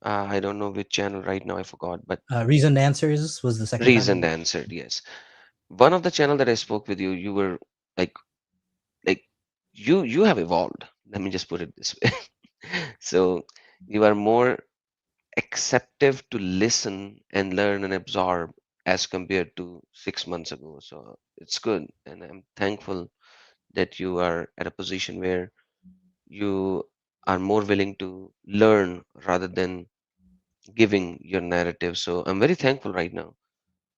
I don't know which channel right now, I forgot, but Reasoned Answers was the second Reasoned time. Answered, yes. One of the channel that I spoke with you, you were like you have evolved. Let me just put it this way. So you are more acceptive to listen and learn and absorb as compared to 6 months ago. So it's good, and I'm thankful that you are at a position where you are more willing to learn rather than giving your narrative. So I'm very thankful right now,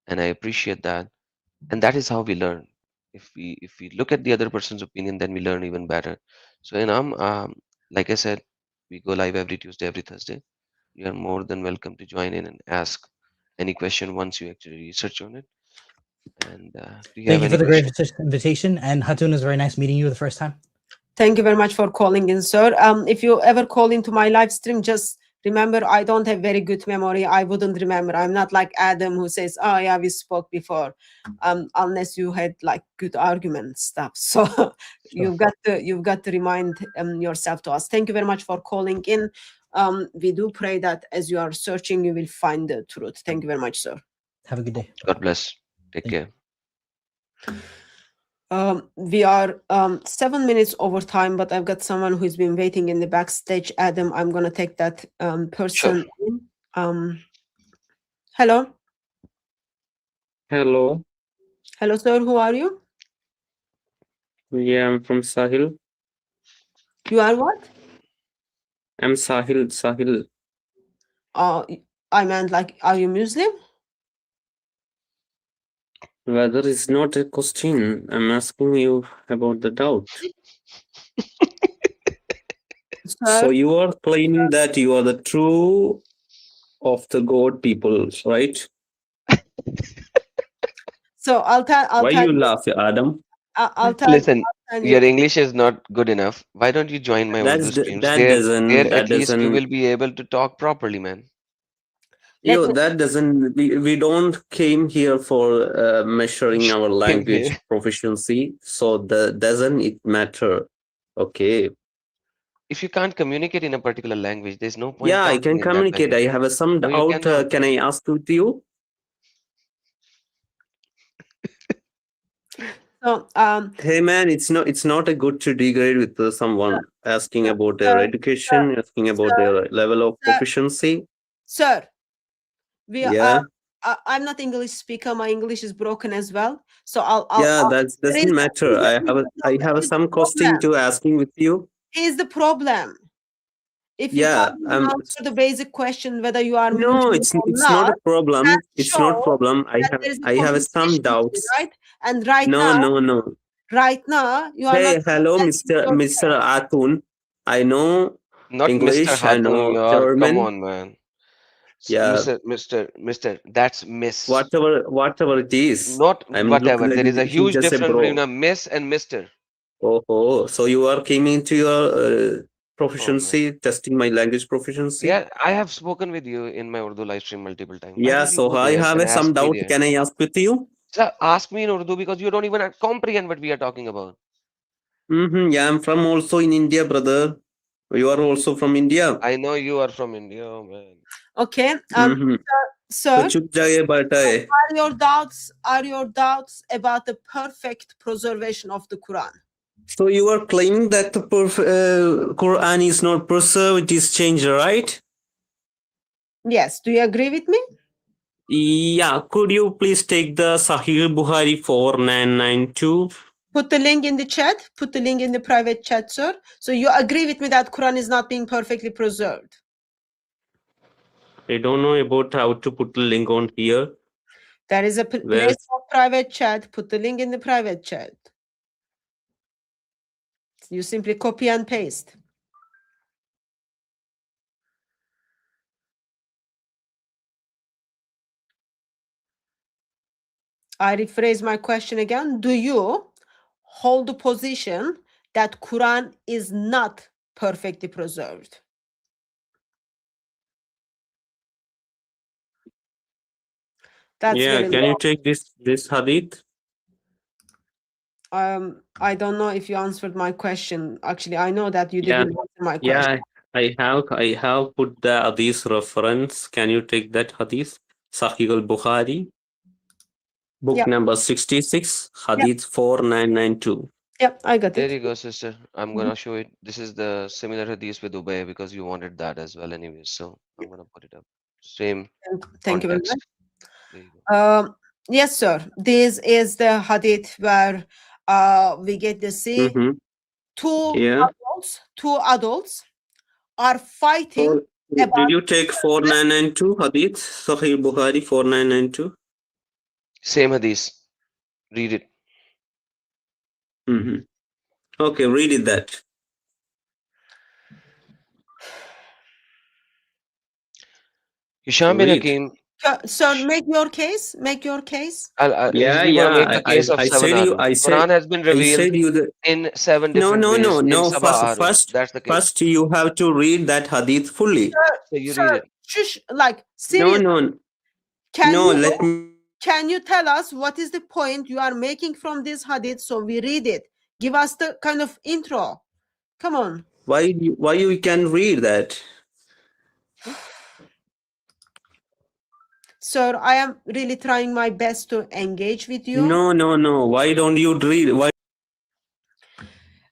and I appreciate that. And that is how we learn. If we look at the other person's opinion, then we learn even better. So like I said, we go live every Tuesday, every Thursday. You are more than welcome to join in and ask any question once you actually research on it. And do you Thank have you for any the great questions? invitation. And Hatun, is very nice meeting you the first time. Thank you very much for calling in, sir. If you ever call into my live stream, just remember, I don't have very good memory. I wouldn't remember. I'm not like Adam who says, oh yeah, we spoke before, unless you had like good argument stuff. So you've got to remind yourself to us. Thank you very much for calling in. We do pray that as you are searching, you will find the truth. Thank you very much, sir. Have a good day. God bless. Take care. We are 7 minutes over time, but I've got someone who's been waiting in the backstage. Adam, I'm going to take that person in. Hello. Hello. Hello, sir. Who are you? Yeah, I'm from Sahil. You are what? I'm Sahil. I meant like, are you Muslim? Whether is not a question. I'm asking you about the doubt. So you are claiming that you are the true of the God people, right? So I'll tell. Why you laugh, Adam? I'll tell. Listen, your English is not good enough. Why don't you join my Urdu streams? There at least you will be able to talk properly, man. Yo, that doesn't. We don't came here for measuring our language proficiency. So doesn't it matter? Okay. If you can't communicate in a particular language, there's no point. Yeah, I can communicate. I have some doubt. Can I ask with you? So, hey man, it's not a good to degrade with someone asking about their education, asking about their level of proficiency. Sir, I'm not English speaker. My English is broken as well. So that doesn't matter. I have some question to asking with you. Here's the problem. If you can't answer the basic question whether you are no, it's not a problem. It's not a problem. I have some doubts. Right? And right now, no. Right now, you are Hey, hello, Mr. Atun. I know not English. Mr. Hatun, I know Come German. on, man. Yeah, Mr. That's Miss. Whatever it is. Not whatever. There is a huge difference between a Miss and Mr. Oh, so you are came into your proficiency, testing my language proficiency? Yeah, I have spoken with you in my Urdu live stream multiple times. Yeah, so I have some doubt. Can I ask with you? Sir, ask me in Urdu because you don't even comprehend what we are talking about. Yeah, I'm from also in India, brother. You are also from India. I know you are from India, oh man. Okay. Mm-hmm. Sir, तो चुप जाइए बैठा है. are your doubts about the perfect preservation of the Quran? So you are claiming that the Quran is not preserved, it is changed, right? Yes. Do you agree with me? Yeah. Could you please take the Sahih Bukhari 4992? Put the link in the chat. Put the link in the private chat, sir. So you agree with me that Quran is not being perfectly preserved? I don't know about how to put the link on here. There is a Where? place for private chat. Put the link in the private chat. You simply copy and paste. I rephrase my question again. Do you hold the position that Quran is not perfectly preserved? That's Yeah, very can you long. take this hadith? I don't know if you answered my question. Actually, I know that you Yeah, didn't answer my question. yeah, I have put the hadith reference. Can you take that hadith? Sahih al-Bukhari, book Yeah. number 66, Yeah. hadith 4992. Yep, I got There it. you go, sister. I'm gonna show it. This is the similar hadith with Ubay because you wanted that as well anyway. So I'm gonna put it up. Same Thank you very much. context. There you go. Yes, sir. This is the hadith where we get to see Mm-hmm. Yeah. two adults are fighting Did about you take 4992 hadith? Sahih Bukhari 4992? Same hadith. Read it. Mm-hmm. Okay, read it that. Hisham bin Read. Hakim. Sir, make your case. Make your case. We're gonna make the case of I 7 said you. hours. Quran has been I revealed said you the. in 7 No, different no, no, ways in no. Sabah Arun. That's the case. First, you have to read that hadith fully. So you Sir, read it. shush, like No, seriously. no, Can no. you Let me. can you tell us what is the point you are making from this hadith so we read it? Give us the kind of intro. Come on. Why you can read that? Sir, I am really trying my best to engage with you. No, no, no. Why don't you read? Why?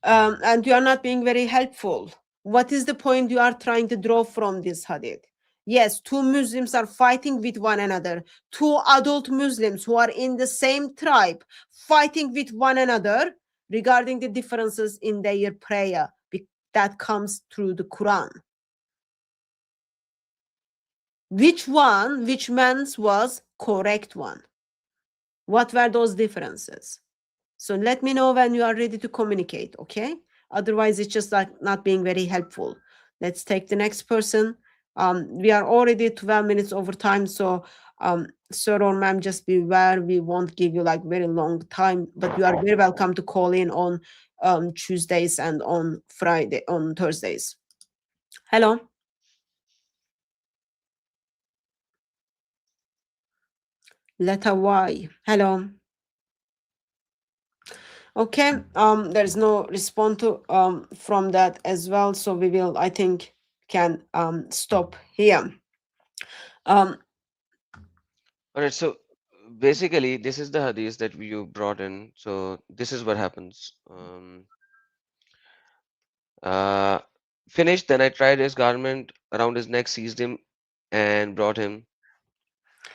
And you are not being very helpful. What is the point you are trying to draw from this hadith? Yes, two Muslims are fighting with one another. Two adult Muslims who are in the same tribe fighting with one another regarding the differences in their prayer that comes through the Quran. Which man's was correct one? What were those differences? So let me know when you are ready to communicate, okay? Otherwise, it's just like not being very helpful. Let's take the next person. We are already 12 minutes over time, so sir or ma'am, just beware. We won't give you like very long time, but you are very welcome to call in on Tuesdays and on Thursdays. Hello. Letter Y. Hello. Okay, there's no response to from that as well, so we will, I think, can stop here. All right, so basically this is the hadith that you brought in. So this is what happens. Finished, then I tried his garment around his neck, seized him and brought him.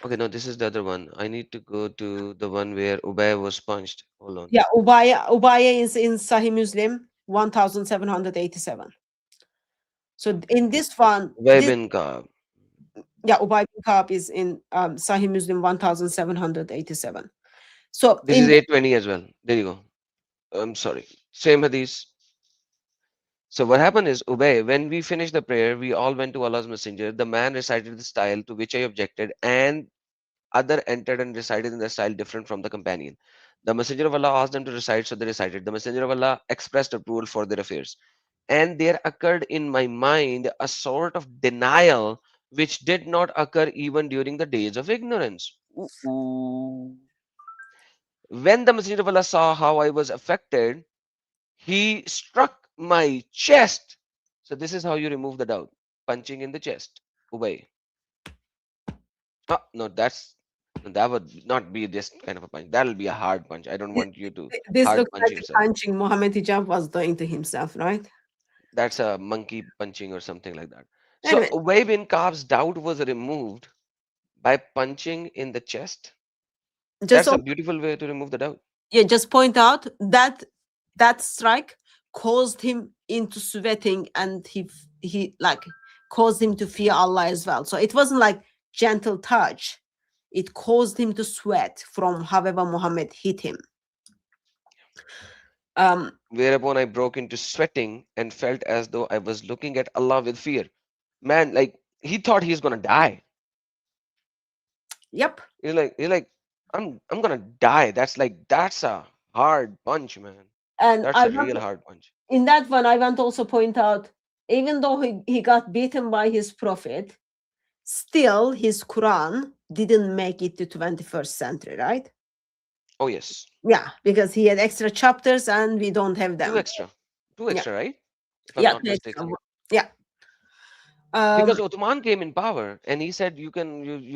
Okay, no, this is the other one. I need to go to the one where Ubay was punched. Hold on. Yeah, Ubaya is in Sahih Muslim 1787. So in this one, Ubay bin Ka'b. yeah, Ubay bin Ka'b is in Sahih Muslim 1787. So This is 820 as well. There you go. I'm sorry. Same hadith. So what happened is, Ubay, when we finished the prayer, we all went to Allah's Messenger. The man recited the style to which I objected, and other entered and recited in the style different from the companion. The Messenger of Allah asked them to recite, so they recited. The Messenger of Allah expressed approval for their affairs. And there occurred in my mind a sort of denial which did not occur even during the days of ignorance. Ooh. When the Messenger of Allah saw how I was affected, he struck my chest. So this is how you remove the doubt. Punching in the chest. Ubay. Oh, no, that would not be this kind of a punch. That'll be a hard punch. I don't want you to This hard looks punch like yourself. punching Mohammed Hijab was doing to himself, right? That's a monkey punching or something like that. So Anyway, Ubay bin Ka'b's doubt was removed by punching in the chest. just That's a beautiful way to remove the doubt. yeah, just point out that that strike caused him into sweating, and he like caused him to fear Allah as well. So it wasn't like gentle touch; it caused him to sweat from however Muhammad hit him. Whereupon I broke into sweating and felt as though I was looking at Allah with fear. Man, like he thought he's gonna die. Yep. He's like, I'm gonna die. That's a hard punch, man. And That's I a want real to, hard punch. in that one, I want to also point out, even though he got beaten by his prophet, still his Quran didn't make it to 21st century, right? Oh yes. Yeah, because he had extra chapters and we don't have them. Two extra, right? If I'm Yeah, not two extra. mistaken. Yeah. Because Uthman came in power and he said you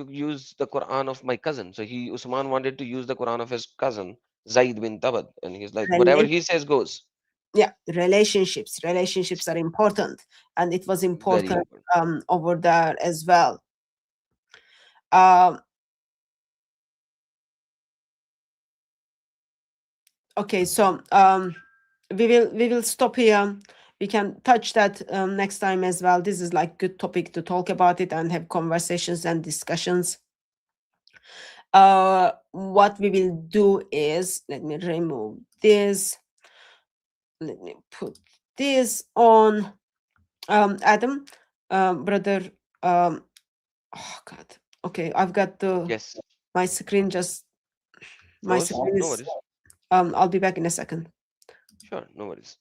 use the Quran of my cousin. So Usman wanted to use the Quran of his cousin Zaid bin Tabad, and he's like, whatever he says goes. Yeah, relationships are important, and it was important, over there as well. Okay, so we will stop here. We can touch that next time as well. This is like good topic to talk about it and have conversations and discussions. What we will do is, let me remove this. Let me put this on. Adam, brother. Oh God. Okay, I've got my screen just. My Froze? screen No is. worries. I'll be back in a second. Sure, no worries.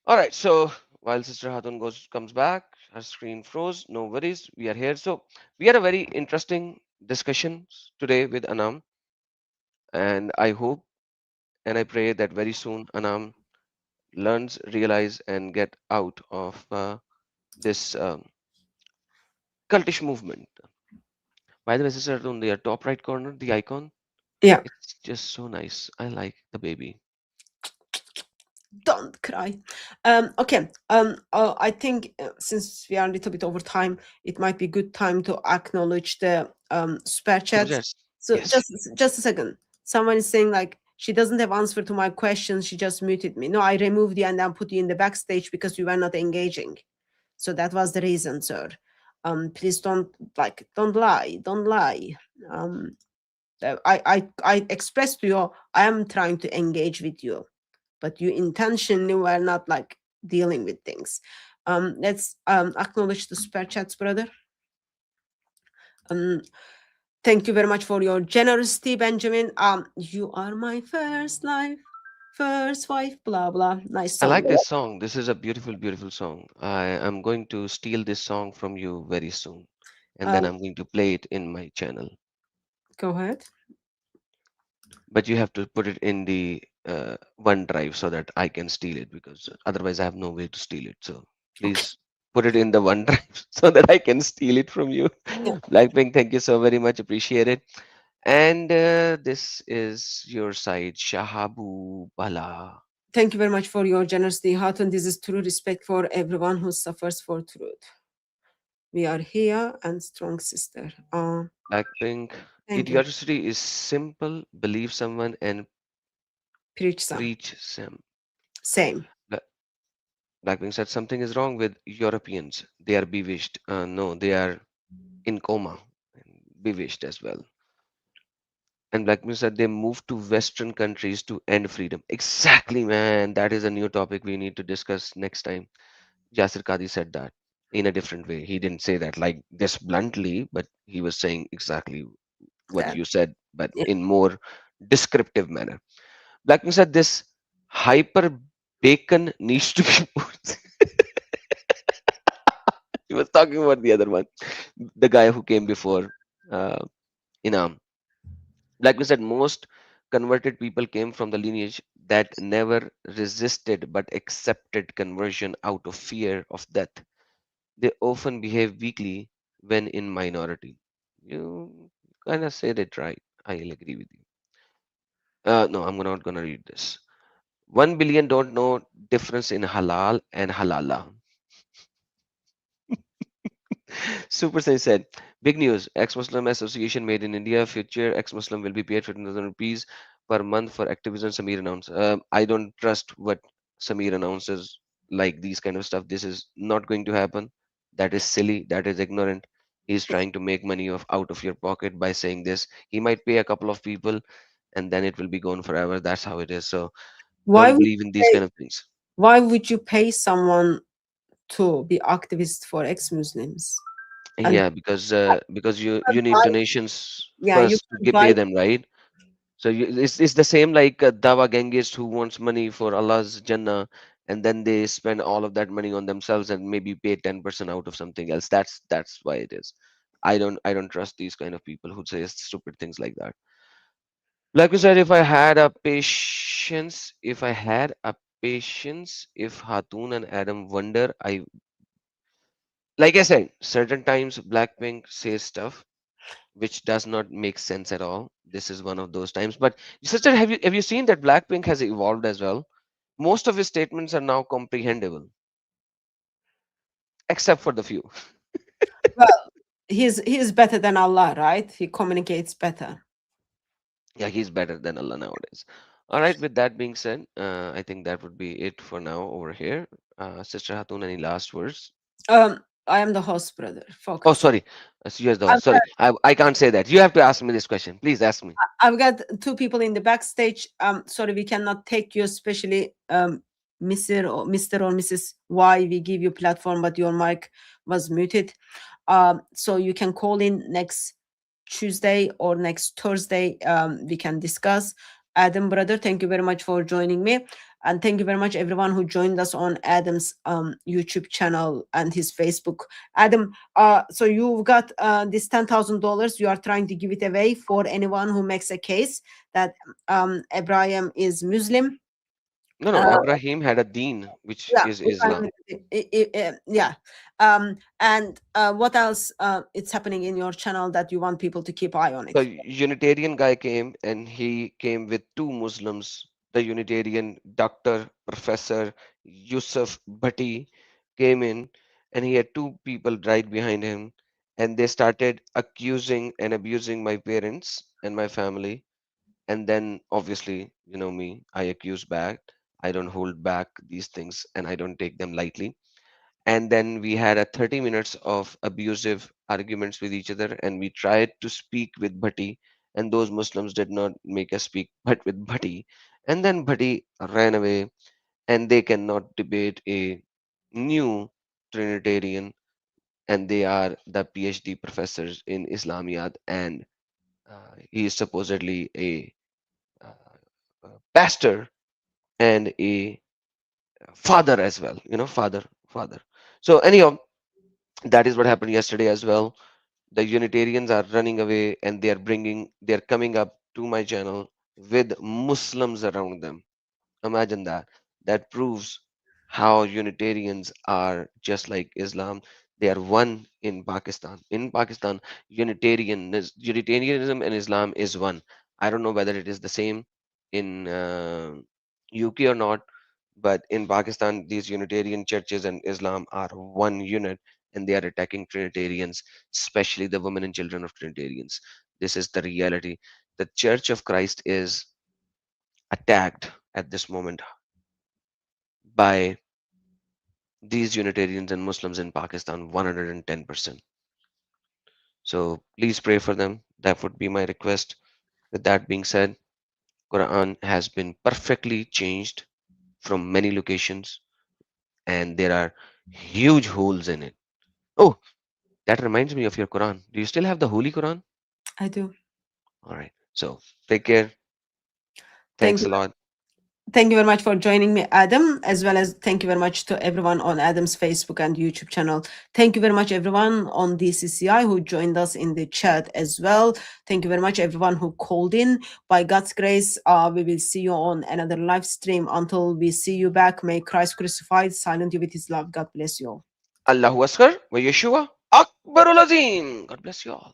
All right, so while Sister Hatun comes back, her screen froze. No worries, we are here. So we had a very interesting discussion today with Anam, and I hope and I pray that very soon Anam learns, realize, and get out of this cultish movement. By the way, Sister Hatun, the top right corner, the icon, yeah, it's just so nice. I like the baby. Don't cry. Okay. I think since we are a little bit over time, it might be good time to acknowledge the super chats. So just a second. Someone is saying like she doesn't have answer to my questions. She just muted me. No, I removed you and then put you in the backstage because you were not engaging. So that was the reason, sir. Please don't lie. Don't lie. I expressed to you I am trying to engage with you, but you intentionally were not like dealing with things. Let's acknowledge the super chats, brother. Thank you very much for your generosity, Benjamin. You are my first wife, blah blah. Nice I song. like this song. This is a beautiful, beautiful song. I am going to steal this song from you very soon, and then I'm going to play it in my channel. Go ahead. But you have to put it in the OneDrive so that I can steal it, because otherwise I have no way to steal it. So please put it in the OneDrive so that I can steal it from you. Blackpink, thank you so very much. Appreciate it. And this is your side, Shahabu Bala. Thank you very much for your generosity, Hatun. This is true respect for everyone who suffers for truth. We are here and strong, sister. Blackpink, Thank you. idiocy is simple. Believe someone and Preach some. Same. Blackpink said something is wrong with Europeans. They are bewitched. No, they are in coma, bewitched as well. And Blackpink said they moved to Western countries to end freedom. Exactly, man. That is a new topic we need to discuss next time. Yaser Qadhi said that in a different way. He didn't say that like this bluntly, but he was saying exactly what you said, but in more descriptive manner. Blackpink said this hyper bacon needs to be put. He was talking about the other one, the guy who came before Inam. Blackpink said most converted people came from the lineage that never resisted but accepted conversion out of fear of death. They often behave weakly when in minority. You kind of said it right. I'll agree with you. No, I'm not gonna read this. 1 billion don't know difference in halal and halala. Super Sai said, big news. Ex-Muslim Association made in India. Future ex-Muslim will be paid 15,000 rupees per month for activism. Samir announced. I don't trust what Samir announces, like these kind of stuff. This is not going to happen. That is silly. That is ignorant. He's trying to make money out of your pocket by saying this. He might pay a couple of people, and then it will be gone forever. That's how it is. So Why don't would believe in you these kind pay, of things. why would you pay someone to be activist for ex-Muslims? And Yeah, because you need buy, donations yeah, you first to can buy. pay them, right? So it's the same like a Dawa Gengist who wants money for Allah's Jannah, and then they spend all of that money on themselves and maybe pay 10% out of something else. That's why it is. I don't trust these kind of people who say stupid things like that. Like I said, if Hatun and Adam wonder, like I said, certain times Blackpink says stuff which does not make sense at all. This is one of those times. But sister, have you seen that Blackpink has evolved as well? Most of his statements are now comprehensible, except for the few. Well, he's better than Allah, right? He communicates better. Yeah, he's better than Allah nowadays. All right, with that being said, I think that would be it for now over here. Sister Hatun, any last words? I am the host, brother. Oh, Focus. sorry. Yes, the host. Sorry, I can't say that. You have to ask me this question. Please ask me. I've got two people in the backstage. Sorry, we cannot take you, especially Mr. or Mrs. Y. We give you platform, but your mic was muted. So you can call in next Tuesday or next Thursday. We can discuss. Adam, brother, thank you very much for joining me. And thank you very much, everyone who joined us on Adam's YouTube channel and his Facebook. Adam, so you've got this $10,000. You are trying to give it away for anyone who makes a case that Abraham is Muslim. No, no. Ibrahim had a deen, which Yeah, is Islam. yeah. And what else? It's happening in your channel that you want people to keep eye on The it. Unitarian guy came and he came with two Muslims. The Unitarian doctor, Professor Yusuf Bhatti came in and he had two people right behind him and they started accusing and abusing my parents and my family. And then obviously, you know me, I accuse back. I don't hold back these things and I don't take them lightly. And then we had a 30 minutes of abusive arguments with each other and we tried to speak with Bhatti and those Muslims did not make us speak but with Bhatti, and then Bhatti ran away and they cannot debate a new Trinitarian, and they are the PhD professors in Islamiyat, and he is supposedly a pastor and a father as well, father. So anyhow, that is what happened yesterday as well. The Unitarians are running away and they're coming up to my channel with Muslims around them. Imagine that. That proves how Unitarians are just like Islam. They are one in Pakistan. In Pakistan, Unitarianism and Islam is one. I don't know whether it is the same in UK or not, but in Pakistan, these Unitarian churches and Islam are one unit and they are attacking Trinitarians, especially the women and children of Trinitarians. This is the reality. The Church of Christ is attacked at this moment by these Unitarians and Muslims in Pakistan 110%. So please pray for them. That would be my request. With that being said, Quran has been perfectly changed from many locations and there are huge holes in it. Oh, that reminds me of your Quran. Do you still have the Holy Quran? I do. All right. So take care. Thank Thanks you. a lot. Thank you very much for joining me, Adam, as well as thank you very much to everyone on Adam's Facebook and YouTube channel. Thank you very much, everyone on DCCI who joined us in the chat as well. Thank you very much, everyone who called in. By God's grace, we will see you on another live stream. Until we see you back, may Christ crucified silent you with his love. God bless you all. Allahu Akbar wa Yeshua Akbarul Azim. God bless you all.